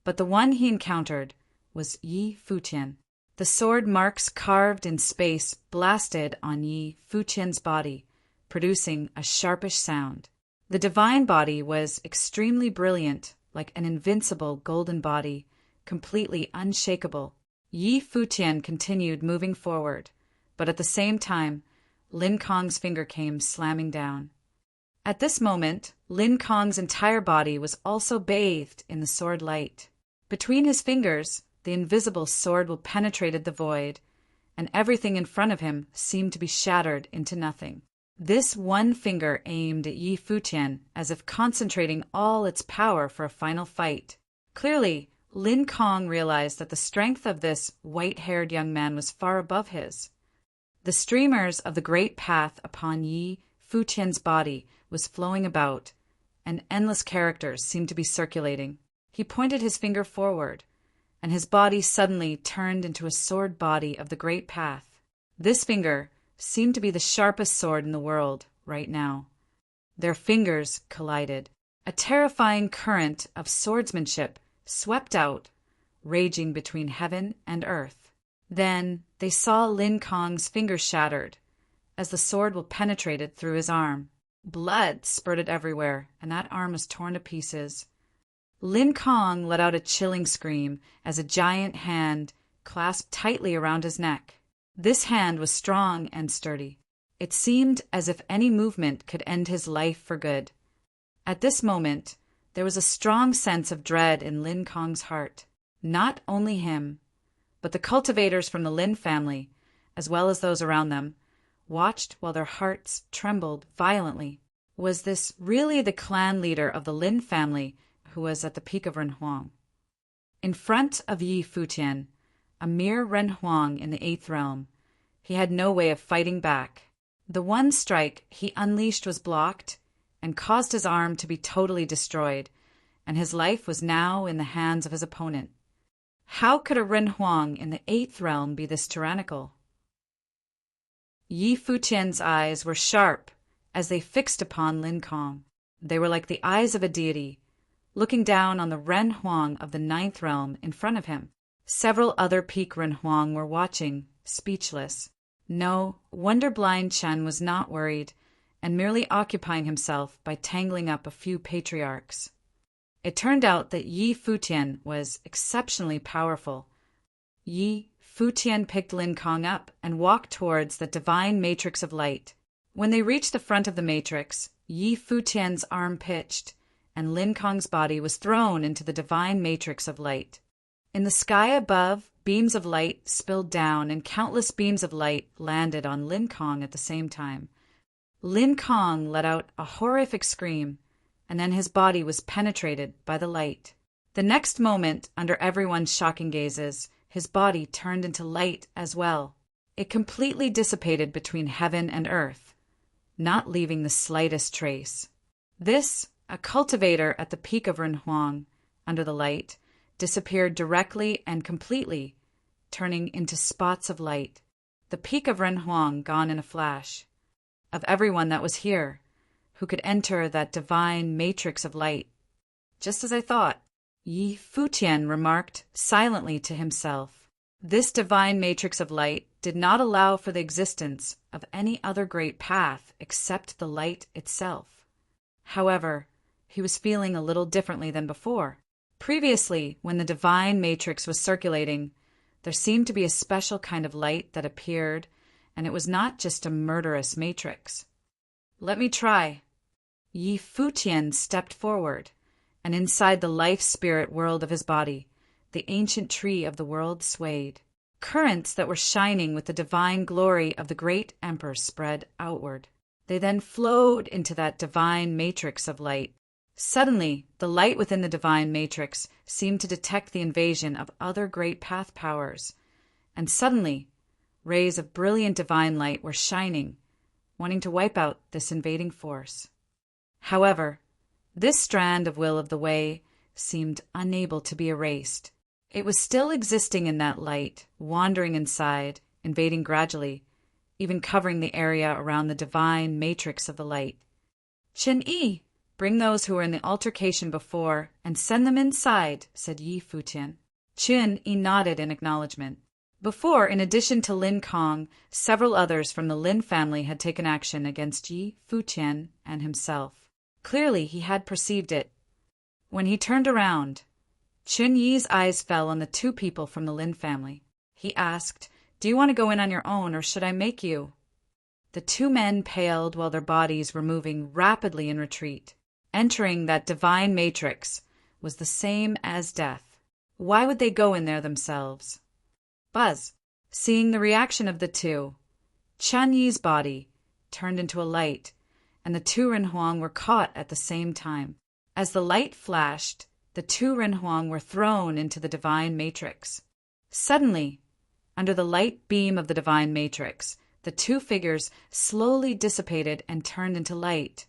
But the one he encountered was Yi Futian. The sword marks carved in space blasted on Yi Futian's body, producing a sharpish sound. The divine body was extremely brilliant, like an invincible golden body, completely unshakable. Yi Futian continued moving forward, but at the same time, Lin Kong's finger came slamming down. At this moment, Lin Kong's entire body was also bathed in the sword light. Between his fingers, the invisible sword penetrated the void, and everything in front of him seemed to be shattered into nothing. This one finger aimed at Yi Futian as if concentrating all its power for a final fight. Clearly, Lin Kong realized that the strength of this white-haired young man was far above his. The streamers of the great path upon Yi Futian's body was flowing about, and endless characters seemed to be circulating. He pointed his finger forward, and his body suddenly turned into a sword body of the great path. This finger seemed to be the sharpest sword in the world right now. Their fingers collided. A terrifying current of swordsmanship swept out, raging between heaven and earth. Then they saw Lin Kong's finger shattered as the sword penetrated through his arm. Blood spurted everywhere, and that arm was torn to pieces. Lin Kong let out a chilling scream as a giant hand clasped tightly around his neck. This hand was strong and sturdy. It seemed as if any movement could end his life for good. At this moment, there was a strong sense of dread in Lin Kong's heart. Not only him, but the cultivators from the Lin family, as well as those around them, watched while their hearts trembled violently. Was this really the clan leader of the Lin family who was at the peak of Renhuang? In front of Yi Futian, a mere Ren Huang in the eighth realm. He had no way of fighting back. The one strike he unleashed was blocked and caused his arm to be totally destroyed, and his life was now in the hands of his opponent. How could a Ren Huang in the eighth realm be this tyrannical? Yi Futian's eyes were sharp as they fixed upon Lin Kong. They were like the eyes of a deity, looking down on the Ren Huang of the ninth realm in front of him. Several other peak Ren Huang were watching, speechless. No, wonder-blind Chen was not worried, and merely occupying himself by tangling up a few patriarchs. It turned out that Yi Futian was exceptionally powerful. Yi Futian picked Lin Kong up and walked towards the divine matrix of light. When they reached the front of the matrix, Yi Futian's arm pitched, and Lin Kong's body was thrown into the divine matrix of light. In the sky above, beams of light spilled down, and countless beams of light landed on Lin Kong at the same time. Lin Kong let out a horrific scream, and then his body was penetrated by the light. The next moment, under everyone's shocking gazes, his body turned into light as well. It completely dissipated between heaven and earth, not leaving the slightest trace. This, a cultivator at the peak of Ren Huang, under the light, disappeared directly and completely, turning into spots of light. The peak of Ren Huang gone in a flash. Of everyone that was here, who could enter that divine matrix of light. Just as I thought, Yi Futian remarked silently to himself. This divine matrix of light did not allow for the existence of any other great path except the light itself. However, he was feeling a little differently than before. Previously, when the divine matrix was circulating, there seemed to be a special kind of light that appeared, and it was not just a murderous matrix. Let me try. Yi Futian stepped forward, and inside the life-spirit world of his body, the ancient tree of the world swayed. Currents that were shining with the divine glory of the great emperor spread outward. They then flowed into that divine matrix of light. Suddenly, the light within the divine matrix seemed to detect the invasion of other great path powers, and suddenly, rays of brilliant divine light were shining, wanting to wipe out this invading force. However, this strand of will of the way seemed unable to be erased. It was still existing in that light, wandering inside, invading gradually, even covering the area around the divine matrix of the light. "Chen-Yi, bring those who were in the altercation before and send them inside," said Yi Futian. Chen-Yi nodded in acknowledgement. Before, in addition to Lin Kong, several others from the Lin family had taken action against Yi Futian and himself. Clearly, he had perceived it. When he turned around, Chun-Yi's eyes fell on the two people from the Lin family. He asked, "Do you want to go in on your own, or should I make you?" The two men paled while their bodies were moving rapidly in retreat. Entering that divine matrix was the same as death. Why would they go in there themselves? Buzz, seeing the reaction of the two, Chun-Yi's body turned into a light, and the two Ren Huang were caught at the same time. As the light flashed, the two Ren Huang were thrown into the divine matrix. Suddenly, under the light beam of the divine matrix, the two figures slowly dissipated and turned into light,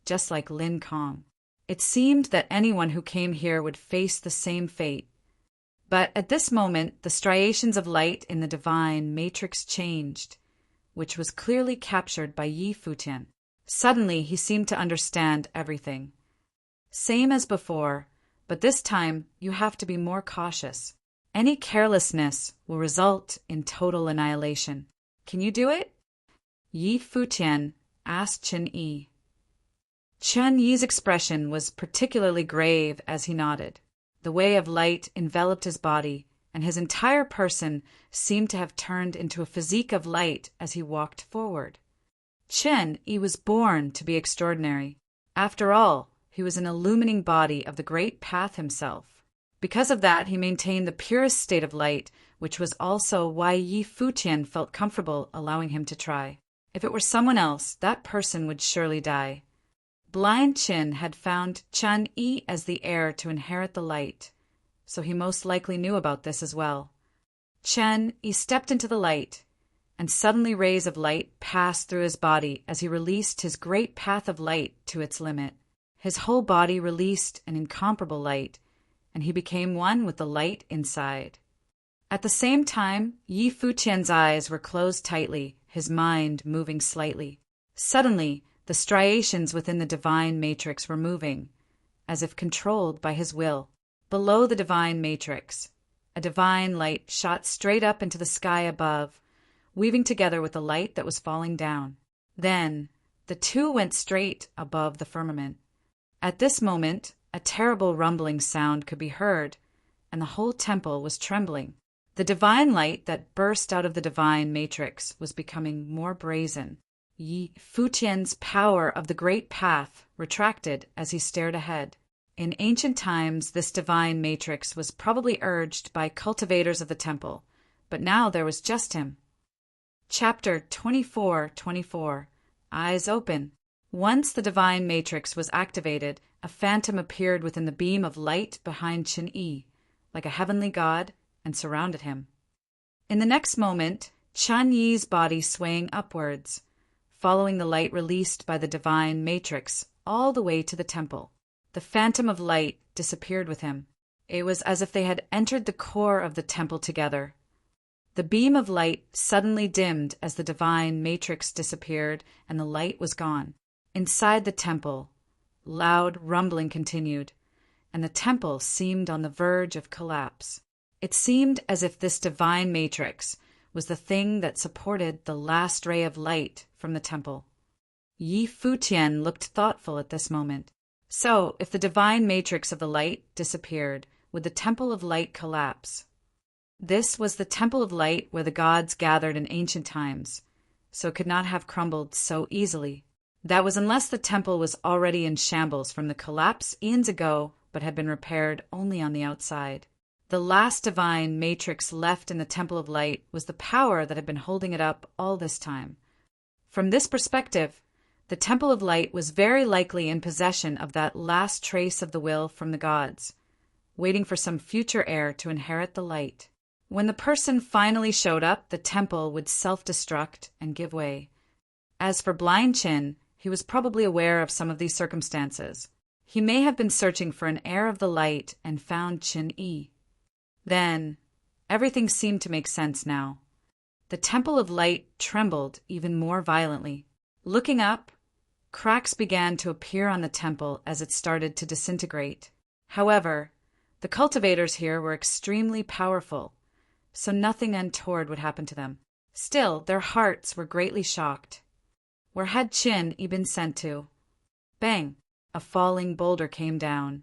just like Lin Kong. It seemed that anyone who came here would face the same fate. But at this moment, the striations of light in the divine matrix changed, which was clearly captured by Yi Futian. Suddenly, he seemed to understand everything. Same as before, but this time you have to be more cautious. Any carelessness will result in total annihilation. Can you do it? Yi Futian asked Chen-Yi. Chen-Yi's expression was particularly grave as he nodded. The way of light enveloped his body, and his entire person seemed to have turned into a physique of light as he walked forward. Chen-Yi was born to be extraordinary. After all, he was an illumining body of the great path himself. Because of that, he maintained the purest state of light, which was also why Yi Futian felt comfortable allowing him to try. If it were someone else, that person would surely die. Blind Chin had found Chen-Yi as the heir to inherit the light, so he most likely knew about this as well. He stepped into the light, and suddenly rays of light passed through his body as he released his great path of light to its limit. His whole body released an incomparable light, and he became one with the light inside. At the same time, Futian's eyes were closed tightly, his mind moving slightly. Suddenly, the striations within the divine matrix were moving, as if controlled by his will. Below the divine matrix, a divine light shot straight up into the sky above, weaving together with the light that was falling down. Then, the two went straight above the firmament. At this moment, a terrible rumbling sound could be heard, and the whole temple was trembling. The divine light that burst out of the divine matrix was becoming more brazen. Futian's power of the great path retracted as he stared ahead. In ancient times, this divine matrix was probably urged by cultivators of the temple, but now there was just him. Chapter 24:24. Eyes open. Once the divine matrix was activated, a phantom appeared within the beam of light behind Chen-Yi, like a heavenly god, and surrounded him. In the next moment, Chen-Yi's body swaying upwards, following the light released by the divine matrix all the way to the temple. The phantom of light disappeared with him. It was as if they had entered the core of the temple together. The beam of light suddenly dimmed as the divine matrix disappeared and the light was gone. Inside the temple, loud rumbling continued, and the temple seemed on the verge of collapse. It seemed as if this divine matrix was the thing that supported the last ray of light from the temple. Futian looked thoughtful at this moment. So, if the divine matrix of the light disappeared, would the temple of light collapse? This was the temple of light where the gods gathered in ancient times, so it could not have crumbled so easily. That was unless the temple was already in shambles from the collapse eons ago, but had been repaired only on the outside. The last divine matrix left in the temple of light was the power that had been holding it up all this time. From this perspective, the temple of light was very likely in possession of that last trace of the will from the gods, waiting for some future heir to inherit the light. When the person finally showed up, the temple would self-destruct and give way. As for Blind Chin, he was probably aware of some of these circumstances. He may have been searching for an heir of the light and found Chen-Yi. Then, everything seemed to make sense now. The temple of light trembled even more violently. Looking up, cracks began to appear on the temple as it started to disintegrate. However, the cultivators here were extremely powerful, so nothing untoward would happen to them. Still, their hearts were greatly shocked. Where had Chen-Yi been sent to? Bang! A falling boulder came down,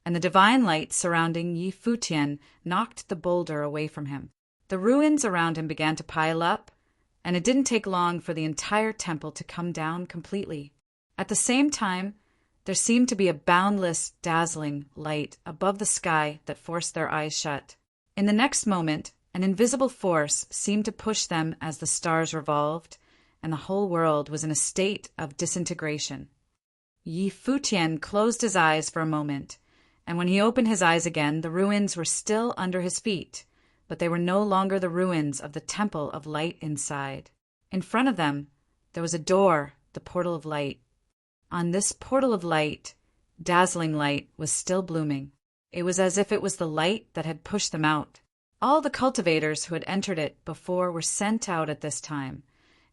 and the divine light surrounding Futian knocked the boulder away from him. The ruins around him began to pile up, and it didn't take long for the entire temple to come down completely. At the same time, there seemed to be a boundless, dazzling light above the sky that forced their eyes shut. In the next moment, an invisible force seemed to push them as the stars revolved, and the whole world was in a state of disintegration. Futian closed his eyes for a moment, and when he opened his eyes again, the ruins were still under his feet, but they were no longer the ruins of the temple of light inside. In front of them, there was a door, the portal of light. On this portal of light, dazzling light was still blooming. It was as if it was the light that had pushed them out. All the cultivators who had entered it before were sent out at this time,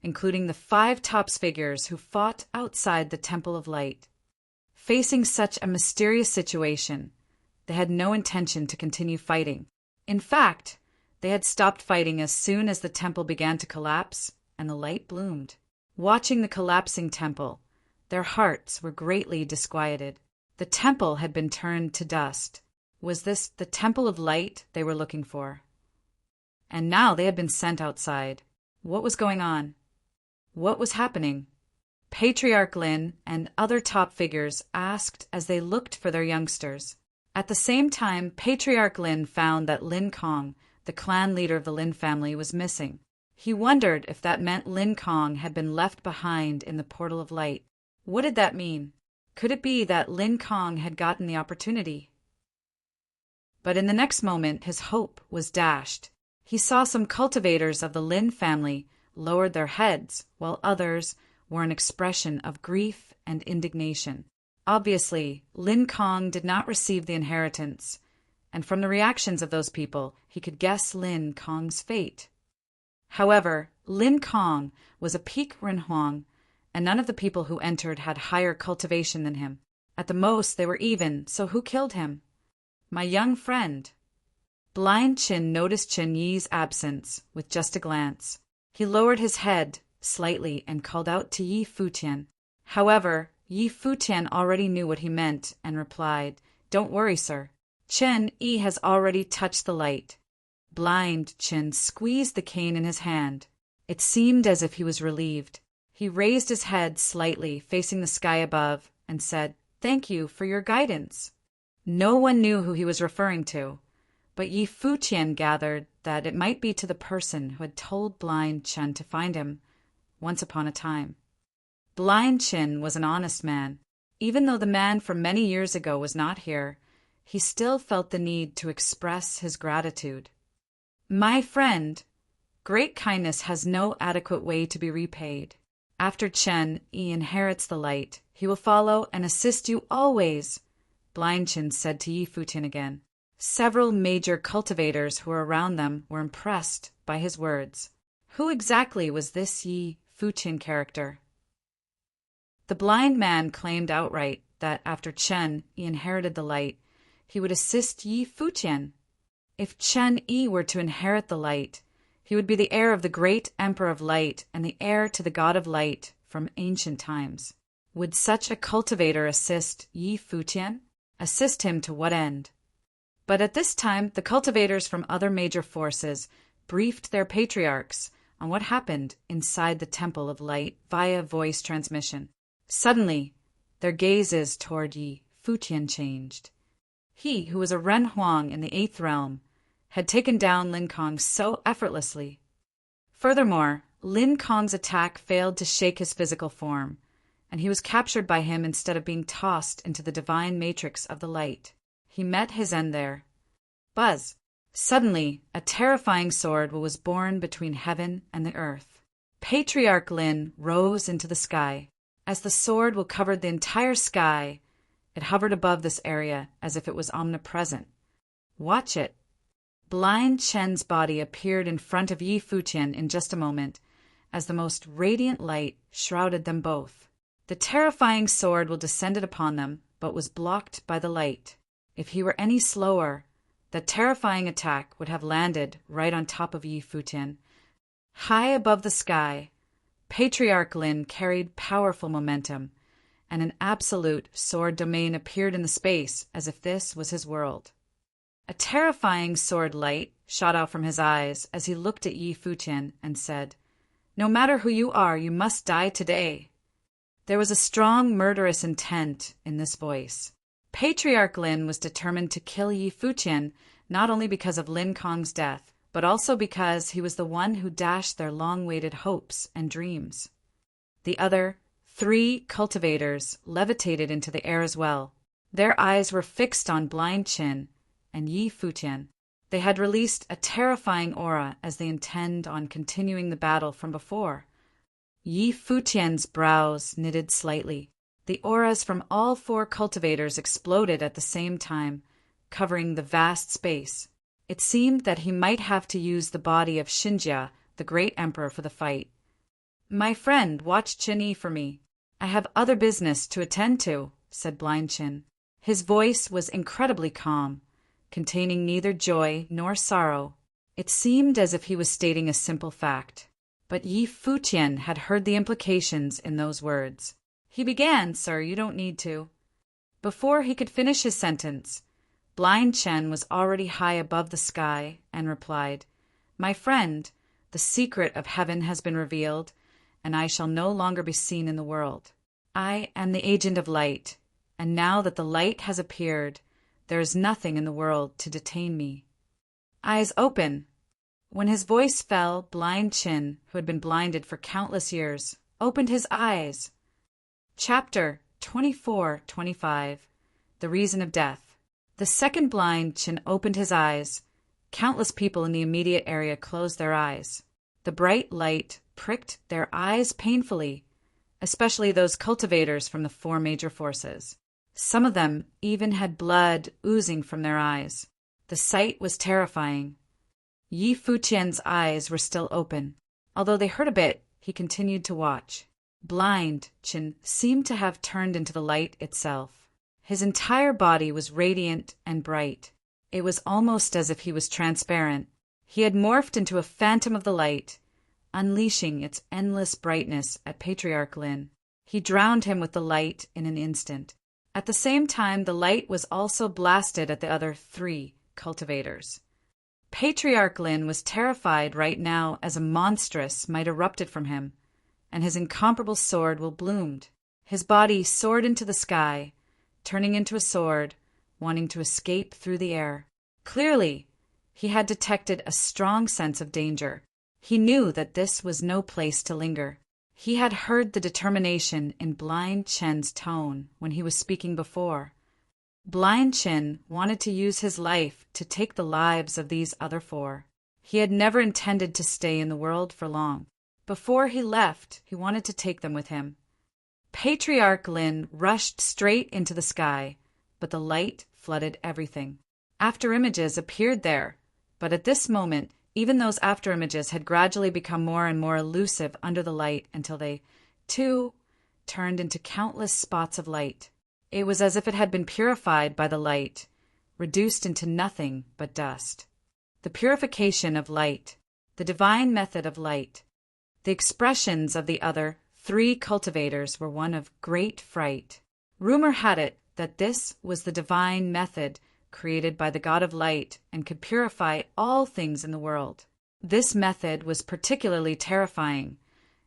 including the 5 top figures who fought outside the temple of light. Facing such a mysterious situation, they had no intention to continue fighting. In fact, they had stopped fighting as soon as the temple began to collapse and the light bloomed. Watching the collapsing temple, their hearts were greatly disquieted. The temple had been turned to dust. Was this the temple of light they were looking for? And now they had been sent outside. What was going on? What was happening? Patriarch Lin and other top figures asked as they looked for their youngsters. At the same time, Patriarch Lin found that Lin Kong, the clan leader of the Lin family, was missing. He wondered if that meant Lin Kong had been left behind in the portal of light. What did that mean? Could it be that Lin Kong had gotten the opportunity? But in the next moment, his hope was dashed. He saw some cultivators of the Lin family lowered their heads, while others wore an expression of grief and indignation. Obviously, Lin Kong did not receive the inheritance, and from the reactions of those people, he could guess Lin Kong's fate. However, Lin Kong was a peak Ren Huang, and none of the people who entered had higher cultivation than him. At the most, they were even, so who killed him? My young friend. Blind Qin noticed Chen Yi's absence with just a glance. He lowered his head slightly and called out to Yi Futian. However, Yi Futian already knew what he meant and replied, "Don't worry, sir. Chen Yi has already touched the light." Blind Qin squeezed the cane in his hand. It seemed as if he was relieved. He raised his head slightly, facing the sky above, and said, "Thank you for your guidance." No one knew who he was referring to, but Yi Futian gathered that it might be to the person who had told Blind Chen to find him once upon a time. Blind Chen was an honest man. Even though the man from many years ago was not here, he still felt the need to express his gratitude. "My friend, great kindness has no adequate way to be repaid. After Chen Yi inherits the light, he will follow and assist you always," Blind Chen said to Yi Futian again. Several major cultivators who were around them were impressed by his words. Who exactly was this Yi Futian character? The blind man claimed outright that after Chen Yi inherited the light, he would assist Yi Futian. If Chen Yi were to inherit the light, he would be the heir of the great Emperor of Light and the heir to the God of Light from ancient times. Would such a cultivator assist Yi Futian? Assist him to what end? But at this time, the cultivators from other major forces briefed their patriarchs on what happened inside the Temple of Light via voice transmission. Suddenly, their gazes toward Yi Futian changed. He, who was a Ren Huang in the 8th realm, had taken down Lin Kong so effortlessly. Furthermore, Lin Kong's attack failed to shake his physical form, and he was captured by him instead of being tossed into the divine matrix of the light. He met his end there. Buzz! Suddenly, a terrifying sword was born between heaven and the earth. Patriarch Lin rose into the sky. As the sword covered the entire sky, it hovered above this area as if it was omnipresent. Watch it. Blind Chen's body appeared in front of Yi Futian in just a moment, as the most radiant light shrouded them both. The terrifying sword descended upon them, but was blocked by the light. If he were any slower, the terrifying attack would have landed right on top of Yi Futian. High above the sky, Patriarch Lin carried powerful momentum, and an absolute sword domain appeared in the space as if this was his world. A terrifying sword light shot out from his eyes as he looked at Yi Futian and said, "No matter who you are, you must die today." There was a strong murderous intent in this voice. Patriarch Lin was determined to kill Yi Futian not only because of Lin Kong's death, but also because he was the one who dashed their long-awaited hopes and dreams. The other 3 cultivators levitated into the air as well. Their eyes were fixed on Blind Qin and Yi Futian. They had released a terrifying aura as they intend on continuing the battle from before. Yi Futian's brows knitted slightly. The auras from all 4 cultivators exploded at the same time, covering the vast space. It seemed that he might have to use the body of Xinjia, the great emperor, for the fight. "My friend, watch Qin Yi for me. I have other business to attend to," said Blind Qin. His voice was incredibly calm, containing neither joy nor sorrow. It seemed as if he was stating a simple fact. But Yi Futian had heard the implications in those words. "He began, sir, you don't need to." Before he could finish his sentence, Blind Chen was already high above the sky and replied, "My friend, the secret of heaven has been revealed, and I shall no longer be seen in the world. I am the agent of light, and now that the light has appeared, there is nothing in the world to detain me." Eyes open. When his voice fell, Blind Qin, who had been blinded for countless years, opened his eyes. Chapter 24-25 The Reason of Death. The second Blind Qin opened his eyes, Countless people in the immediate area closed their eyes. The bright light pricked their eyes painfully, especially those cultivators from the four major forces. Some of them even had blood oozing from their eyes. The sight was terrifying. Yi Futian's eyes were still open. Although they hurt a bit, he continued to watch. Blind Qin seemed to have turned into the light itself. His entire body was radiant and bright. It was almost as if he was transparent. He had morphed into a phantom of the light, unleashing its endless brightness at Patriarch Lin. He drowned him with the light in an instant. At the same time, the light was also blasted at the other three cultivators. Patriarch Lin was terrified right now as a monstrous might erupted from him, and his incomparable sword will bloomed. His body soared into the sky, turning into a sword, wanting to escape through the air. Clearly, he had detected a strong sense of danger. He knew that this was no place to linger. He had heard the determination in Blind Chen's tone when he was speaking before. Blind Chen wanted to use his life to take the lives of these other four. He had never intended to stay in the world for long. Before he left, he wanted to take them with him. Patriarch Lin rushed straight into the sky, but the light flooded everything. After images appeared there, but at this moment, even those after images had gradually become more and more elusive under the light until they, too, turned into countless spots of light. It was as if it had been purified by the light, reduced into nothing but dust. The purification of light, the divine method of light. The expressions of the other three cultivators were one of great fright. Rumor had it that this was the divine method created by the God of Light and could purify all things in the world. This method was particularly terrifying,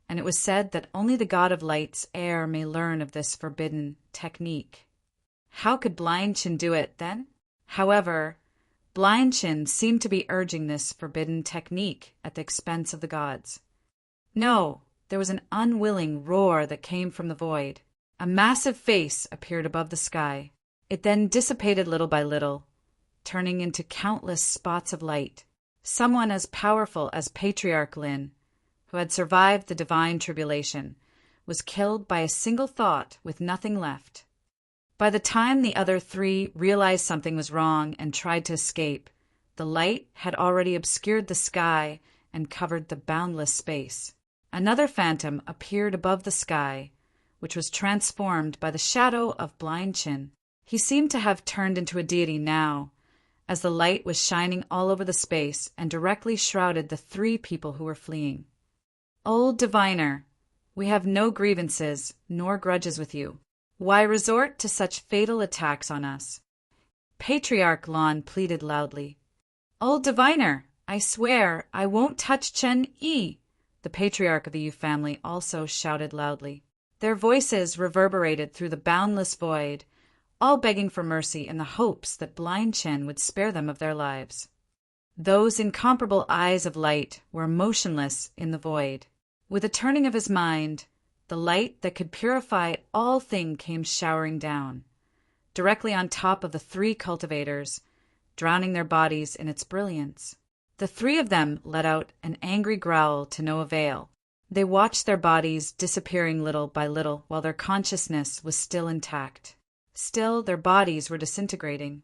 and it was said that only the God of Light's heir may learn of this forbidden technique. How could Blind Chin do it, then? However, Blind Chin seemed to be urging this forbidden technique at the expense of the gods. No, there was an unwilling roar that came from the void. A massive face appeared above the sky. It then dissipated little by little, turning into countless spots of light. Someone as powerful as Patriarch Lin, who had survived the divine tribulation, was killed by a single thought with nothing left. By the time the other three realized something was wrong and tried to escape, the light had already obscured the sky and covered the boundless space. Another phantom appeared above the sky, which was transformed by the shadow of Blind Chin. He seemed to have turned into a deity now, as the light was shining all over the space and directly shrouded the three people who were fleeing. Old diviner, we have no grievances nor grudges with you. Why resort to such fatal attacks on us? Patriarch Lon pleaded loudly. Old diviner, I swear I won't touch Chen Yi. The patriarch of the Yu family also shouted loudly. Their voices reverberated through the boundless void, all begging for mercy in the hopes that Blind Chen would spare them of their lives. Those incomparable eyes of light were motionless in the void. With a turning of his mind, the light that could purify all things came showering down, directly on top of the three cultivators, drowning their bodies in its brilliance. The three of them let out an angry growl to no avail. They watched their bodies disappearing little by little while their consciousness was still intact. Still, their bodies were disintegrating.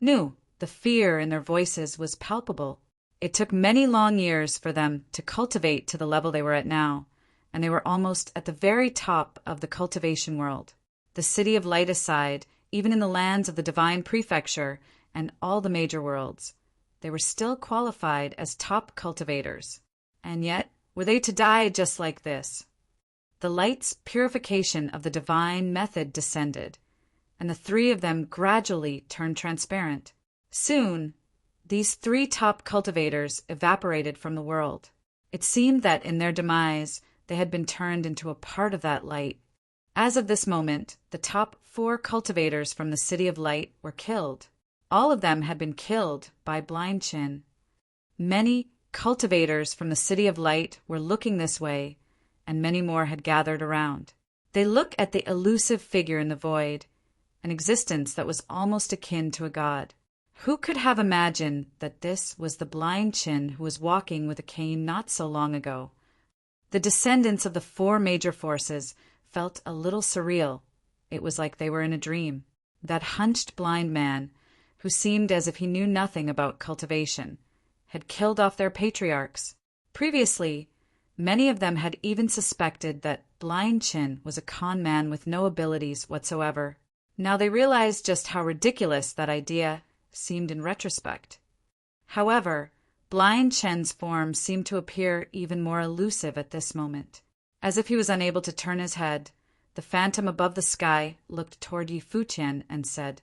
The fear in their voices was palpable. It took many long years for them to cultivate to the level they were at now, and they were almost at the very top of the cultivation world. The city of light aside, even in the lands of the divine prefecture and all the major worlds, they were still qualified as top cultivators. And yet, were they to die just like this? The light's purification of the divine method descended, and the three of them gradually turned transparent. Soon, these three top cultivators evaporated from the world. It seemed that in their demise, they had been turned into a part of that light. As of this moment, the top 4 cultivators from the City of Light were killed. All of them had been killed by Blind Chin. Many cultivators from the City of Light were looking this way, and many more had gathered around. They looked at the elusive figure in the void, an existence that was almost akin to a god. Who could have imagined that this was the blind Chin who was walking with a cane not so long ago? The descendants of the four major forces felt a little surreal. It was like they were in a dream. That hunched blind man, who seemed as if he knew nothing about cultivation, had killed off their patriarchs. Previously, many of them had even suspected that blind Chin was a con man with no abilities whatsoever. Now they realized just how ridiculous that idea seemed in retrospect. However, blind Chen's form seemed to appear even more elusive at this moment. As if he was unable to turn his head, the phantom above the sky looked toward Yi Futian and said,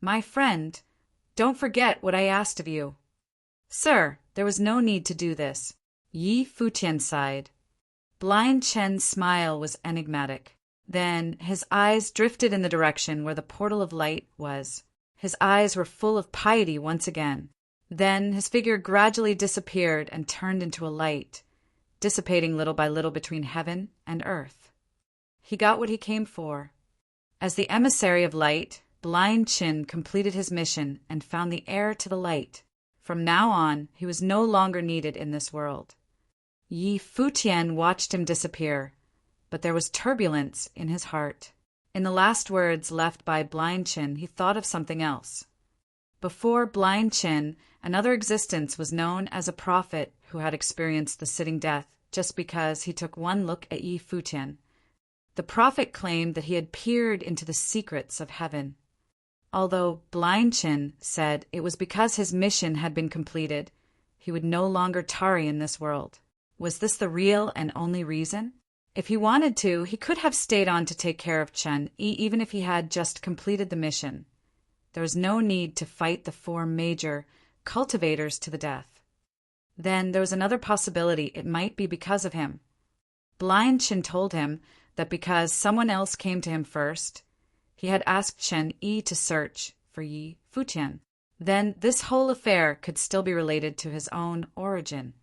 "My friend, don't forget what I asked of you." "Sir, there was no need to do this." Yi Futian sighed. Blind Chen's smile was enigmatic. Then his eyes drifted in the direction where the portal of light was. His eyes were full of piety once again. Then his figure gradually disappeared and turned into a light, dissipating little by little between heaven and earth. He got what he came for. As the emissary of light, blind Chin completed his mission and found the heir to the light. From now on, he was no longer needed in this world. Yi Futian watched him disappear, but there was turbulence in his heart. In the last words left by blind Chin, he thought of something else. Before blind Chin, another existence was known as a prophet who had experienced the sitting death just because he took one look at Yi Futian. The prophet claimed that he had peered into the secrets of heaven. Although blind Chin said it was because his mission had been completed, he would no longer tarry in this world. Was this the real and only reason? If he wanted to, he could have stayed on to take care of Chen, even if he had just completed the mission. There was no need to fight the four major cultivators to the death. Then there was another possibility. It might be because of him. Blind Chen told him that because someone else came to him first, he had asked Chen Yi to search for Yi Futian. Then this whole affair could still be related to his own origin.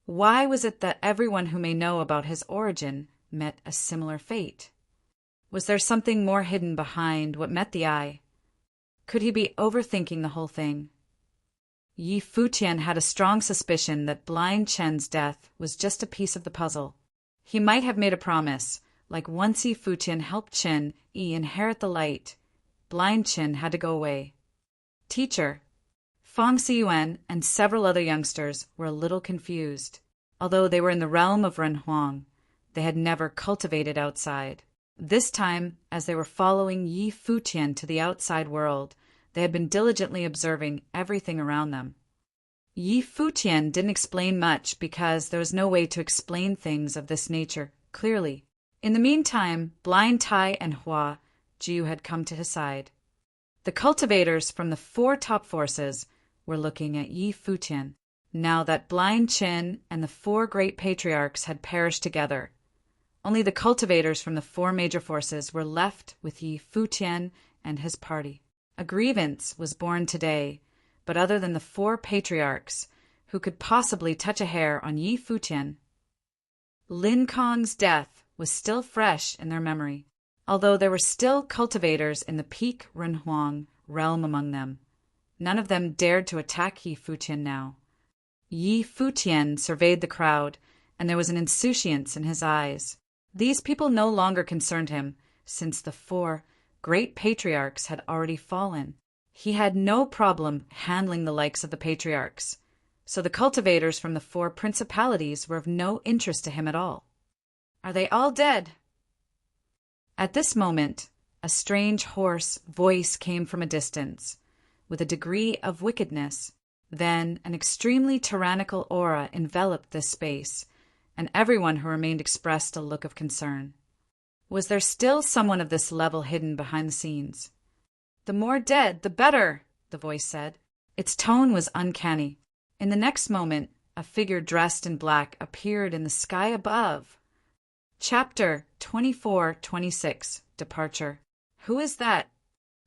Why was it that everyone who may know about his origin met a similar fate? Was there something more hidden behind what met the eye? Could he be overthinking the whole thing? Yi Futian had a strong suspicion that blind Chen's death was just a piece of the puzzle. He might have made a promise, like once Yi Futian helped Chen Yi inherit the light, blind Chen had to go away. Teacher, Fang Siyuan and several other youngsters were a little confused. Although they were in the realm of Renhuang, they had never cultivated outside. This time, as they were following Yi Futian to the outside world, they had been diligently observing everything around them. Yi Futian didn't explain much because there was no way to explain things of this nature clearly. In the meantime, Blind Tai and Hua Jiu had come to his side. The cultivators from the four top forces were looking at Yi Futian. Now that blind Chin and the four great patriarchs had perished together, only the cultivators from the four major forces were left with Yi Futian and his party. A grievance was born today, but other than the four patriarchs, who could possibly touch a hair on Yi Futian, Lin Kong's death was still fresh in their memory, although there were still cultivators in the peak Renhuang realm among them. None of them dared to attack Yi Futian now. Yi Futian surveyed the crowd, and there was an insouciance in his eyes. These people no longer concerned him, since the four great patriarchs had already fallen. He had no problem handling the likes of the patriarchs, so the cultivators from the four principalities were of no interest to him at all. Are they all dead? At this moment, a strange hoarse voice came from a distance, with a degree of wickedness. Then an extremely tyrannical aura enveloped this space, and everyone who remained expressed a look of concern. Was there still someone of this level hidden behind the scenes? "The more dead, the better," the voice said. Its tone was uncanny. In the next moment, a figure dressed in black appeared in the sky above. Chapter 24-26, Departure. Who is that?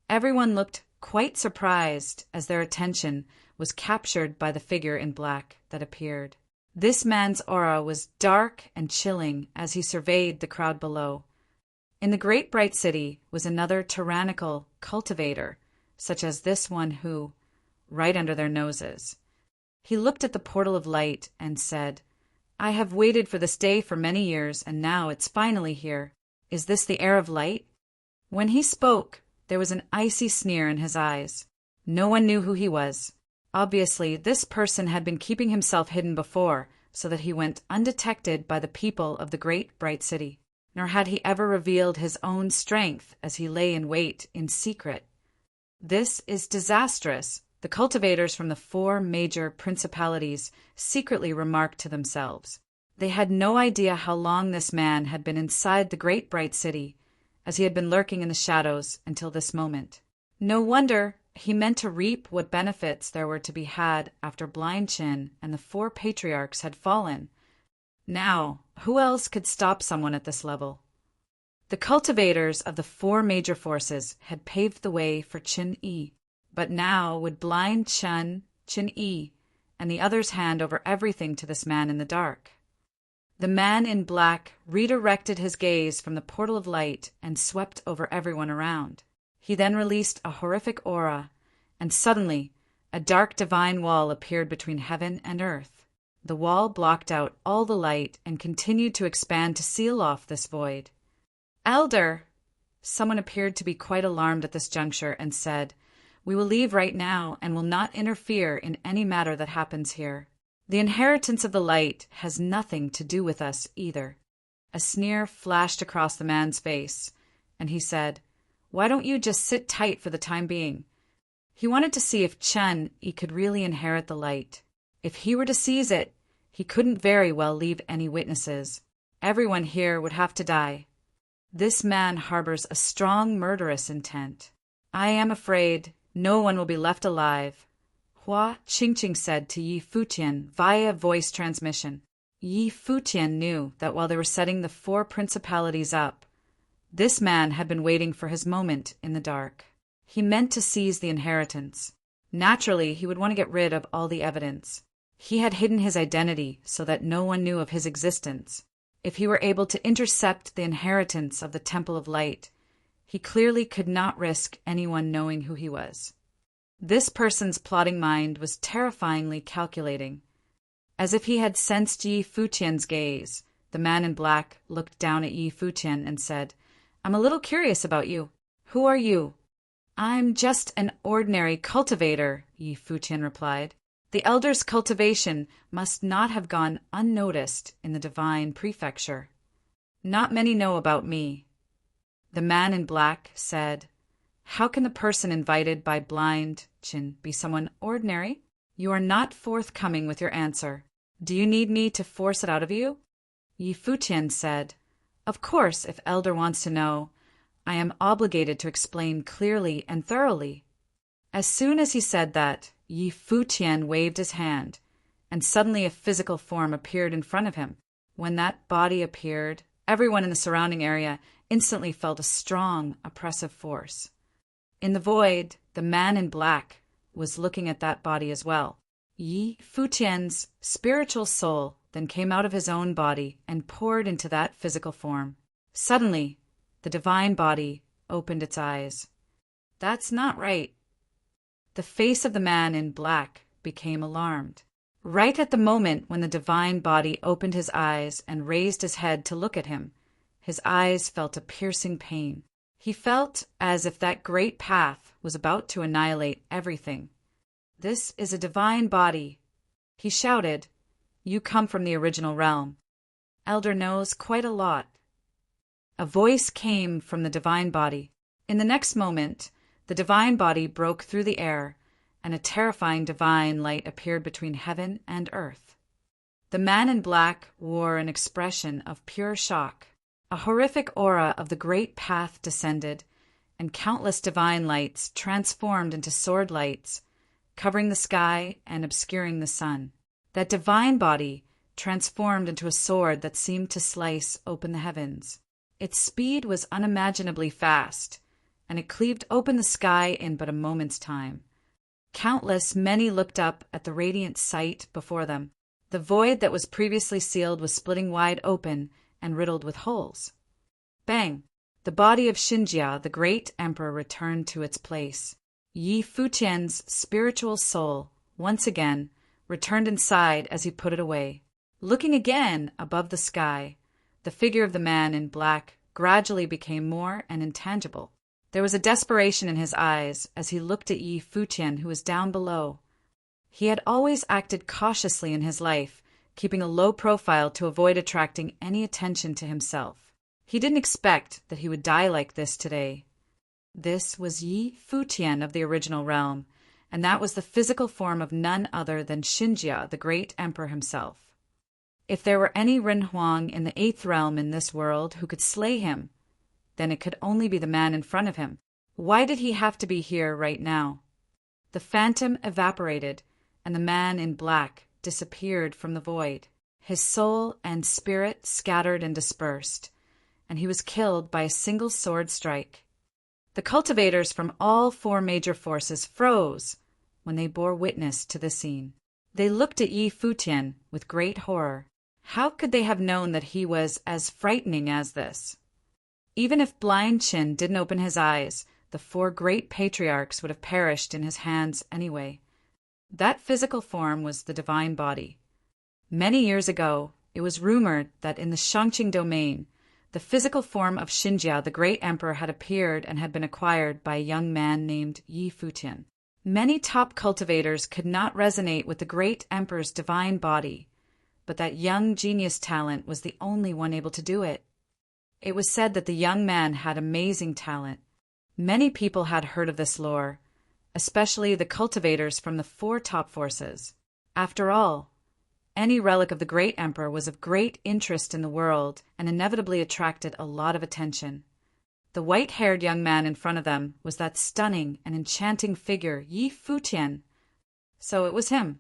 Everyone looked quite surprised as their attention was captured by the figure in black that appeared. This man's aura was dark and chilling as he surveyed the crowd below. In the great bright city was another tyrannical cultivator, such as this one who, right under their noses. He looked at the portal of light and said, "I have waited for this day for many years, and now it's finally here. Is this the air of light?" When he spoke, there was an icy sneer in his eyes. No one knew who he was. Obviously, this person had been keeping himself hidden before, so that he went undetected by the people of the great bright city. Nor had he ever revealed his own strength as he lay in wait in secret. "This is disastrous," the cultivators from the 4 major principalities secretly remarked to themselves. They had no idea how long this man had been inside the great bright city, as he had been lurking in the shadows until this moment. No wonder he meant to reap what benefits there were to be had after Blind Chin and the 4 patriarchs had fallen. Now, who else could stop someone at this level? The cultivators of the 4 major forces had paved the way for Chin-Yi, but now would Blind Chun, Chin-Yi, and the others hand over everything to this man in the dark? The man in black redirected his gaze from the portal of light and swept over everyone around. He then released a horrific aura, and suddenly a dark divine wall appeared between heaven and earth. The wall blocked out all the light and continued to expand to seal off this void. "Elder!" Someone appeared to be quite alarmed at this juncture and said, "We will leave right now and will not interfere in any matter that happens here. The inheritance of the light has nothing to do with us either." A sneer flashed across the man's face, and he said, "Why don't you just sit tight for the time being?" He wanted to see if Chun-Yi could really inherit the light. If he were to seize it, he couldn't very well leave any witnesses. Everyone here would have to die. This man harbors a strong murderous intent. "I am afraid no one will be left alive," Hua Qingqing said to Yi Futian via voice transmission. Yi Futian knew that while they were setting the 4 principalities up, this man had been waiting for his moment in the dark. He meant to seize the inheritance. Naturally, he would want to get rid of all the evidence. He had hidden his identity so that no one knew of his existence. If he were able to intercept the inheritance of the Temple of Light, he clearly could not risk anyone knowing who he was. This person's plotting mind was terrifyingly calculating. As if he had sensed Yi Futian's gaze, the man in black looked down at Yi Futian and said, "I'm a little curious about you. Who are you?" "I'm just an ordinary cultivator," Yi Futian replied. "The elder's cultivation must not have gone unnoticed in the divine prefecture. Not many know about me." The man in black said, "How can the person invited by Blind Chin be someone ordinary? You are not forthcoming with your answer. Do you need me to force it out of you?" Yi Futian said, "Of course, if Elder wants to know, I am obligated to explain clearly and thoroughly." As soon as he said that, Yi Futian waved his hand, and suddenly a physical form appeared in front of him. When that body appeared, everyone in the surrounding area instantly felt a strong, oppressive force. In the void, the man in black was looking at that body as well. Yi Futian's spiritual soul then came out of his own body and poured into that physical form. Suddenly, the divine body opened its eyes. "That's not right." The face of the man in black became alarmed. Right at the moment when the divine body opened his eyes and raised his head to look at him, his eyes felt a piercing pain. He felt as if that great path was about to annihilate everything. "This is a divine body." He shouted, "You come from the original realm. Elder knows quite a lot." A voice came from the divine body. In the next moment, the divine body broke through the air, and a terrifying divine light appeared between heaven and earth. The man in black wore an expression of pure shock. A horrific aura of the great path descended, and countless divine lights transformed into sword lights, covering the sky and obscuring the sun. That divine body transformed into a sword that seemed to slice open the heavens. Its speed was unimaginably fast, and it cleaved open the sky in but a moment's time. Many looked up at the radiant sight before them. The void that was previously sealed was splitting wide open and riddled with holes. Bang! The body of Xinjia, the great emperor, returned to its place. Yi Futian's spiritual soul, once again, returned inside as he put it away. Looking again above the sky, the figure of the man in black gradually became more and intangible. There was a desperation in his eyes as he looked at Yi Futian, who was down below. He had always acted cautiously in his life, keeping a low profile to avoid attracting any attention to himself. He didn't expect that he would die like this today. This was Yi Futian of the original realm, and that was the physical form of none other than Xinjia, the great emperor himself. If there were any Renhuang in the 8th realm in this world who could slay him, then it could only be the man in front of him. Why did he have to be here right now? The phantom evaporated, and the man in black disappeared from the void. His soul and spirit scattered and dispersed, and he was killed by a single sword strike. The cultivators from all 4 major forces froze when they bore witness to the scene. They looked at Yi Futian with great horror. How could they have known that he was as frightening as this? Even if blind Qin didn't open his eyes, the 4 great patriarchs would have perished in his hands anyway. That physical form was the divine body. Many years ago, it was rumored that in the Shangqing domain, the physical form of Xinjia, the great emperor, had appeared and had been acquired by a young man named Yi Futian. Many top cultivators could not resonate with the great emperor's divine body, but that young genius talent was the only one able to do it. It was said that the young man had amazing talent. Many people had heard of this lore, especially the cultivators from the 4 top forces. After all, any relic of the great emperor was of great interest in the world and inevitably attracted a lot of attention. The white-haired young man in front of them was that stunning and enchanting figure, Yi Futian. So it was him.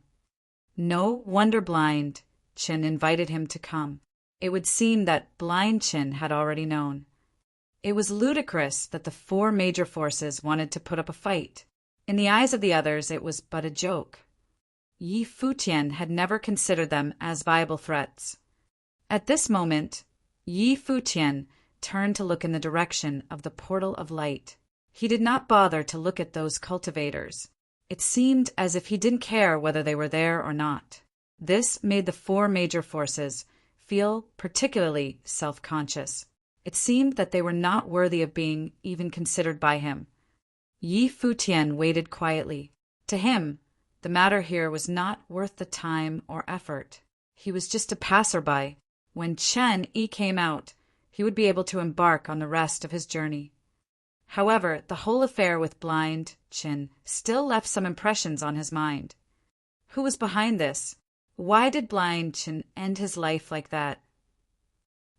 No wonder blind Qin invited him to come. It would seem that blind Qin had already known. It was ludicrous that the 4 major forces wanted to put up a fight. In the eyes of the others, it was but a joke. Yi Futian had never considered them as viable threats. At this moment, Yi Futian turned to look in the direction of the portal of light. He did not bother to look at those cultivators. It seemed as if he didn't care whether they were there or not. This made the 4 major forces feel particularly self-conscious. It seemed that they were not worthy of being even considered by him. Yi Futian waited quietly. To him, the matter here was not worth the time or effort. He was just a passerby. When Chen Yi came out, he would be able to embark on the rest of his journey. However, the whole affair with blind Qin still left some impressions on his mind. Who was behind this? Why did blind Qin end his life like that?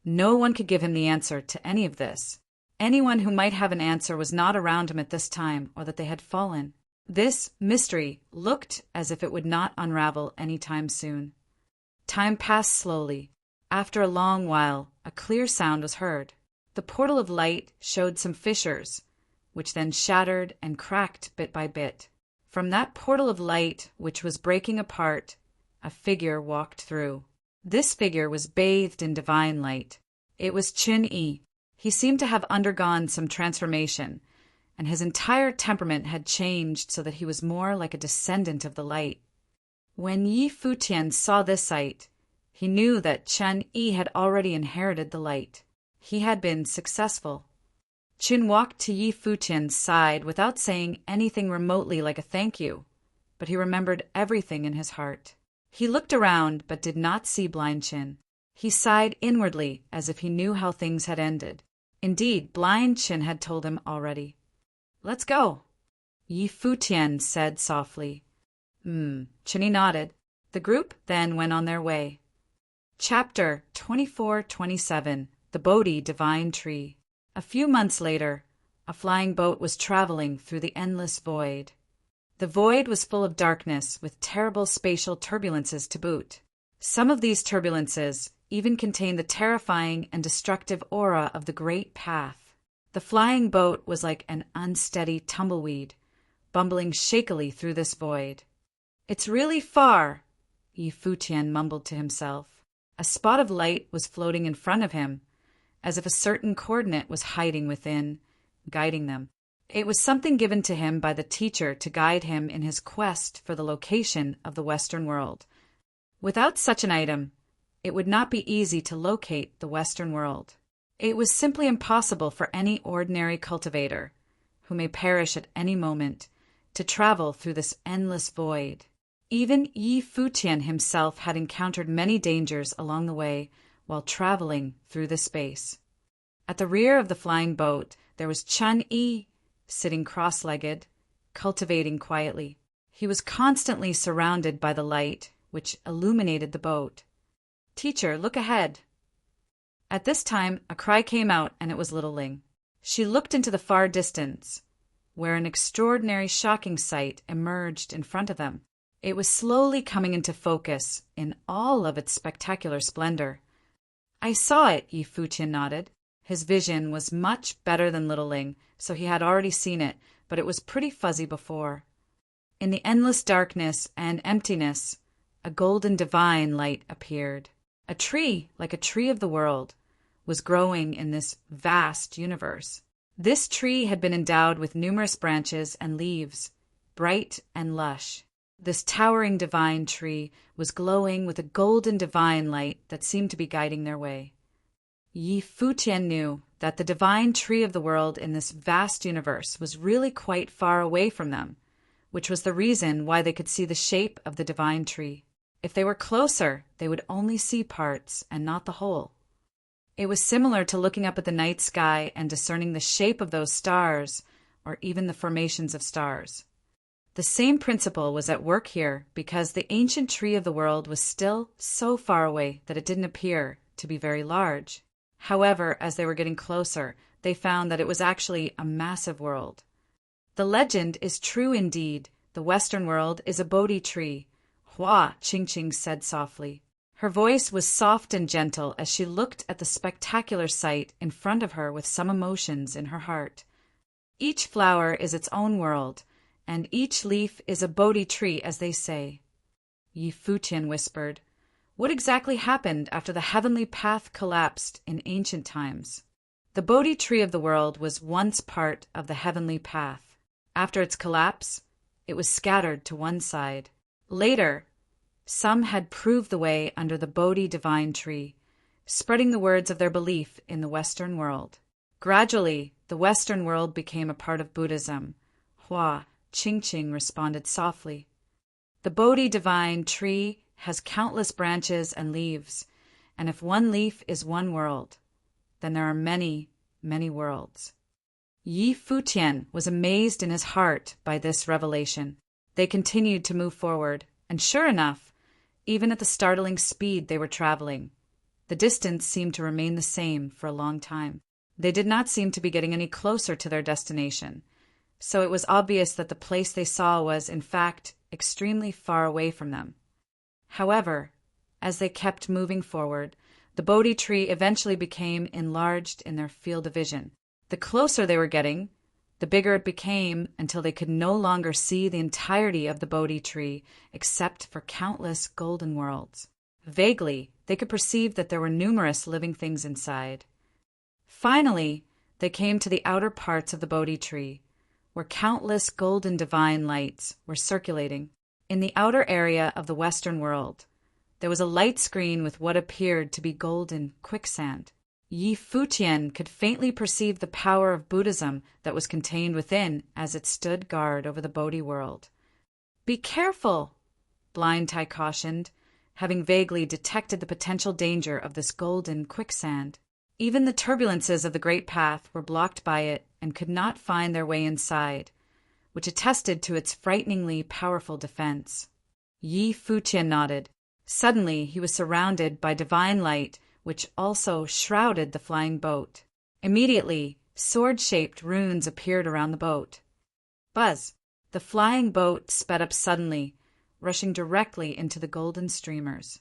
No one could give him the answer to any of this. Anyone who might have an answer was not around him at this time, or that they had fallen. This mystery looked as if it would not unravel any time soon. Time passed slowly. After a long while, a clear sound was heard. The portal of light showed some fissures, which then shattered and cracked bit by bit. From that portal of light, which was breaking apart, a figure walked through. This figure was bathed in divine light. It was Qin Yi. He seemed to have undergone some transformation, and his entire temperament had changed so that he was more like a descendant of the light. When Yi Futian saw this sight, he knew that Qin Yi had already inherited the light. He had been successful. Qin walked to Yi Futian's side without saying anything remotely like a thank you, but he remembered everything in his heart. He looked around but did not see blind Qin. He sighed inwardly as if he knew how things had ended. Indeed, blind Qin had told him already. "Let's go," Yi Futian said softly. Qin nodded. The group then went on their way. Chapter 24-27 The Bodhi Divine Tree. A few months later, a flying boat was traveling through the endless void. The void was full of darkness, with terrible spatial turbulences to boot. Some of these turbulences even contained the terrifying and destructive aura of the Great Path. The flying boat was like an unsteady tumbleweed, bumbling shakily through this void. "It's really far," Yi Futian mumbled to himself. A spot of light was floating in front of him, as if a certain coordinate was hiding within, guiding them. It was something given to him by the teacher to guide him in his quest for the location of the Western world. Without such an item, it would not be easy to locate the Western world. It was simply impossible for any ordinary cultivator, who may perish at any moment, to travel through this endless void. Even Futian himself had encountered many dangers along the way while traveling through the space. At the rear of the flying boat, there was Chun sitting cross-legged, cultivating quietly. He was constantly surrounded by the light, which illuminated the boat. "Teacher, look ahead." At this time, a cry came out, and it was little Ling. She looked into the far distance, where an extraordinary shocking sight emerged in front of them. It was slowly coming into focus in all of its spectacular splendor. "I saw it," Futian nodded. His vision was much better than little Ling, so he had already seen it, but it was pretty fuzzy before. In the endless darkness and emptiness, a golden divine light appeared. A tree, like a tree of the world, was growing in this vast universe. This tree had been endowed with numerous branches and leaves, bright and lush. This towering divine tree was glowing with a golden divine light that seemed to be guiding their way. Futian knew that the divine tree of the world in this vast universe was really quite far away from them, which was the reason why they could see the shape of the divine tree. If they were closer, they would only see parts and not the whole. It was similar to looking up at the night sky and discerning the shape of those stars, or even the formations of stars. The same principle was at work here because the ancient tree of the world was still so far away that it didn't appear to be very large. However, as they were getting closer, they found that it was actually a massive world. The legend is true indeed. The Western world is a Bodhi tree. "Hua," Ching said softly. Her voice was soft and gentle as she looked at the spectacular sight in front of her with some emotions in her heart. "Each flower is its own world, and each leaf is a Bodhi tree, as they say." Futian whispered, "What exactly happened after the heavenly path collapsed in ancient times?" The Bodhi tree of the world was once part of the heavenly path. After its collapse, it was scattered to one side. Later, some had proved the way under the Bodhi divine tree, spreading the words of their belief in the Western world. Gradually, the Western world became a part of Buddhism. "Hua," Ching responded softly. "The Bodhi divine tree has countless branches and leaves, and if one leaf is one world, then there are many, many worlds." Futian was amazed in his heart by this revelation. They continued to move forward, and sure enough, even at the startling speed they were traveling, the distance seemed to remain the same for a long time. They did not seem to be getting any closer to their destination, so it was obvious that the place they saw was, in fact, extremely far away from them. However, as they kept moving forward, the Bodhi tree eventually became enlarged in their field of vision. The closer they were getting, the bigger it became until they could no longer see the entirety of the Bodhi tree except for countless golden worlds. Vaguely, they could perceive that there were numerous living things inside. Finally, they came to the outer parts of the Bodhi tree, where countless golden divine lights were circulating. In the outer area of the Western world, there was a light screen with what appeared to be golden quicksand. Futian could faintly perceive the power of Buddhism that was contained within as it stood guard over the Bodhi world. "Be careful," Blind Tai cautioned, having vaguely detected the potential danger of this golden quicksand. Even the turbulences of the great path were blocked by it and could not find their way inside, which attested to its frighteningly powerful defense. Futian nodded. Suddenly, he was surrounded by divine light, which also shrouded the flying boat. Immediately, sword-shaped runes appeared around the boat. Buzz! The flying boat sped up suddenly, rushing directly into the golden streamers.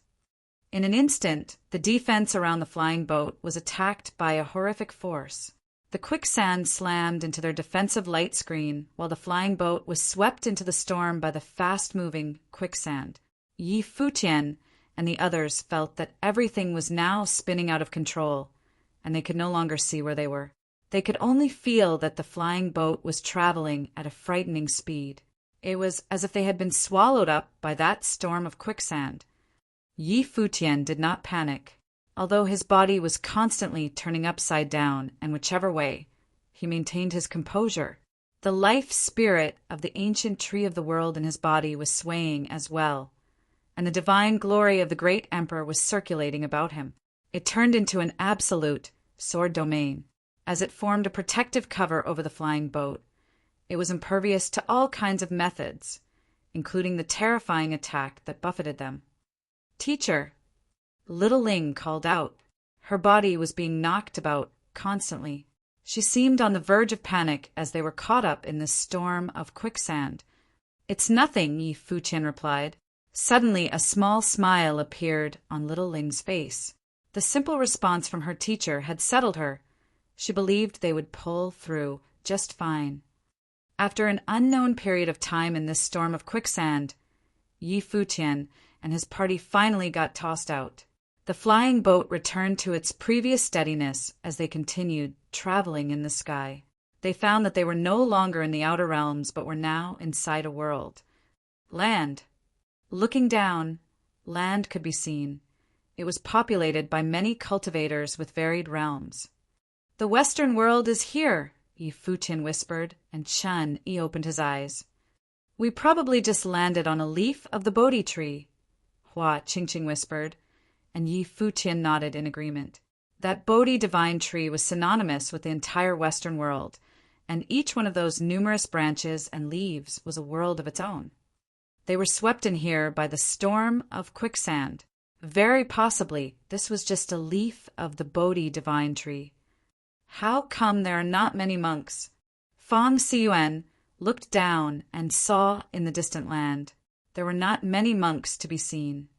In an instant, the defense around the flying boat was attacked by a horrific force. The quicksand slammed into their defensive light screen, while the flying boat was swept into the storm by the fast-moving quicksand. Futian and the others felt that everything was now spinning out of control, and they could no longer see where they were. They could only feel that the flying boat was traveling at a frightening speed. It was as if they had been swallowed up by that storm of quicksand. Yi Futian did not panic. Although his body was constantly turning upside down and whichever way, he maintained his composure. The life spirit of the ancient tree of the world in his body was swaying as well, and the divine glory of the great emperor was circulating about him. It turned into an absolute sword domain. As it formed a protective cover over the flying boat, it was impervious to all kinds of methods, including the terrifying attack that buffeted them. "Teacher," little Ling called out. Her body was being knocked about constantly. She seemed on the verge of panic as they were caught up in this storm of quicksand. "It's nothing," Yi Futian replied. Suddenly a small smile appeared on little Ling's face. The simple response from her teacher had settled her. She believed they would pull through just fine. After an unknown period of time in this storm of quicksand, Yi Futian and his party finally got tossed out. The flying boat returned to its previous steadiness as they continued traveling in the sky. They found that they were no longer in the outer realms but were now inside a world. Land. Looking down, land could be seen. It was populated by many cultivators with varied realms. "The Western world is here," Yi Futian whispered, and Chun Yi opened his eyes. "We probably just landed on a leaf of the Bodhi tree," Hua Qingqing whispered, and Yi Futian nodded in agreement. That Bodhi divine tree was synonymous with the entire Western world, and each one of those numerous branches and leaves was a world of its own. They were swept in here by the storm of quicksand. Very possibly this was just a leaf of the Bodhi divine tree. How come there are not many monks? Fang Xiyuan looked down and saw in the distant land. There were not many monks to be seen.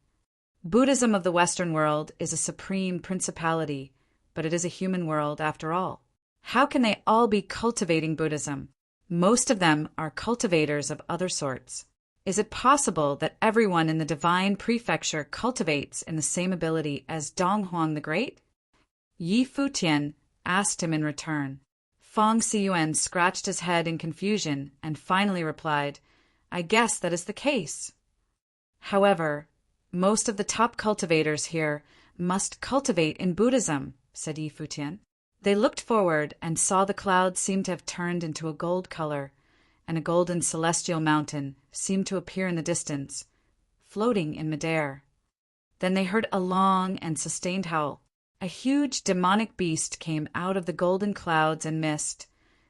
Buddhism of the Western world is a supreme principality, but it is a human world after all. How can they all be cultivating Buddhism? Most of them are cultivators of other sorts. Is it possible that everyone in the divine prefecture cultivates in the same ability as Donghuang the Great? Yi Futian asked him in return. Fang Xiyuan scratched his head in confusion and finally replied, "I guess that is the case." However, most of the top cultivators here must cultivate in Buddhism, said Yi Futian. They looked forward and saw the clouds seem to have turned into a gold color, and a golden celestial mountain seemed to appear in the distance, floating in midair. Then they heard a long and sustained howl. A huge demonic beast came out of the golden clouds and mist,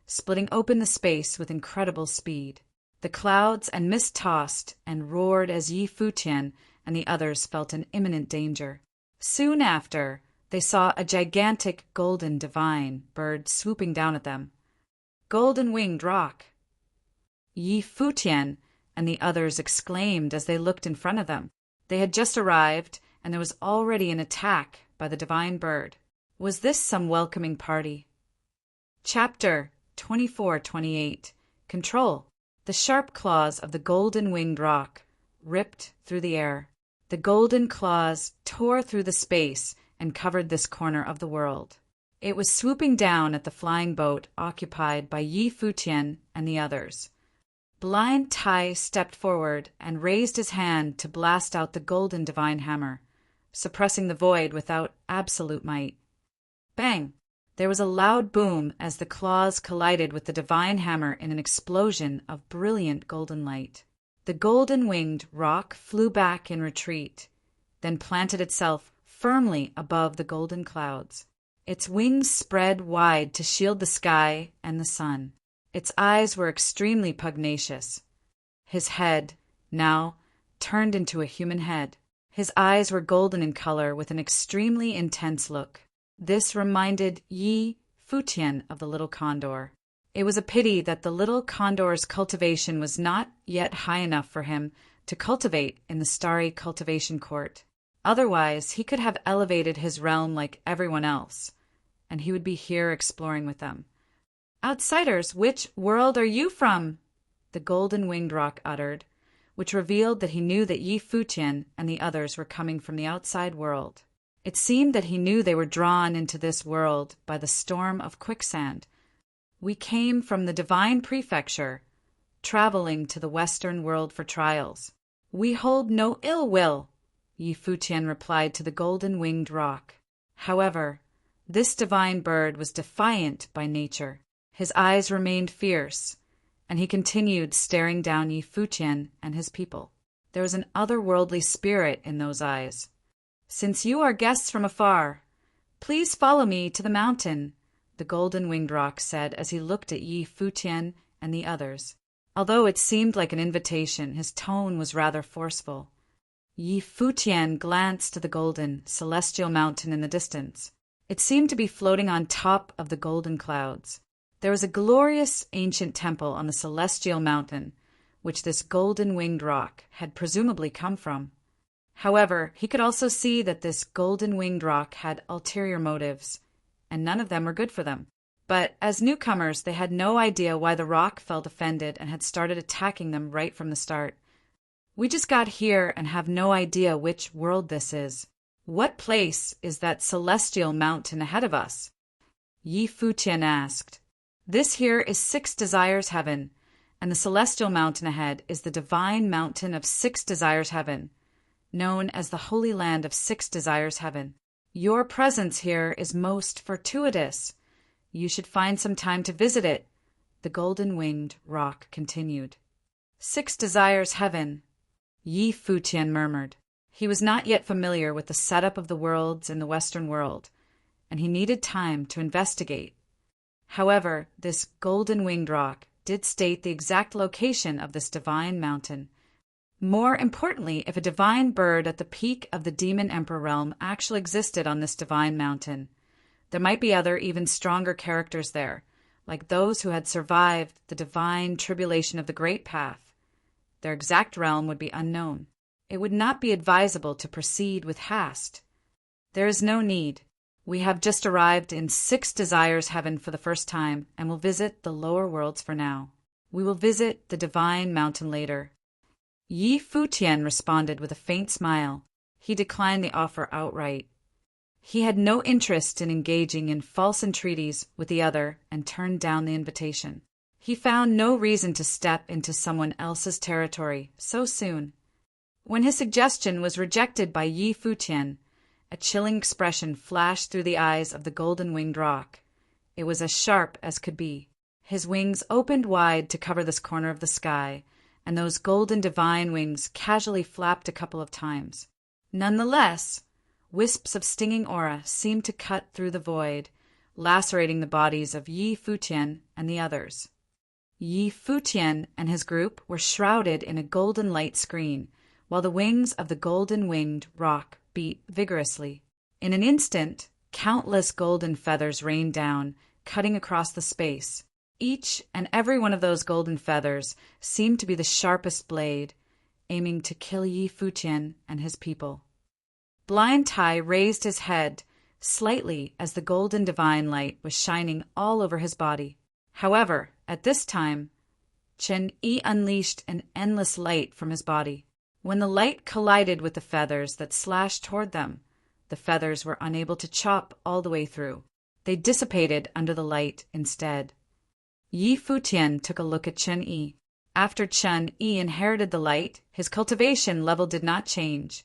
splitting open the space with incredible speed. The clouds and mist tossed and roared as Yi Futian and the others felt an imminent danger. Soon after, they saw a gigantic golden divine bird swooping down at them. "Golden-winged roc!" Yi Futian and the others exclaimed as they looked in front of them. They had just arrived, and there was already an attack by the divine bird. Was this some welcoming party? Chapter 24-28. Control. The sharp claws of the golden-winged roc ripped through the air. The golden claws tore through the space and covered this corner of the world. It was swooping down at the flying boat occupied by Yi Futian and the others. Blind Tai stepped forward and raised his hand to blast out the golden divine hammer, suppressing the void without absolute might. Bang! There was a loud boom as the claws collided with the divine hammer in an explosion of brilliant golden light. The golden-winged roc flew back in retreat, then planted itself firmly above the golden clouds. Its wings spread wide to shield the sky and the sun. Its eyes were extremely pugnacious. His head, now, turned into a human head. His eyes were golden in color with an extremely intense look. This reminded Yi Futian of the little condor. It was a pity that the little condor's cultivation was not yet high enough for him to cultivate in the starry cultivation court. Otherwise, he could have elevated his realm like everyone else, and he would be here exploring with them. "Outsiders, which world are you from?" the golden-winged roc uttered, which revealed that he knew that Yi Futian and the others were coming from the outside world. It seemed that he knew they were drawn into this world by the storm of quicksand. We came from the divine prefecture, traveling to the western world for trials. We hold no ill will, Yi Futian replied to the golden-winged rock. However, this divine bird was defiant by nature. His eyes remained fierce, and he continued staring down Yi Futian and his people. There was an otherworldly spirit in those eyes. "Since you are guests from afar, please follow me to the mountain," the golden-winged rock said as he looked at Yi Futian and the others. Although it seemed like an invitation, his tone was rather forceful. Yi Futian glanced to the golden, celestial mountain in the distance. It seemed to be floating on top of the golden clouds. There was a glorious ancient temple on the celestial mountain, which this golden-winged rock had presumably come from. However, he could also see that this golden-winged rock had ulterior motives, and none of them were good for them. But as newcomers, they had no idea why the rock felt offended and had started attacking them right from the start. "We just got here and have no idea which world this is. What place is that celestial mountain ahead of us?" Yi Futian asked. "This here is Six Desires Heaven, and the celestial mountain ahead is the divine mountain of Six Desires Heaven, known as the Holy Land of Six Desires Heaven. Your presence here is most fortuitous. You should find some time to visit it," the golden-winged rock continued. "Six Desires Heaven," Yi Futian murmured. He was not yet familiar with the setup of the worlds in the Western world, and he needed time to investigate. However, this golden-winged rock did state the exact location of this divine mountain. More importantly, if a divine bird at the peak of the Demon Emperor realm actually existed on this divine mountain, there might be other, even stronger characters there, like those who had survived the divine tribulation of the Great Path. Their exact realm would be unknown. It would not be advisable to proceed with haste. "There is no need. We have just arrived in Six Desires Heaven for the first time, and will visit the lower worlds for now. We will visit the divine mountain later." Yi Futian responded with a faint smile. He declined the offer outright. He had no interest in engaging in false entreaties with the other and turned down the invitation. He found no reason to step into someone else's territory so soon. When his suggestion was rejected by Yi Futian, a chilling expression flashed through the eyes of the golden-winged rock. It was as sharp as could be. His wings opened wide to cover this corner of the sky, and those golden divine wings casually flapped a couple of times. Nonetheless, wisps of stinging aura seemed to cut through the void, lacerating the bodies of Yi Futian and the others. Yi Futian and his group were shrouded in a golden light screen, while the wings of the golden-winged rock beat vigorously. In an instant, countless golden feathers rained down, cutting across the space. Each and every one of those golden feathers seemed to be the sharpest blade, aiming to kill Yi Futian and his people. Blind Tai raised his head slightly as the golden divine light was shining all over his body. However, at this time, Chen Yi unleashed an endless light from his body. When the light collided with the feathers that slashed toward them, the feathers were unable to chop all the way through. They dissipated under the light instead. Yi Futian took a look at Chen Yi. After Chen Yi inherited the light, his cultivation level did not change,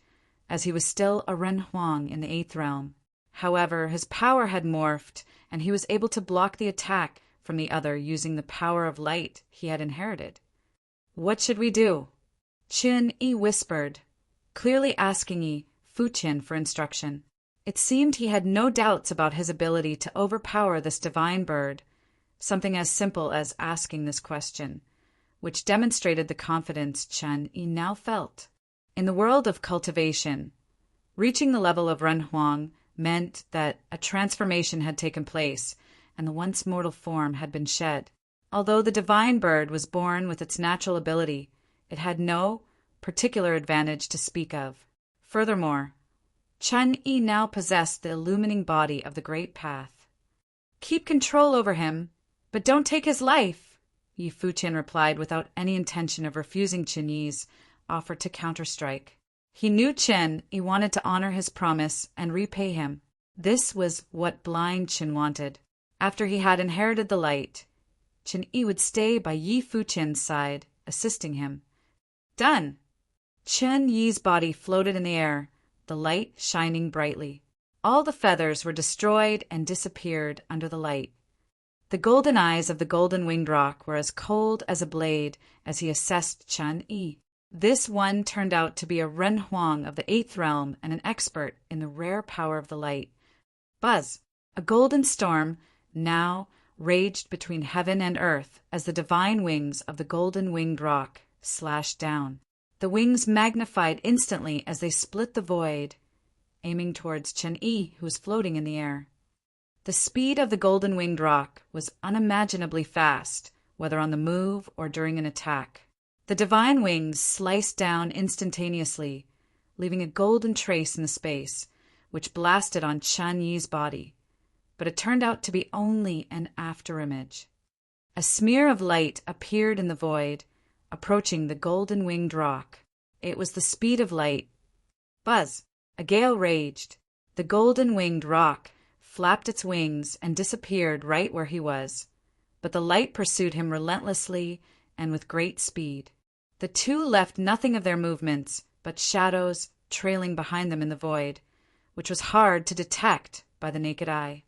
as he was still a Ren Huang in the 8th realm. However, his power had morphed, and he was able to block the attack from the other using the power of light he had inherited. "What should we do?" Chen Yi whispered, clearly asking Yi Futian for instruction. It seemed he had no doubts about his ability to overpower this divine bird, something as simple as asking this question, which demonstrated the confidence Chen Yi now felt. In the world of cultivation, reaching the level of Ren Huang meant that a transformation had taken place and the once mortal form had been shed. Although the divine bird was born with its natural ability, it had no particular advantage to speak of. Furthermore, Chen Yi now possessed the illumining body of the Great Path. "Keep control over him, but don't take his life," Yi Futian replied without any intention of refusing Chen Yi's offer to counterstrike. He knew Chen-Yi wanted to honor his promise and repay him. This was what blind Chen wanted. After he had inherited the light, Chen-Yi would stay by Yi Futian's side, assisting him. Done! Chen-Yi's body floated in the air, the light shining brightly. All the feathers were destroyed and disappeared under the light. The golden eyes of the golden-winged rock were as cold as a blade as he assessed Chen-Yi. This one turned out to be a Renhuang of the 8th realm and an expert in the rare power of the light. Buzz! A golden storm now raged between heaven and earth as the divine wings of the golden-winged rock slashed down. The wings magnified instantly as they split the void, aiming towards Chen-Yi, who was floating in the air. The speed of the golden-winged rock was unimaginably fast, whether on the move or during an attack. The divine wings sliced down instantaneously, leaving a golden trace in the space, which blasted on Chen-Yi's body. But it turned out to be only an afterimage. A smear of light appeared in the void, approaching the golden-winged rock. It was the speed of light. Buzz! A gale raged. The golden-winged rock flapped its wings and disappeared right where he was. But the light pursued him relentlessly and with great speed. The two left nothing of their movements but shadows trailing behind them in the void, which was hard to detect by the naked eye.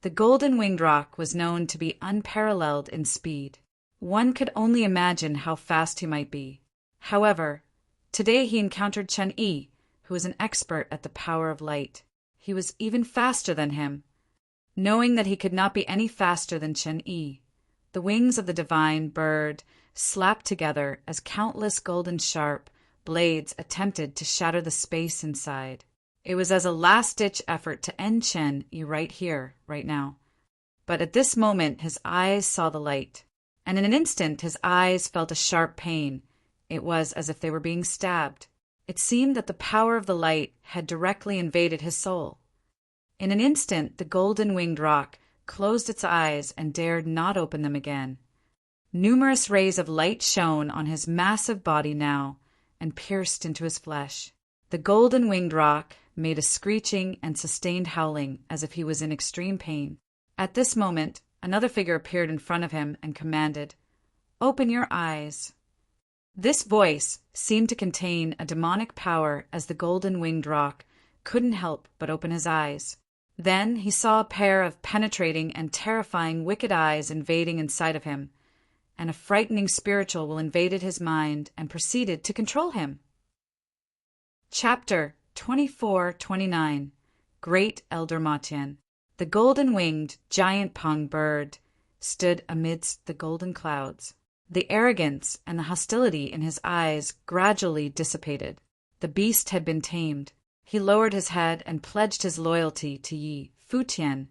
The golden-winged rock was known to be unparalleled in speed. One could only imagine how fast he might be. However, today he encountered Chen-Yi, who was an expert at the power of light. He was even faster than him. Knowing that he could not be any faster than Chen-Yi, the wings of the divine bird slapped together as countless golden sharp blades attempted to shatter the space inside. It was as a last-ditch effort to end Chen-Yi right here, right now. But at this moment his eyes saw the light, and in an instant his eyes felt a sharp pain. It was as if they were being stabbed. It seemed that the power of the light had directly invaded his soul. In an instant the golden-winged rock closed its eyes and dared not open them again. Numerous rays of light shone on his massive body now and pierced into his flesh. The golden-winged rock made a screeching and sustained howling as if he was in extreme pain. At this moment, another figure appeared in front of him and commanded, "Open your eyes." This voice seemed to contain a demonic power as the golden-winged rock couldn't help but open his eyes. Then he saw a pair of penetrating and terrifying wicked eyes invading inside of him, and a frightening spiritual will invaded his mind and proceeded to control him. Chapter 24-29 Great Elder Matian. The golden-winged giant pung bird stood amidst the golden clouds. The arrogance and the hostility in his eyes gradually dissipated. The beast had been tamed. He lowered his head and pledged his loyalty to Yi Futian,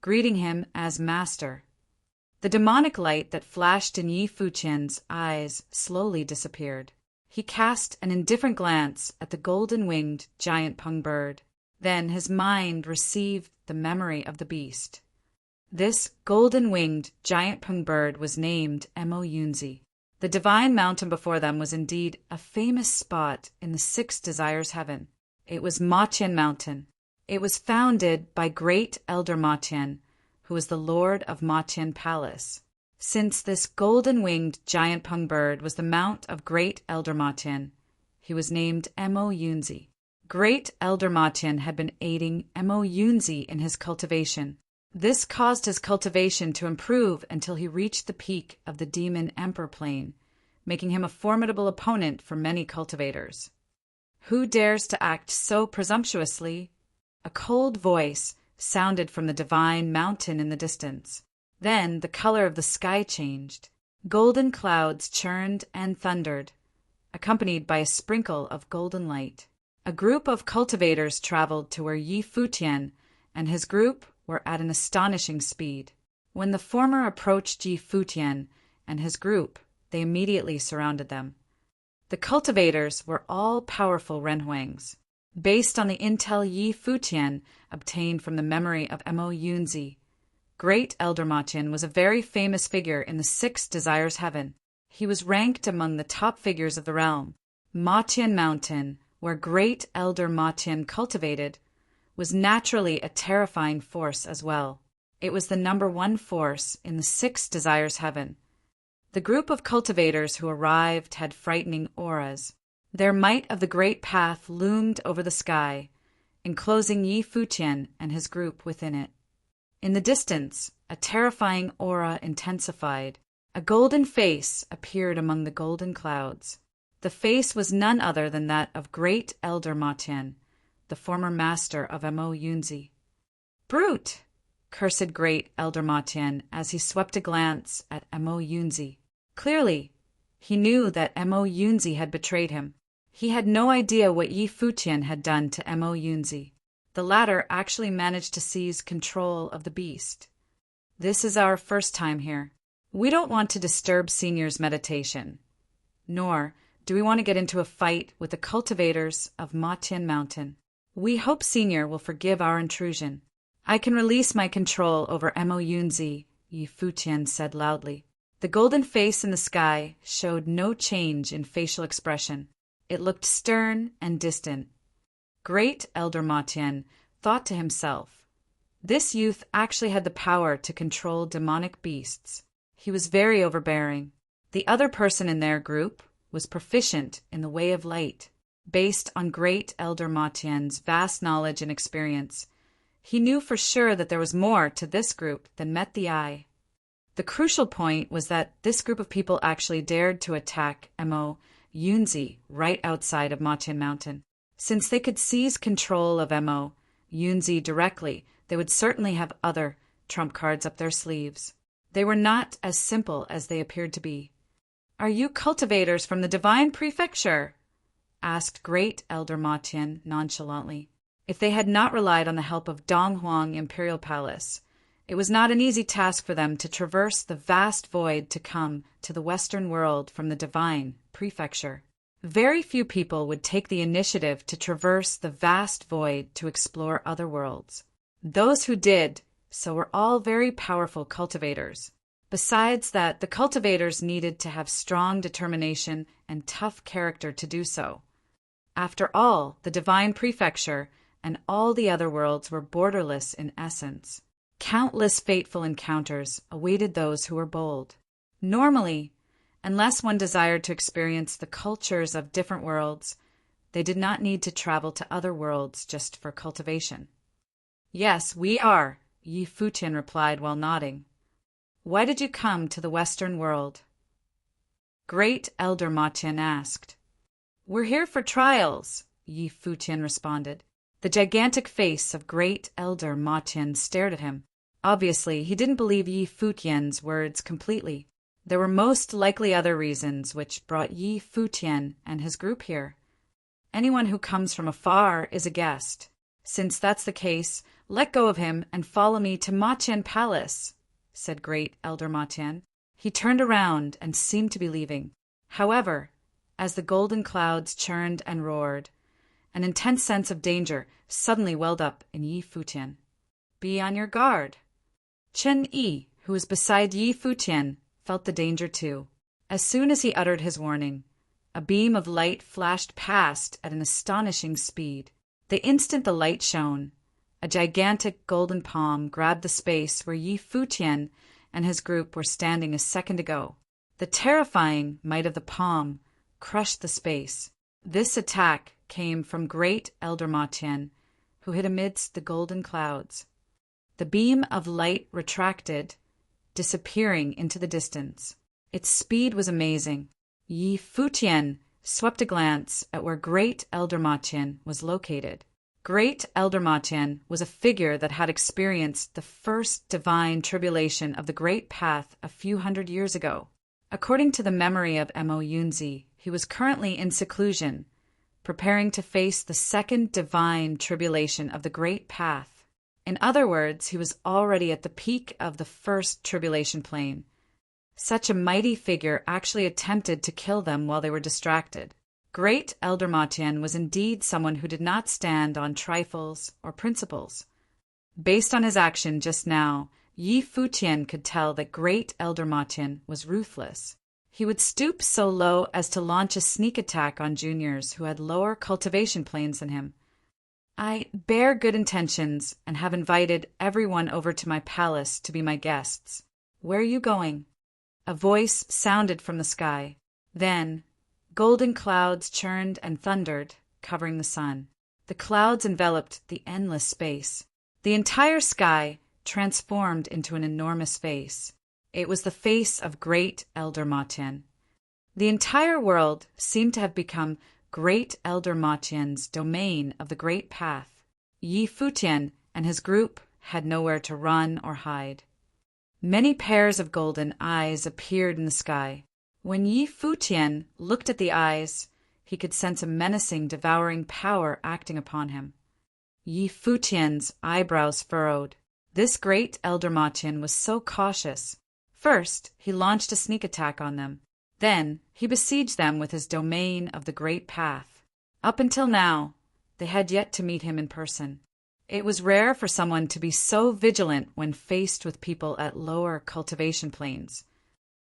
greeting him as master. The demonic light that flashed in Yi Futian's eyes slowly disappeared. He cast an indifferent glance at the golden-winged giant pung bird. Then his mind received the memory of the beast. This golden-winged giant pung bird was named Mo Yunzi. The divine mountain before them was indeed a famous spot in the 6 Desires Heaven. It was Matian Mountain. It was founded by Great Elder Matian, who was the Lord of Matian Palace. Since this golden-winged giant pung bird was the mount of Great Elder Matian, he was named Mo Yunzi. Great Elder Matian had been aiding Mo Yunzi in his cultivation. This caused his cultivation to improve until he reached the peak of the Demon Emperor plane, making him a formidable opponent for many cultivators. Who dares to act so presumptuously? A cold voice sounded from the divine mountain in the distance. Then the color of the sky changed. Golden clouds churned and thundered, accompanied by a sprinkle of golden light. A group of cultivators traveled to where Yi Futian and his group were at an astonishing speed. When the former approached Yi Futian and his group, they immediately surrounded them. The cultivators were all powerful Renhuangs. Based on the intel Yi Futian obtained from the memory of Mo Yunzi, Great Elder Matian was a very famous figure in the 6 Desires Heaven. He was ranked among the top figures of the realm. Matian Mountain where Great Elder Matian cultivated, was naturally a terrifying force as well. It was the number one force in the 6 Desires Heaven. The group of cultivators who arrived had frightening auras. Their might of the great path loomed over the sky, enclosing Yi Futian and his group within it. In the distance, a terrifying aura intensified. A golden face appeared among the golden clouds. The face was none other than that of Great Elder Matian, the former master of Mo Yunzi. "Brute!" cursed Great Elder Matian as he swept a glance at Mo Yunzi. Clearly, he knew that Mo Yunzi had betrayed him. He had no idea what Yi Futian had done to Mo Yunzi. The latter actually managed to seize control of the beast. "This is our first time here. We don't want to disturb Senior's meditation, nor do we want to get into a fight with the cultivators of Matian Mountain. We hope Senior will forgive our intrusion." "I can release my control over Mo Yunzi," Yi Futian said loudly. The golden face in the sky showed no change in facial expression. It looked stern and distant. Great Elder Matian thought to himself, this youth actually had the power to control demonic beasts. He was very overbearing. The other person in their group was proficient in the way of light. Based on Great Elder Matian's vast knowledge and experience, he knew for sure that there was more to this group than met the eye. The crucial point was that this group of people actually dared to attack Mo Yunzi right outside of Matian Mountain. Since they could seize control of Mo Yunzi directly, they would certainly have other trump cards up their sleeves. They were not as simple as they appeared to be. "Are you cultivators from the Divine Prefecture?" asked Great Elder Matian nonchalantly. If they had not relied on the help of Donghuang Imperial Palace, it was not an easy task for them to traverse the vast void to come to the Western world from the Divine Prefecture. Very few people would take the initiative to traverse the vast void to explore other worlds. Those who did so were all very powerful cultivators. Besides that, the cultivators needed to have strong determination and tough character to do so. After all, the Divine Prefecture and all the other worlds were borderless in essence. Countless fateful encounters awaited those who were bold. Normally, unless one desired to experience the cultures of different worlds, they did not need to travel to other worlds just for cultivation. "Yes, we are," Yi Futian replied while nodding. "Why did you come to the Western world?" Great Elder Matian asked. "We're here for trials," Yi Futian responded. The gigantic face of Great Elder Matian stared at him. Obviously, he didn't believe Yi Futian's words completely. There were most likely other reasons which brought Yi Futian and his group here. Anyone who comes from afar is a guest. Since that's the case, let go of him and follow me to Matian Palace, said Great Elder Matian. He turned around and seemed to be leaving. However, as the golden clouds churned and roared, an intense sense of danger suddenly welled up in Yi Futian. "Be on your guard." Chen Yi, who was beside Yi Futian, felt the danger too. As soon as he uttered his warning, a beam of light flashed past at an astonishing speed. The instant the light shone, a gigantic golden palm grabbed the space where Yi Futian and his group were standing a second ago. The terrifying might of the palm crushed the space. This attack came from Great Elder Matian, who hid amidst the golden clouds. The beam of light retracted, disappearing into the distance. Its speed was amazing. Yi Futian swept a glance at where Great Elder Matian was located. Great Elder Matian was a figure that had experienced the first divine tribulation of the Great Path a few hundred years ago. According to the memory of Mo Yunzi, he was currently in seclusion, preparing to face the second divine tribulation of the Great Path. In other words, he was already at the peak of the first tribulation plane. Such a mighty figure actually attempted to kill them while they were distracted. Great Elder Matian was indeed someone who did not stand on trifles or principles. Based on his action just now, Yi Futian could tell that Great Elder Matian was ruthless. He would stoop so low as to launch a sneak attack on juniors who had lower cultivation planes than him. I bear good intentions and have invited everyone over to my palace to be my guests. Where are you going? A voice sounded from the sky. Then, golden clouds churned and thundered, covering the sun. The clouds enveloped the endless space. The entire sky transformed into an enormous face. It was the face of great Elder Matian. The entire world seemed to have become great Elder Matian's domain of the great path. Yi Futian and his group had nowhere to run or hide. Many pairs of golden eyes appeared in the sky. When Yi Futian looked at the eyes, he could sense a menacing, devouring power acting upon him. Yi Futian's eyebrows furrowed. This great Elder Matian was so cautious. First, he launched a sneak attack on them. Then, he besieged them with his domain of the great path. Up until now, they had yet to meet him in person. It was rare for someone to be so vigilant when faced with people at lower cultivation planes.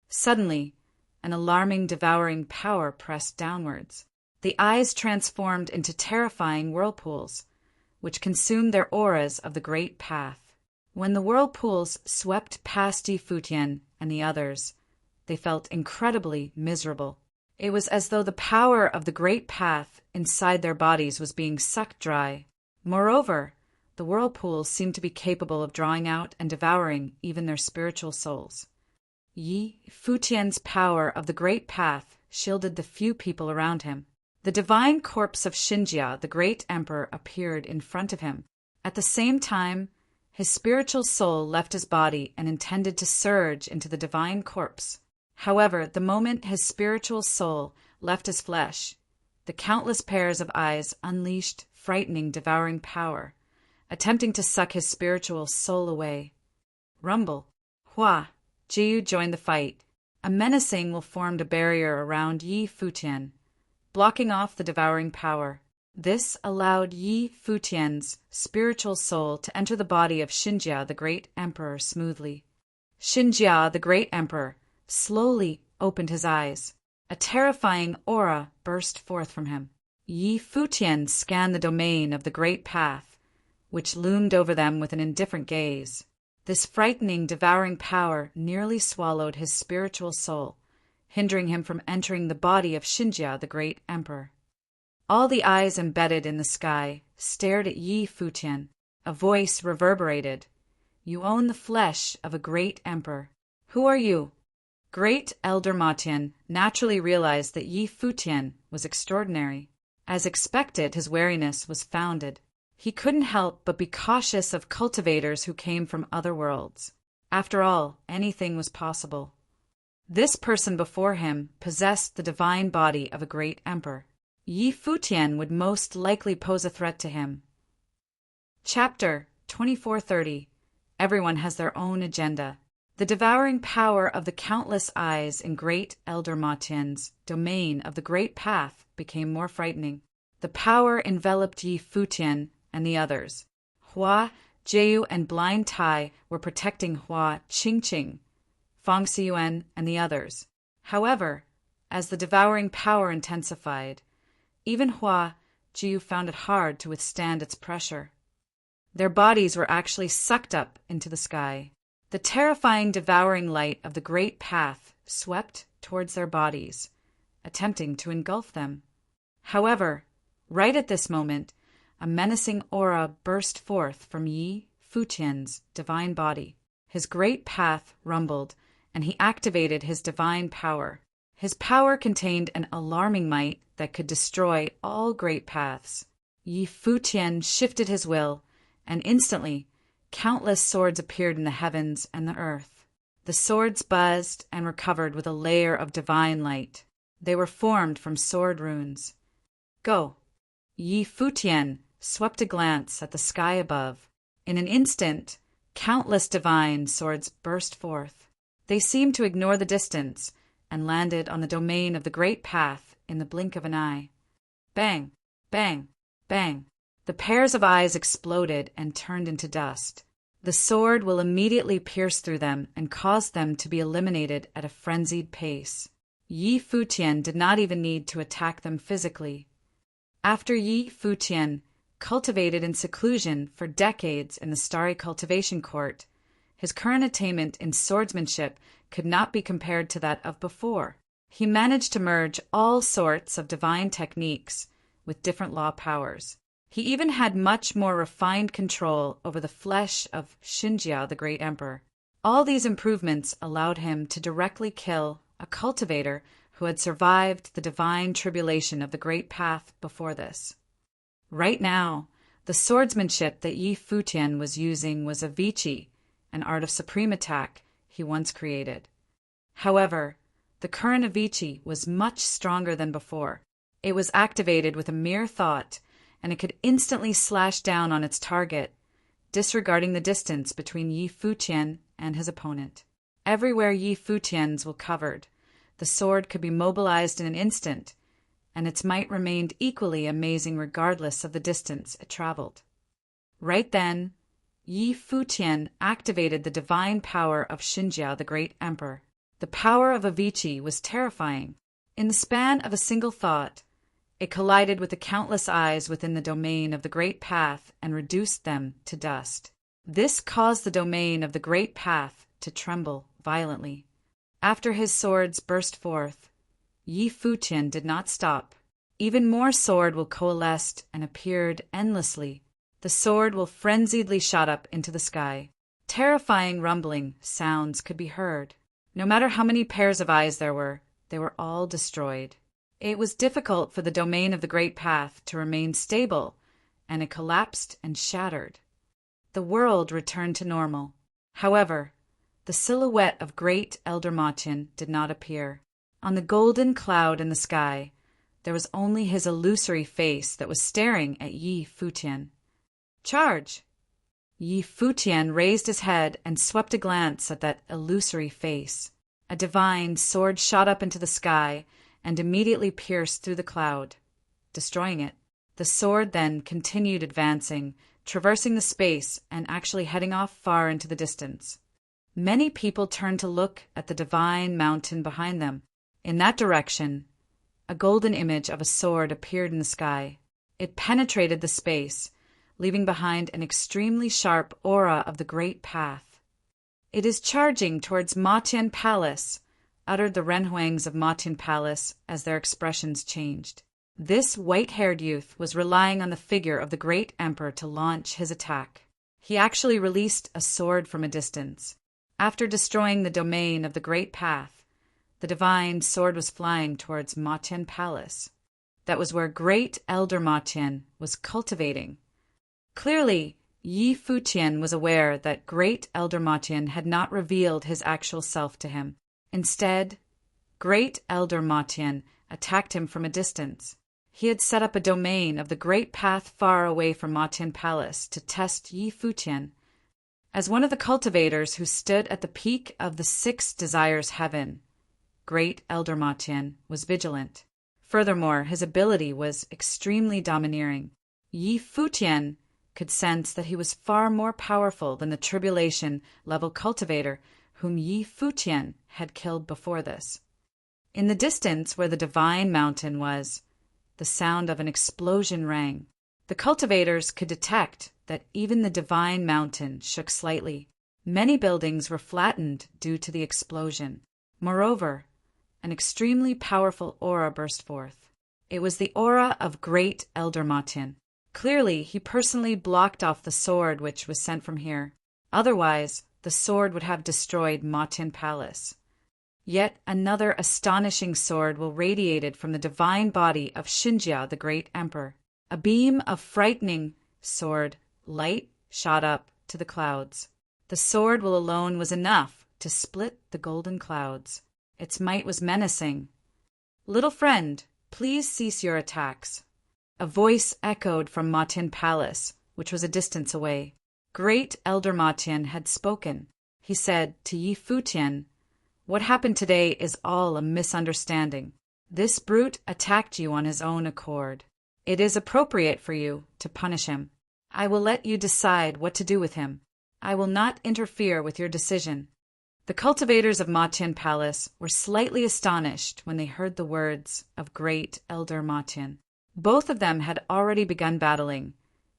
Suddenly, an alarming, devouring power pressed downwards. The eyes transformed into terrifying whirlpools, which consumed their auras of the great path. When the whirlpools swept past Yi Futian and the others, they felt incredibly miserable. It was as though the power of the great path inside their bodies was being sucked dry. Moreover, the whirlpools seemed to be capable of drawing out and devouring even their spiritual souls. Yi Futian's power of the great path shielded the few people around him. The divine corpse of Xinjia, the great emperor, appeared in front of him. At the same time, his spiritual soul left his body and intended to surge into the divine corpse. However, the moment his spiritual soul left his flesh, the countless pairs of eyes unleashed frightening, devouring power, attempting to suck his spiritual soul away. Rumble. Hua. Jiyu joined the fight. A menacing will formed a barrier around Yi Futian, blocking off the devouring power. This allowed Yi Futian's spiritual soul to enter the body of Xinjia, the great emperor, smoothly. Xinjia, the great emperor, slowly opened his eyes. A terrifying aura burst forth from him. Yi Futian scanned the domain of the great path, which loomed over them with an indifferent gaze. This frightening, devouring power nearly swallowed his spiritual soul, hindering him from entering the body of Xinjia, the great emperor. All the eyes embedded in the sky stared at Yi Futian. A voice reverberated. "You own the flesh of a great emperor. Who are you?" Great Elder Matian naturally realized that Yi Futian was extraordinary. As expected, his wariness was founded. He couldn't help but be cautious of cultivators who came from other worlds. After all, anything was possible. This person before him possessed the divine body of a great emperor. Yi Futian would most likely pose a threat to him. Chapter 2430. Everyone has their own agenda. The devouring power of the countless eyes in great Elder Matian's domain of the great path became more frightening. The power enveloped Yi Futian and the others. Hua, Jiu, and Blind Tai were protecting Hua Qingqing, Fang Xiyuan, and the others. However, as the devouring power intensified, even Hua Jiu found it hard to withstand its pressure. Their bodies were actually sucked up into the sky. The terrifying, devouring light of the great path swept towards their bodies, attempting to engulf them. However, right at this moment, a menacing aura burst forth from Yi Futian's divine body. His great path rumbled, and he activated his divine power. His power contained an alarming might that could destroy all great paths. Yi Futian shifted his will, and instantly, countless swords appeared in the heavens and the earth. The swords buzzed and were covered with a layer of divine light. They were formed from sword runes. Go! Yi Futian swept a glance at the sky above. In an instant, countless divine swords burst forth. They seemed to ignore the distance and landed on the domain of the great path in the blink of an eye. Bang! Bang! Bang! The pairs of eyes exploded and turned into dust. The sword will immediately pierce through them and cause them to be eliminated at a frenzied pace. Yi Futian did not even need to attack them physically. After Yi Futian cultivated in seclusion for decades in the starry cultivation court, his current attainment in swordsmanship could not be compared to that of before. He managed to merge all sorts of divine techniques with different law powers. He even had much more refined control over the flesh of Xinjia, the great emperor. All these improvements allowed him to directly kill a cultivator who had survived the divine tribulation of the great path before this. Right now, the swordsmanship that Yi Futian was using was a vici, an art of supreme attack he once created. However, the current vici was much stronger than before. It was activated with a mere thought, and it could instantly slash down on its target, disregarding the distance between Yi Futian and his opponent. Everywhere Yi Futian's were covered, the sword could be mobilized in an instant, and its might remained equally amazing regardless of the distance it traveled. Right then, Yi Futian activated the divine power of Xinjia, the great emperor. The power of a vici was terrifying. In the span of a single thought, it collided with the countless eyes within the domain of the great path and reduced them to dust. This caused the domain of the great path to tremble violently. After his swords burst forth, Yi Futian did not stop. Even more sword will coalesced and appeared endlessly. The sword will frenziedly shot up into the sky. Terrifying rumbling sounds could be heard. No matter how many pairs of eyes there were, they were all destroyed. It was difficult for the domain of the great path to remain stable, and it collapsed and shattered. The world returned to normal. However, the silhouette of great Elder Machin did not appear. On the golden cloud in the sky, there was only his illusory face that was staring at Yi Futian. Charge! Yi Futian raised his head and swept a glance at that illusory face. A divine sword shot up into the sky and immediately pierced through the cloud, destroying it. The sword then continued advancing, traversing the space and actually heading off far into the distance. Many people turned to look at the divine mountain behind them. In that direction, a golden image of a sword appeared in the sky. It penetrated the space, leaving behind an extremely sharp aura of the great path. "It is charging towards Matian Palace," uttered the Renhuangs of Matian Palace as their expressions changed. This white-haired youth was relying on the figure of the great emperor to launch his attack. He actually released a sword from a distance. After destroying the domain of the great path, the divine sword was flying towards Matian Palace. That was where great Elder Matian was cultivating. Clearly, Yi Futian was aware that great Elder Matian had not revealed his actual self to him. Instead, great Elder Matian attacked him from a distance. He had set up a domain of the great path far away from Matian Palace to test Yi Futian. As one of the cultivators who stood at the peak of the 6 Desires Heaven, great Elder Matian was vigilant. Furthermore, his ability was extremely domineering. Yi Futian could sense that he was far more powerful than the tribulation-level cultivator whom Yi Futian had killed before this. In the distance where the divine mountain was, the sound of an explosion rang. The cultivators could detect that even the divine mountain shook slightly. Many buildings were flattened due to the explosion. Moreover, an extremely powerful aura burst forth. It was the aura of great Elder Matian. Clearly, he personally blocked off the sword which was sent from here. Otherwise, the sword would have destroyed Matian Palace. Yet another astonishing sword will radiated from the divine body of Xinjia, the great emperor. A beam of frightening sword light shot up to the clouds. The sword will alone was enough to split the golden clouds. Its might was menacing. "Little friend, please cease your attacks." A voice echoed from Matian Palace, which was a distance away. Great Elder Matian had spoken. He said to Yi Futian, "What happened today is all a misunderstanding. This brute attacked you on his own accord. It is appropriate for you to punish him. I will let you decide what to do with him. I will not interfere with your decision. The cultivators of Matian Palace were slightly astonished when they heard the words of great Elder Matian. Both of them had already begun battling,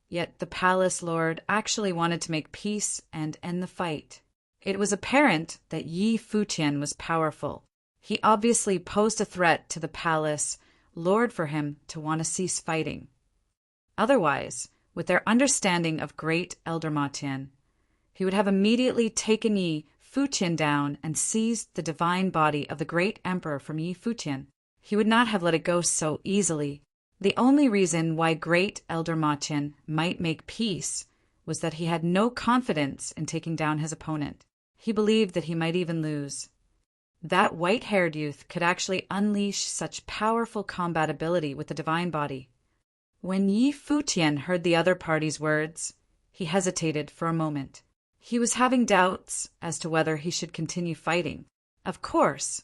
yet the palace lord actually wanted to make peace and end the fight. It was apparent that Yi Futian was powerful. He obviously posed a threat to the palace lord for him to want to cease fighting. Otherwise, with their understanding of great Elder Matian, he would have immediately taken Yi Futian down and seized the divine body of the great emperor from Yi Futian. He would not have let it go so easily. The only reason why great Elder Matian might make peace was that he had no confidence in taking down his opponent. He believed that he might even lose. That white-haired youth could actually unleash such powerful combat ability with the divine body. When Yi Futian heard the other party's words, he hesitated for a moment. He was having doubts as to whether he should continue fighting. Of course,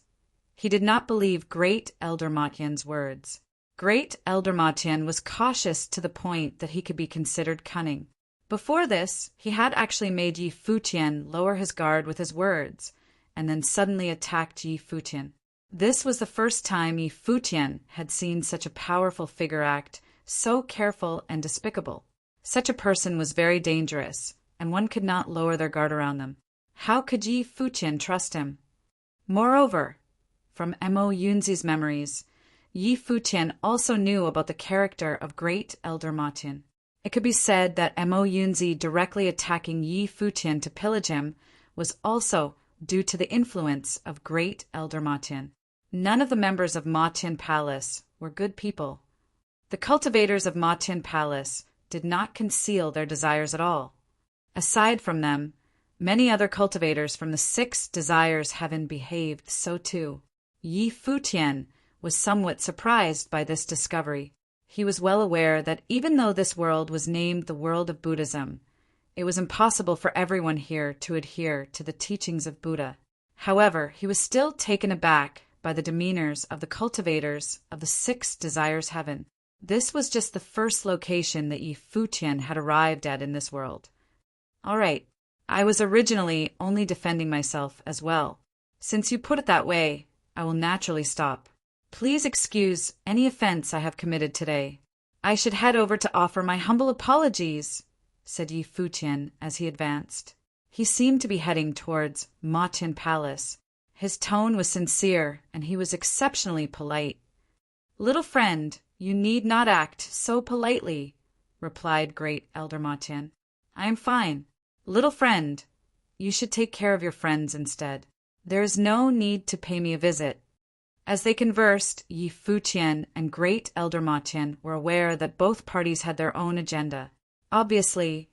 he did not believe great Elder Matian's words. Great Elder Matian was cautious to the point that he could be considered cunning. Before this, he had actually made Yi Futian lower his guard with his words, and then suddenly attacked Yi Futian. This was the first time Yi Futian had seen such a powerful figure act, so careful and despicable. Such a person was very dangerous, and one could not lower their guard around them. How could Yi Futian trust him? Moreover, from Mo Yunzi's memories, Yi Futian also knew about the character of great Elder Matian. It could be said that Mo Yunzi directly attacking Yi Futian to pillage him was also due to the influence of great Elder Matian. None of the members of Matian Palace were good people. The cultivators of Matian Palace did not conceal their desires at all. Aside from them, many other cultivators from the 6 Desires Heaven behaved so too. Yi Futian was somewhat surprised by this discovery. He was well aware that even though this world was named the world of Buddhism, it was impossible for everyone here to adhere to the teachings of Buddha. However, he was still taken aback by the demeanors of the cultivators of the 6 Desires Heaven. This was just the first location that Yi Futian had arrived at in this world. All right, I was originally only defending myself as well. Since you put it that way, I will naturally stop. Please excuse any offense I have committed today. I should head over to offer my humble apologies, said Yi Futian as he advanced. He seemed to be heading towards Matian Palace. His tone was sincere, and he was exceptionally polite. Little friend, you need not act so politely, replied great Elder Matian. I am fine. Little friend, you should take care of your friends instead. There is no need to pay me a visit. As they conversed, Yi Futian and great Elder Matian were aware that both parties had their own agenda. Obviously,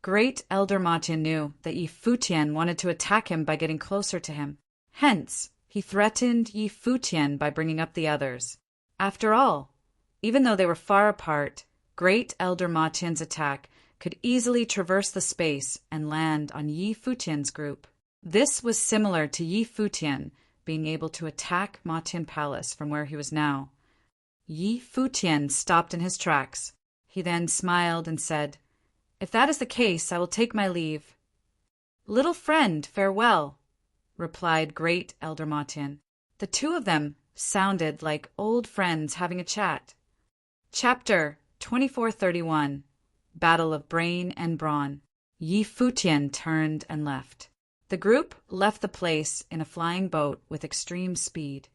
great Elder Matian knew that Yi Futian wanted to attack him by getting closer to him. Hence, he threatened Yi Futian by bringing up the others. After all, even though they were far apart, great Elder Matian's attack could easily traverse the space and land on Yi Futian's group. This was similar to Yi Futian being able to attack Matian Palace from where he was now. Yi Futian stopped in his tracks. He then smiled and said, If that is the case, I will take my leave. Little friend, farewell, replied great Elder Matian. The two of them sounded like old friends having a chat. Chapter 2431 Battle of Brain and Brawn. Yi Futian turned and left. The group left the place in a flying boat with extreme speed.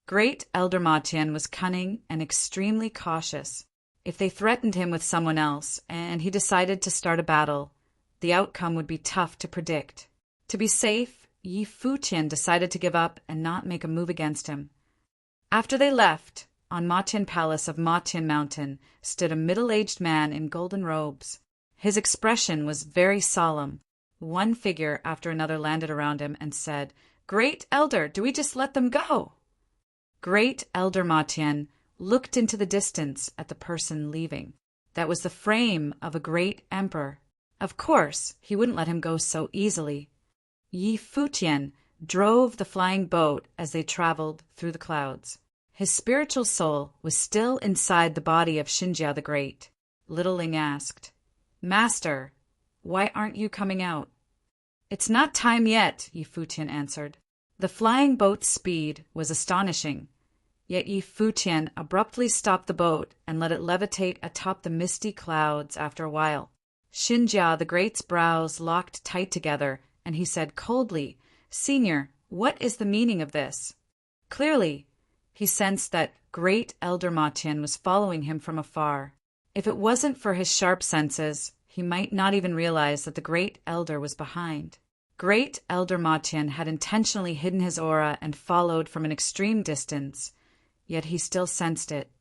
Great Elder Matian was cunning and extremely cautious. If they threatened him with someone else and he decided to start a battle, the outcome would be tough to predict. To be safe, Yi Futian decided to give up and not make a move against him. After they left, on Matian Palace of Matian Mountain stood a middle-aged man in golden robes. His expression was very solemn. One figure after another landed around him and said, Great Elder, do we just let them go? Great Elder Matian looked into the distance at the person leaving. That was the frame of a great emperor. Of course, he wouldn't let him go so easily. Yi Futian drove the flying boat as they traveled through the clouds. His spiritual soul was still inside the body of Xinjia the Great. Little Ling asked, Master, why aren't you coming out? It's not time yet, Yi Futian answered. The flying boat's speed was astonishing, yet Yi Futian abruptly stopped the boat and let it levitate atop the misty clouds after a while. Xinjia the Great's brows locked tight together, and he said coldly, "Senior, what is the meaning of this?" Clearly, he sensed that Great Elder Ma Tian was following him from afar. If it wasn't for his sharp senses, he might not even realize that the Great Elder was behind. Great Elder Ma Tian had intentionally hidden his aura and followed from an extreme distance, yet he still sensed it.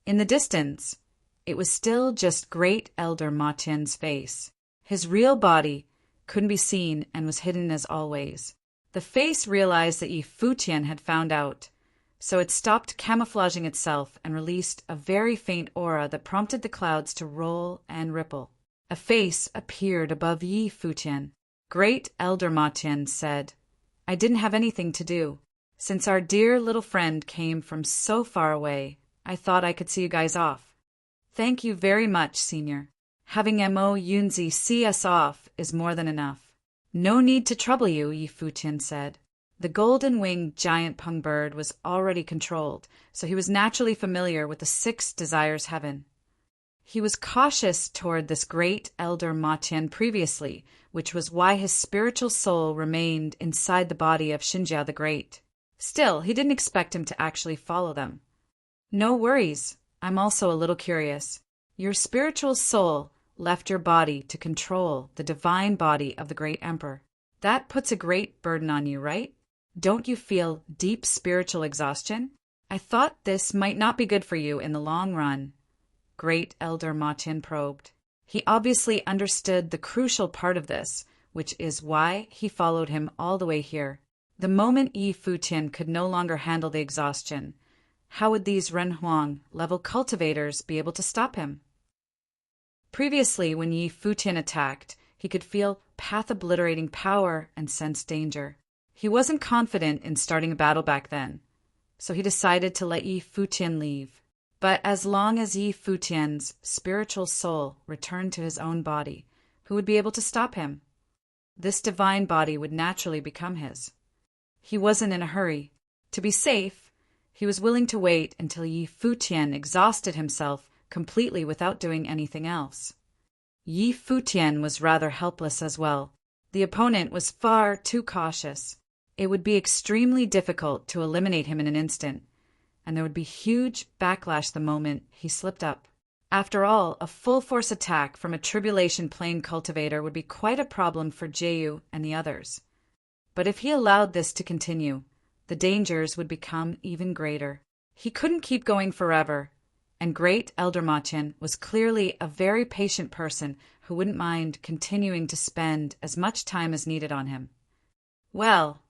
In the distance, it was still just Great Elder Ma Tian's face. His real body couldn't be seen and was hidden as always. The face realized that Yi Futian had found out, so it stopped camouflaging itself and released a very faint aura that prompted the clouds to roll and ripple. A face appeared above Yi Futian. Great Elder Ma Tian said, "I didn't have anything to do. Since our dear little friend came from so far away, I thought I could see you guys off. Thank you very much, Senior. Having Mo Yunzi see us off is more than enough." "No need to trouble you," Yi Futian said. The golden-winged giant pung bird was already controlled, so he was naturally familiar with the 6 desires heaven. He was cautious toward this Great Elder Ma Tian previously, which was why his spiritual soul remained inside the body of Xinjia the Great. Still, he didn't expect him to actually follow them. "No worries. I'm also a little curious. Your spiritual soul left your body to control the divine body of the Great Emperor. That puts a great burden on you, right? Don't you feel deep spiritual exhaustion? I thought this might not be good for you in the long run." Great Elder Ma Tian probed. He obviously understood the crucial part of this, which is why he followed him all the way here. The moment Yi Futian could no longer handle the exhaustion, how would these Renhuang-level cultivators be able to stop him? Previously, when Yi Futian attacked, he could feel path-obliterating power and sense danger. He wasn't confident in starting a battle back then, so he decided to let Yi Futian leave. But as long as Yi Futian's spiritual soul returned to his own body, who would be able to stop him? This divine body would naturally become his. He wasn't in a hurry. To be safe, he was willing to wait until Yi Futian exhausted himself completely without doing anything else. Yi Futian was rather helpless as well. The opponent was far too cautious. It would be extremely difficult to eliminate him in an instant, and there would be huge backlash the moment he slipped up. After all, a full-force attack from a Tribulation Plane cultivator would be quite a problem for Jeyu and the others. But if he allowed this to continue, the dangers would become even greater. He couldn't keep going forever, and Great Elder Ma Tian was clearly a very patient person who wouldn't mind continuing to spend as much time as needed on him. "Well,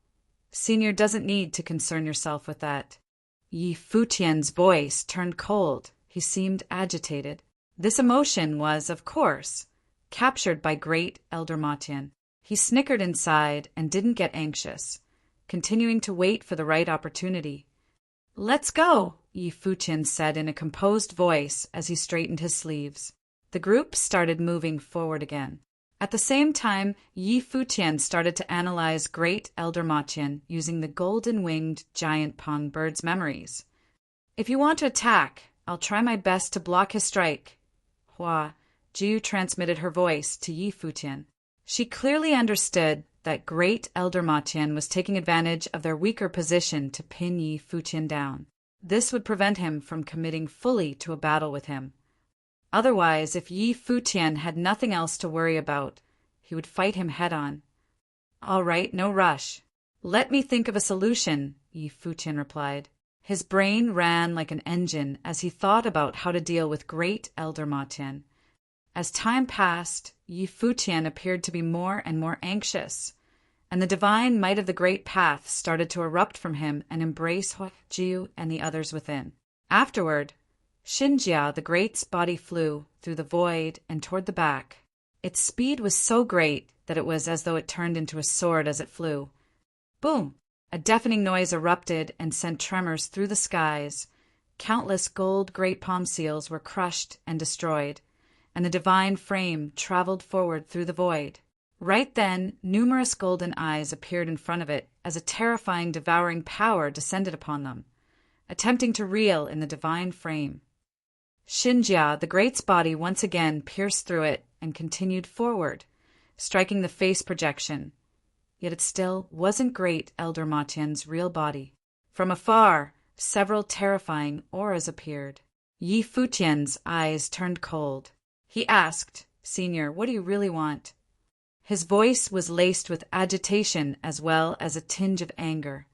Senior doesn't need to concern yourself with that." Yi Futian's voice turned cold. He seemed agitated. This emotion was, of course, captured by Great Elder Ma Tian. He snickered inside and didn't get anxious, continuing to wait for the right opportunity. "Let's go," Yi Futian said in a composed voice as he straightened his sleeves. The group started moving forward again. At the same time, Yi Futian started to analyze Great Elder Ma Tian using the golden-winged giant pung bird's memories. "If you want to attack, I'll try my best to block his strike." Hua Jiu transmitted her voice to Yi Futian. She clearly understood that Great Elder Ma Tian was taking advantage of their weaker position to pin Yi Futian down. This would prevent him from committing fully to a battle with him. Otherwise, if Yi Futian had nothing else to worry about, he would fight him head-on. "All right, no rush. Let me think of a solution," Yi Futian replied. His brain ran like an engine as he thought about how to deal with Great Elder Ma Tian. As time passed, Yi Futian appeared to be more and more anxious, and the divine might of the Great Path started to erupt from him and embrace Hua Jiu and the others within. Afterward, Xinjia the Great's body flew through the void and toward the back. Its speed was so great that it was as though it turned into a sword as it flew. Boom! A deafening noise erupted and sent tremors through the skies. Countless gold great palm seals were crushed and destroyed, and the divine frame traveled forward through the void. Right then, numerous golden eyes appeared in front of it as a terrifying, devouring power descended upon them, attempting to reel in the divine frame. Xinjia, the great's body, once again pierced through it and continued forward, striking the face projection. Yet it still wasn't great Elder Matian's real body. From afar, several terrifying auras appeared. Yi Futian's eyes turned cold. He asked, "Senior, what do you really want?" His voice was laced with agitation as well as a tinge of anger.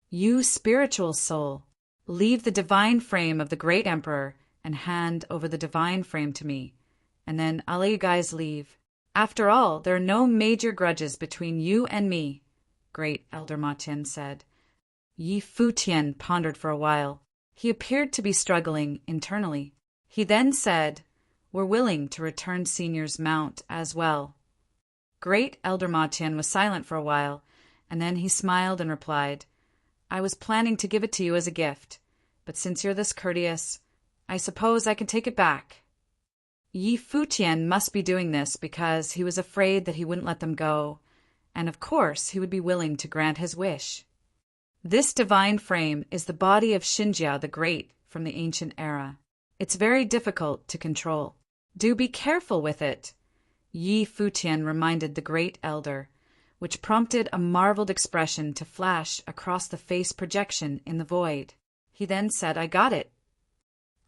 "You spiritual soul, leave the divine frame of the great emperor and hand over the divine frame to me, and then I'll let you guys leave. After all, there are no major grudges between you and me," great Elder Matian said. Yi Futian pondered for a while. He appeared to be struggling internally. He then said, "We're willing to return Senior's mount as well." Great Elder Matian was silent for a while, and then he smiled and replied, "I was planning to give it to you as a gift, but since you're this courteous, I suppose I can take it back." Yi Futian must be doing this because he was afraid that he wouldn't let them go, and of course he would be willing to grant his wish. This divine frame is the body of Xinjia the Great from the ancient era. It's very difficult to control. Do be careful with it, Yi Futian reminded the great elder, which prompted a marveled expression to flash across the face projection in the void. He then said, "I got it.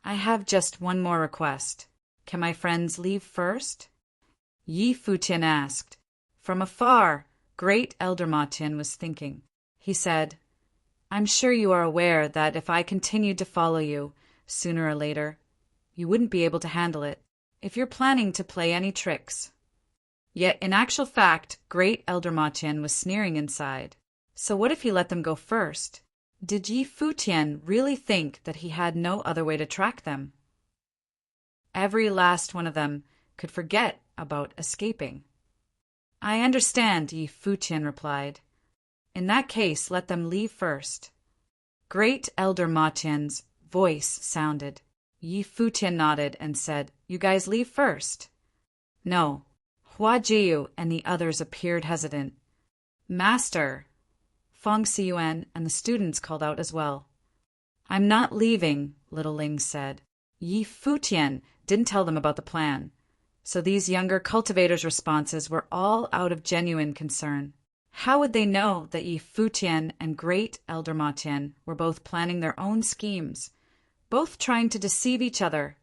I have just one more request. Can my friends leave first?" Yi Futian asked. From afar, great Elder Matian was thinking. He said, "I'm sure you are aware that if I continued to follow you, sooner or later, you wouldn't be able to handle it, if you're planning to play any tricks." Yet in actual fact, great Elder Matian was sneering inside. So what if he let them go first? Did Yi Futian really think that he had no other way to track them? Every last one of them could forget about escaping. "I understand," Yi Futian replied. "In that case, let them leave first." Great Elder Matian's voice sounded. Yi Futian nodded and said, "You guys leave first." "No." Hua Jiu and the others appeared hesitant. "Master," Feng Xiyuan and the students called out as well. "I'm not leaving," Little Ling said. Yi Futian didn't tell them about the plan, so these younger cultivators' responses were all out of genuine concern. How would they know that Yi Futian and great Elder Matian were both planning their own schemes, both trying to deceive each other?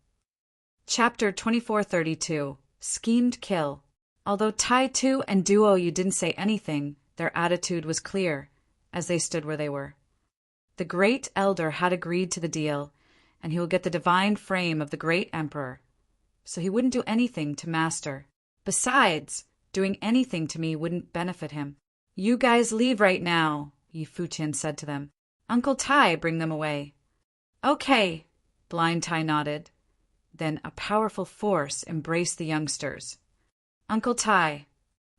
Chapter 2432 Schemed Kill. Although Tai Tu and Duo Yu didn't say anything, their attitude was clear as they stood where they were. The great elder had agreed to the deal, and he will get the divine frame of the great emperor, so he wouldn't do anything to Master. Besides, doing anything to me wouldn't benefit him. "You guys leave right now," Yi Futian said to them. "Uncle Tai, bring them away." "Okay," Blind Tai nodded. Then a powerful force embraced the youngsters. "Uncle Tai,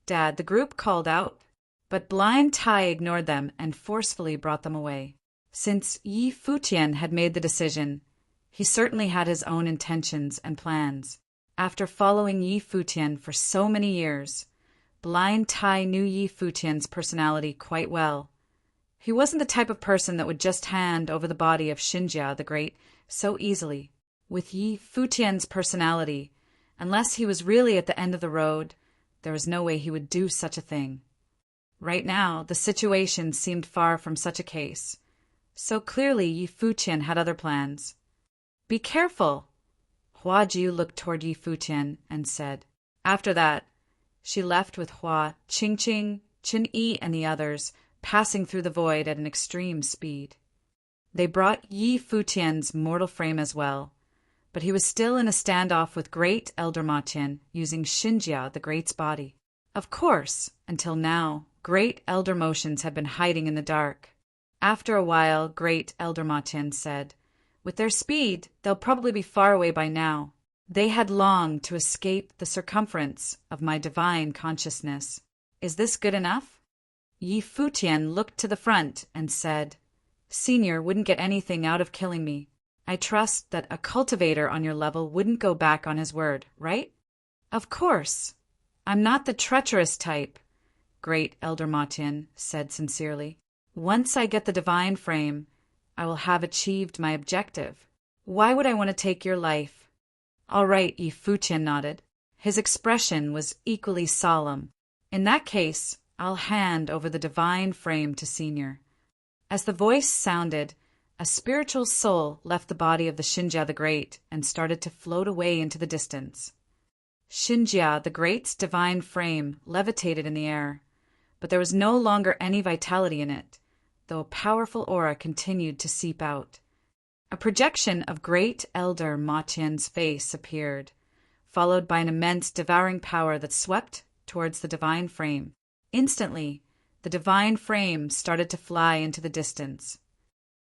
Dad," the group called out, but Blind Tai ignored them and forcefully brought them away. Since Yi Futian had made the decision, he certainly had his own intentions and plans. After following Yi Futian for so many years, Blind Tai knew Yi Futian's personality quite well. He wasn't the type of person that would just hand over the body of Xinjia the Great so easily. With Yi Futian's personality, unless he was really at the end of the road, there was no way he would do such a thing. Right now, the situation seemed far from such a case, so clearly Yi Futian had other plans. "Be careful!" Hua Jiu looked toward Yi Futian and said. After that, she left with Hua, Qingqing, Qin Yi, and the others, passing through the void at an extreme speed. They brought Yi Futian's mortal frame as well, but he was still in a standoff with great Elder Matian, using Xinjia the Great's body. Of course, until now, great Elder Motions had been hiding in the dark. After a while, great Elder Matian said, "With their speed, they'll probably be far away by now. They had longed to escape the circumference of my divine consciousness. Is this good enough?" Yi Futian looked to the front and said, "Senior wouldn't get anything out of killing me. I trust that a cultivator on your level wouldn't go back on his word, right?" "Of course," I'm not the treacherous type, great Elder Matian said sincerely. Once I get the divine frame, I will have achieved my objective. Why would I want to take your life? All right, Futian nodded. His expression was equally solemn. In that case, I'll hand over the divine frame to Senior. As the voice sounded, a spiritual soul left the body of the Xinjia the Great and started to float away into the distance. Xinjia the Great's divine frame levitated in the air, but there was no longer any vitality in it, though a powerful aura continued to seep out. A projection of great Elder Matian's face appeared, followed by an immense devouring power that swept towards the divine frame. Instantly, the divine frame started to fly into the distance.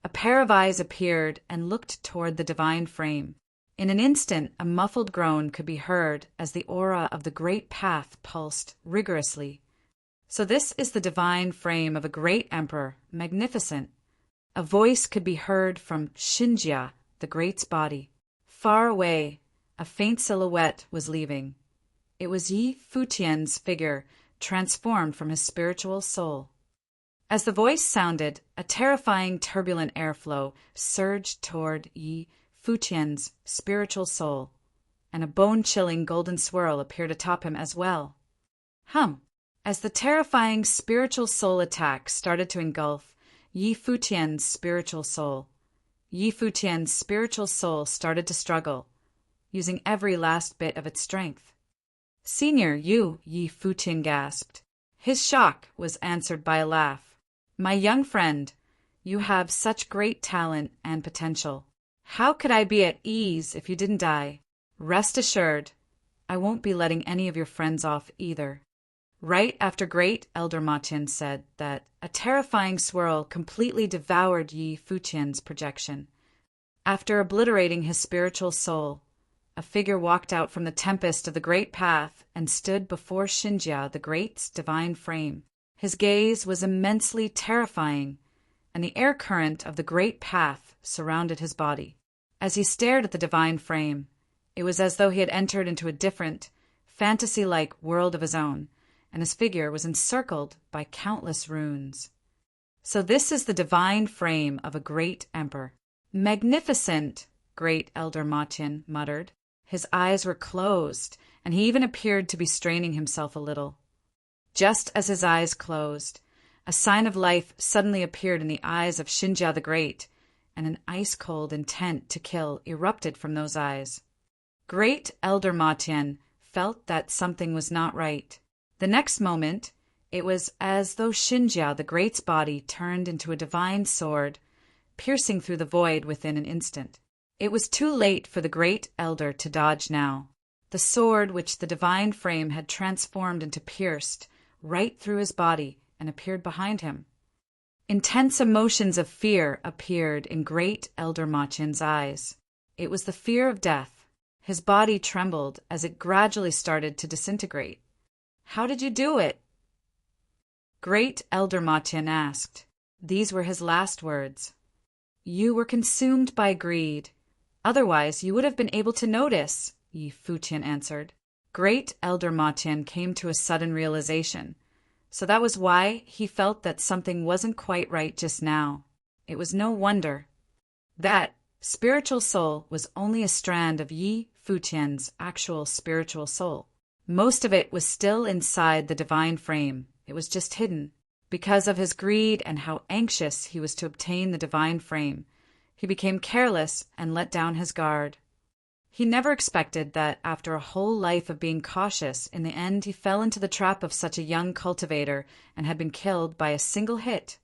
A pair of eyes appeared and looked toward the divine frame. In an instant, a muffled groan could be heard as the aura of the great path pulsed rigorously. So this is the divine frame of a great emperor, magnificent. A voice could be heard from Xinjia, the Great's body. Far away, a faint silhouette was leaving. It was Futian's figure, transformed from his spiritual soul. As the voice sounded, a terrifying turbulent airflow surged toward Futian's spiritual soul, and a bone-chilling golden swirl appeared atop him as well. As the terrifying spiritual soul attack started to engulf Futian's spiritual soul, Futian's spiritual soul started to struggle, using every last bit of its strength. Senior, Futian gasped. His shock was answered by a laugh. My young friend, you have such great talent and potential. How could I be at ease if you didn't die? Rest assured, I won't be letting any of your friends off either. Right after great Elder Matian said that, a terrifying swirl completely devoured Futian's projection. After obliterating his spiritual soul, a figure walked out from the tempest of the great path and stood before Xinjia the Great's divine frame. His gaze was immensely terrifying, and the air current of the great path surrounded his body. As he stared at the divine frame, it was as though he had entered into a different, fantasy-like world of his own, and his figure was encircled by countless runes. So this is the divine frame of a great emperor. Magnificent, great Elder Matian muttered. His eyes were closed, and he even appeared to be straining himself a little. Just as his eyes closed, a sign of life suddenly appeared in the eyes of Xinjia the Great, and an ice-cold intent to kill erupted from those eyes. Great Elder Matian felt that something was not right. The next moment, it was as though Xinjia the Great's body turned into a divine sword, piercing through the void within an instant. It was too late for the great elder to dodge now. The sword which the divine frame had transformed into pierced right through his body and appeared behind him. Intense emotions of fear appeared in great Elder Matian's eyes. It was the fear of death. His body trembled as it gradually started to disintegrate. How did you do it? Great Elder Matian asked. These were his last words. You were consumed by greed. Otherwise, you would have been able to notice, Futian answered. Great Elder Matian came to a sudden realization. So that was why he felt that something wasn't quite right just now. It was no wonder. That spiritual soul was only a strand of Futian's actual spiritual soul. Most of it was still inside the divine frame. It was just hidden. Because of his greed and how anxious he was to obtain the divine frame, he became careless and let down his guard. He never expected that after a whole life of being cautious, in the end he fell into the trap of such a young cultivator and had been killed by a single hit.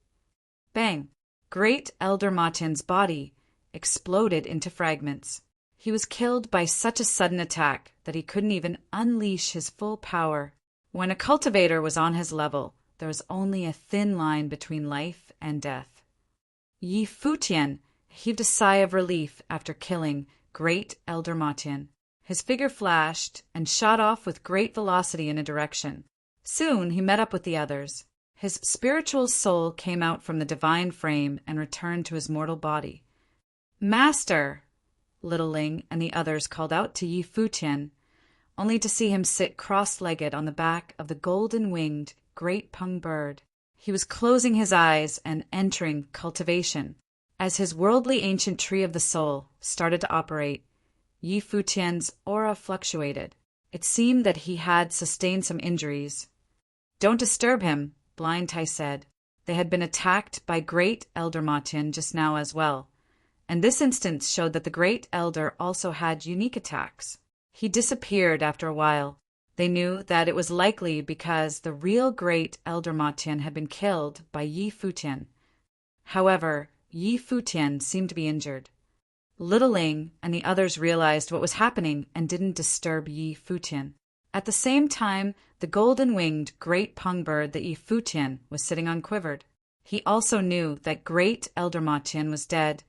Bang! Great Elder Matian's body exploded into fragments. He was killed by such a sudden attack that he couldn't even unleash his full power. When a cultivator was on his level, there was only a thin line between life and death. Futian heaved a sigh of relief after killing great Elder Matian. His figure flashed and shot off with great velocity in a direction. Soon he met up with the others. His spiritual soul came out from the divine frame and returned to his mortal body. Master! Little Ling and the others called out to Futian. only to see him sit cross-legged on the back of the golden-winged great pung bird. He was closing his eyes and entering cultivation. As his worldly ancient tree of the soul started to operate, Yi Futian's aura fluctuated. It seemed that he had sustained some injuries. "Don't disturb him," Blind Tai said. They had been attacked by Great Elder Matian just now as well, and this instance showed that the Great Elder also had unique attacks. He disappeared after a while. They knew that it was likely because the real Great Elder Matian had been killed by Yi Futian. However, Yi Futian seemed to be injured. Little Ling and the others realized what was happening and didn't disturb Yi Futian. At the same time, the golden-winged great pung bird that Yi Futian was sitting on quivered. He also knew that Great Elder Matian was dead,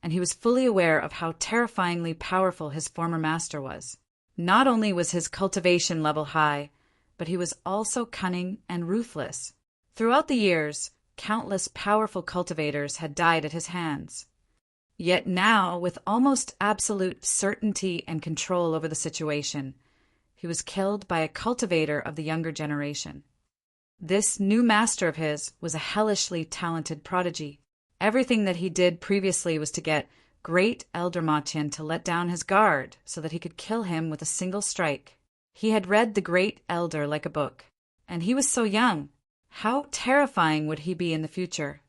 and he was fully aware of how terrifyingly powerful his former master was. Not only was his cultivation level high, but he was also cunning and ruthless. Throughout the years, countless powerful cultivators had died at his hands. Yet now, with almost absolute certainty and control over the situation, he was killed by a cultivator of the younger generation. This new master of his was a hellishly talented prodigy. Everything that he did previously was to get Great Elder Matian to let down his guard so that he could kill him with a single strike. He had read the Great Elder like a book, and he was so young. How terrifying would he be in the future?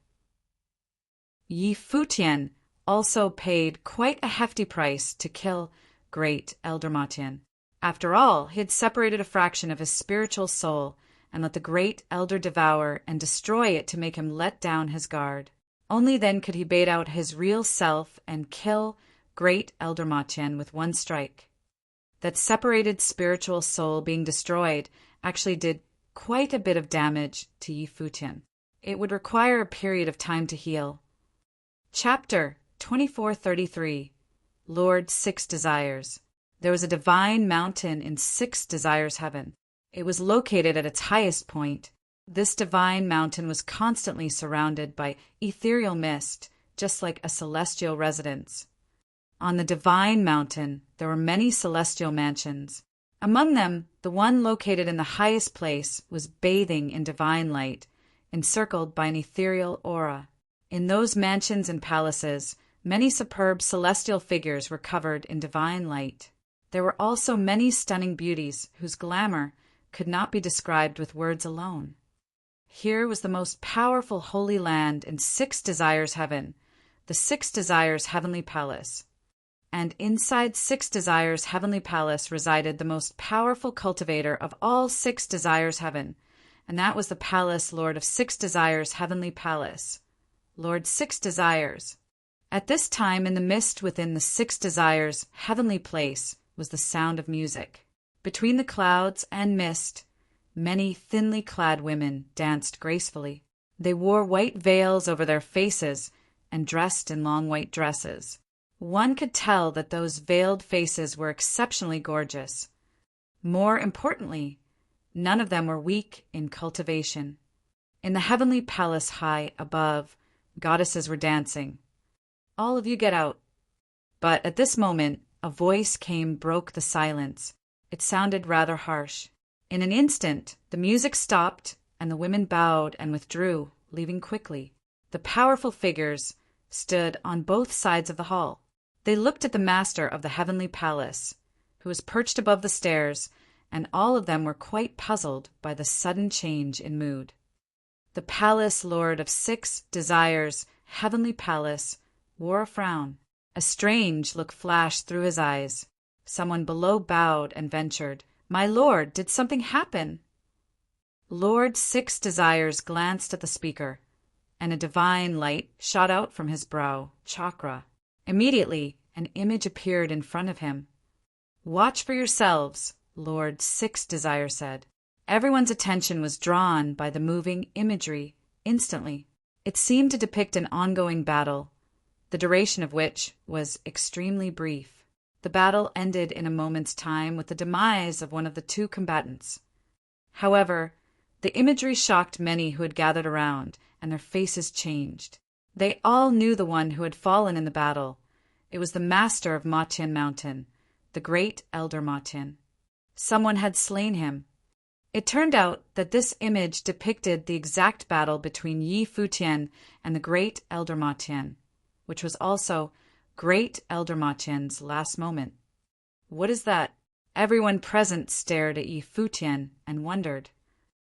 Yi Futian also paid quite a hefty price to kill Great Elder Matian. After all, he had separated a fraction of his spiritual soul and let the Great Elder devour and destroy it to make him let down his guard. Only then could he bait out his real self and kill Great Elder Matian with one strike. That separated spiritual soul being destroyed actually did quite a bit of damage to Yi Futian. It would require a period of time to heal. Chapter 2433 Lord Six Desires. There was a divine mountain in Six Desires Heaven. It was located at its highest point. This divine mountain was constantly surrounded by ethereal mist, just like a celestial residence. On the divine mountain, there were many celestial mansions. Among them, the one located in the highest place was bathing in divine light, encircled by an ethereal aura. In those mansions and palaces, many superb celestial figures were covered in divine light. There were also many stunning beauties whose glamour could not be described with words alone. Here was the most powerful holy land in Six Desires Heaven, the Six Desires Heavenly Palace. And inside Six Desires Heavenly Palace resided the most powerful cultivator of all Six Desires Heaven, and that was the Palace Lord of Six Desires Heavenly Palace, Lord Six Desires. At this time, in the mist within the Six Desires Heavenly Place was the sound of music. Between the clouds and mist, many thinly clad women danced gracefully. They wore white veils over their faces and dressed in long white dresses. One could tell that those veiled faces were exceptionally gorgeous. More importantly, none of them were weak in cultivation. In the heavenly palace high above, goddesses were dancing. "All of you get out." But at this moment, a voice broke the silence. It sounded rather harsh. In an instant, the music stopped, and the women bowed and withdrew, leaving quickly. The powerful figures stood on both sides of the hall. They looked at the master of the heavenly palace, who was perched above the stairs, and all of them were quite puzzled by the sudden change in mood. The palace lord of Six Desires Heavenly Palace wore a frown. A strange look flashed through his eyes. Someone below bowed and ventured, "My lord, did something happen?" Lord Six Desires glanced at the speaker, and a divine light shot out from his brow chakra. Immediately, an image appeared in front of him. "Watch for yourselves," Lord Six Desires said. Everyone's attention was drawn by the moving imagery instantly. It seemed to depict an ongoing battle, the duration of which was extremely brief. The battle ended in a moment's time with the demise of one of the two combatants. However, the imagery shocked many who had gathered around, and their faces changed. They all knew the one who had fallen in the battle. It was the master of Matian Mountain, the Great Elder Matian. Someone had slain him. It turned out that this image depicted the exact battle between Yi Futian and the Great Elder Matian, which was also Great Elder Matian's last moment. What is that? Everyone present stared at Yi Futian and wondered.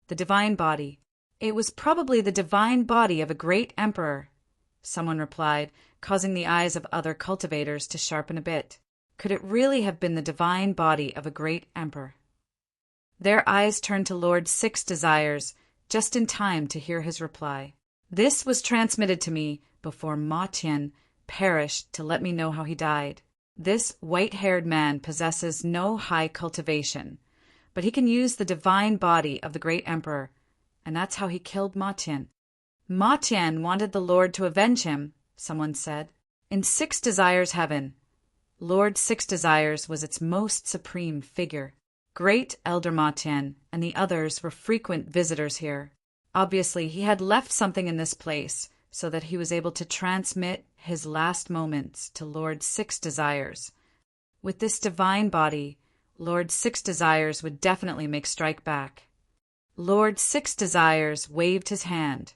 The divine body. It was probably the divine body of a great emperor, someone replied, causing the eyes of other cultivators to sharpen a bit. Could it really have been the divine body of a great emperor? Their eyes turned to Lord Six Desires, just in time to hear his reply. This was transmitted to me before Matian perished to let me know how he died. This white-haired man possesses no high cultivation, but he can use the divine body of the great emperor, and that's how he killed Matian. Matian wanted the Lord to avenge him, someone said. In Six Desires Heaven, Lord Six Desires was its most supreme figure. Great Elder Matian and the others were frequent visitors here. Obviously, he had left something in this place so that he was able to transmit his last moments to Lord Six Desires. With this divine body, Lord Six Desires would definitely make strike back. Lord Six Desires waved his hand,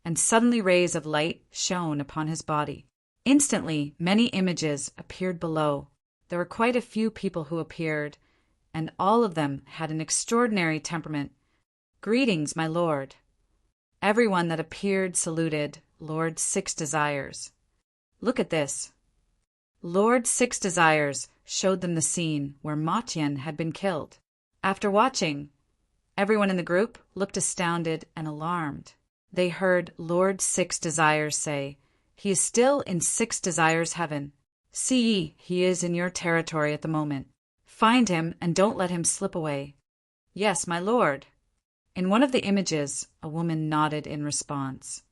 and suddenly rays of light shone upon his body. Instantly, many images appeared below. There were quite a few people who appeared, and all of them had an extraordinary temperament. Greetings, my lord. Everyone that appeared saluted Lord Six Desires. Look at this. Lord Six Desires showed them the scene where Matian had been killed. After watching, everyone in the group looked astounded and alarmed. They heard Lord Six Desires say, "He is still in Six Desires Heaven. See, he is in your territory at the moment. Find him and don't let him slip away." "Yes, my lord." In one of the images, a woman nodded in response.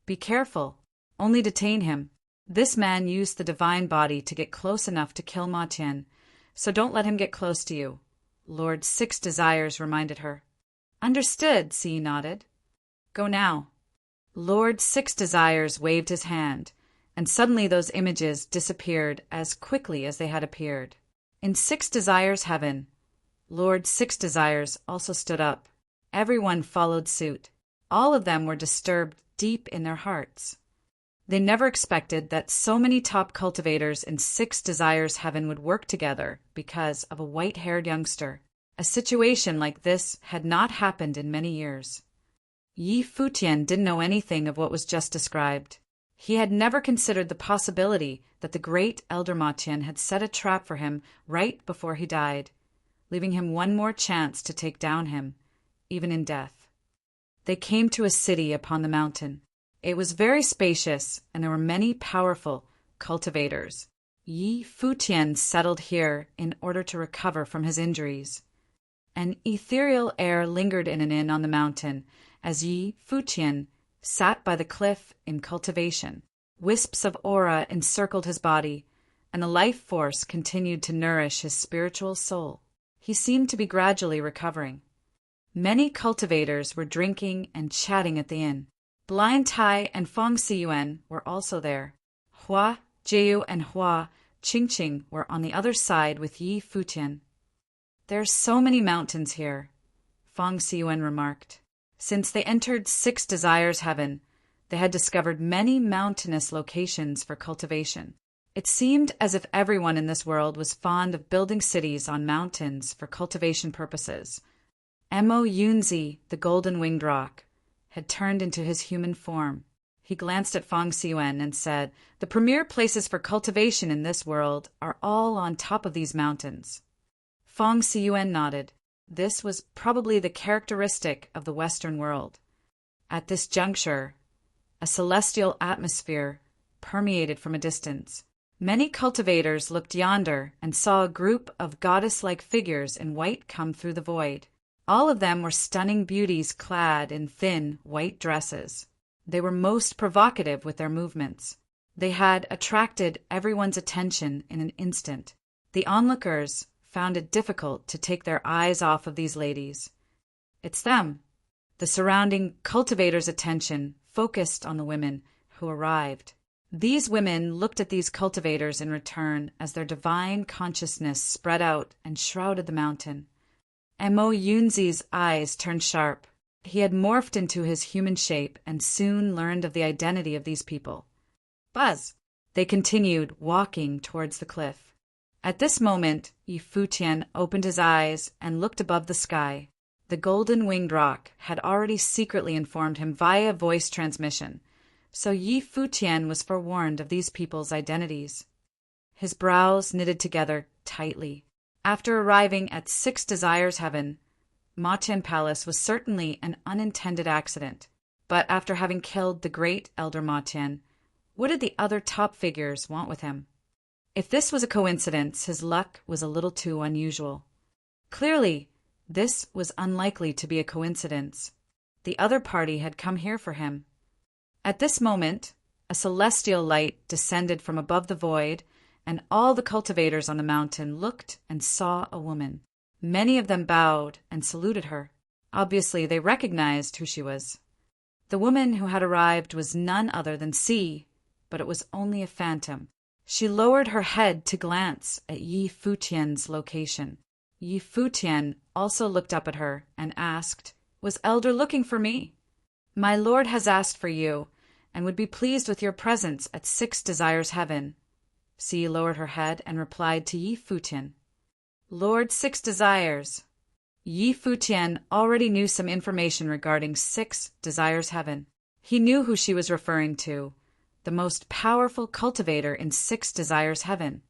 "Be careful. Only detain him. This man used the divine body to get close enough to kill Matian, so don't let him get close to you," Lord Six Desires reminded her. "Understood," C nodded. "Go now." Lord Six Desires waved his hand, and suddenly those images disappeared as quickly as they had appeared. In Six Desires Heaven, Lord Six Desires also stood up. Everyone followed suit. All of them were disturbed deep in their hearts. They never expected that so many top cultivators in Six Desires Heaven would work together because of a white-haired youngster. A situation like this had not happened in many years. Yi Futian didn't know anything of what was just described. He had never considered the possibility that the great Elder Matian had set a trap for him right before he died, leaving him one more chance to take down him, even in death. They came to a city upon the mountain. It was very spacious, and there were many powerful cultivators. Yi Futian settled here in order to recover from his injuries. An ethereal air lingered in an inn on the mountain as Yi Futian sat by the cliff in cultivation. Wisps of aura encircled his body, and a life force continued to nourish his spiritual soul. He seemed to be gradually recovering. Many cultivators were drinking and chatting at the inn. Blind Tai and Fong Siyuan were also there. Hua Jiu and Hua Qingqing were on the other side with Yi Futian. "There are so many mountains here," Fong Siyuan remarked. Since they entered Six Desires Heaven, they had discovered many mountainous locations for cultivation. It seemed as if everyone in this world was fond of building cities on mountains for cultivation purposes. Mo Yunzi, the golden-winged rock, had turned into his human form. He glanced at Fong Siyuan and said, "The premier places for cultivation in this world are all on top of these mountains." Fong Siyuan nodded. This was probably the characteristic of the Western world. At this juncture, a celestial atmosphere permeated from a distance. Many cultivators looked yonder and saw a group of goddess-like figures in white come through the void. All of them were stunning beauties clad in thin, white dresses. They were most provocative with their movements. They had attracted everyone's attention in an instant. The onlookers found it difficult to take their eyes off of these ladies. "It's them." The surrounding cultivators' attention focused on the women who arrived. These women looked at these cultivators in return as their divine consciousness spread out and shrouded the mountain. Mo Yunzi's eyes turned sharp. He had morphed into his human shape and soon learned of the identity of these people. Buzz! They continued, walking towards the cliff. At this moment, Futian opened his eyes and looked above the sky. The golden winged rock had already secretly informed him via voice transmission, so Futian was forewarned of these people's identities. His brows knitted together tightly. After arriving at 6 Desires Heaven, Matian Palace was certainly an unintended accident. But after having killed the great Elder Matian, what did the other top figures want with him? If this was a coincidence, his luck was a little too unusual. Clearly, this was unlikely to be a coincidence. The other party had come here for him. At this moment, a celestial light descended from above the void, and all the cultivators on the mountain looked and saw a woman. Many of them bowed and saluted her. Obviously, they recognized who she was. The woman who had arrived was none other than C, but it was only a phantom. She lowered her head to glance at Futian's location. Futian also looked up at her and asked, "Was Elder looking for me?" "My lord has asked for you, and would be pleased with your presence at 6 Desires Heaven." C lowered her head and replied to Futian, "Lord 6 Desires." Futian already knew some information regarding 6 Desires Heaven. He knew who she was referring to, the most powerful cultivator in 6 Desires Heaven.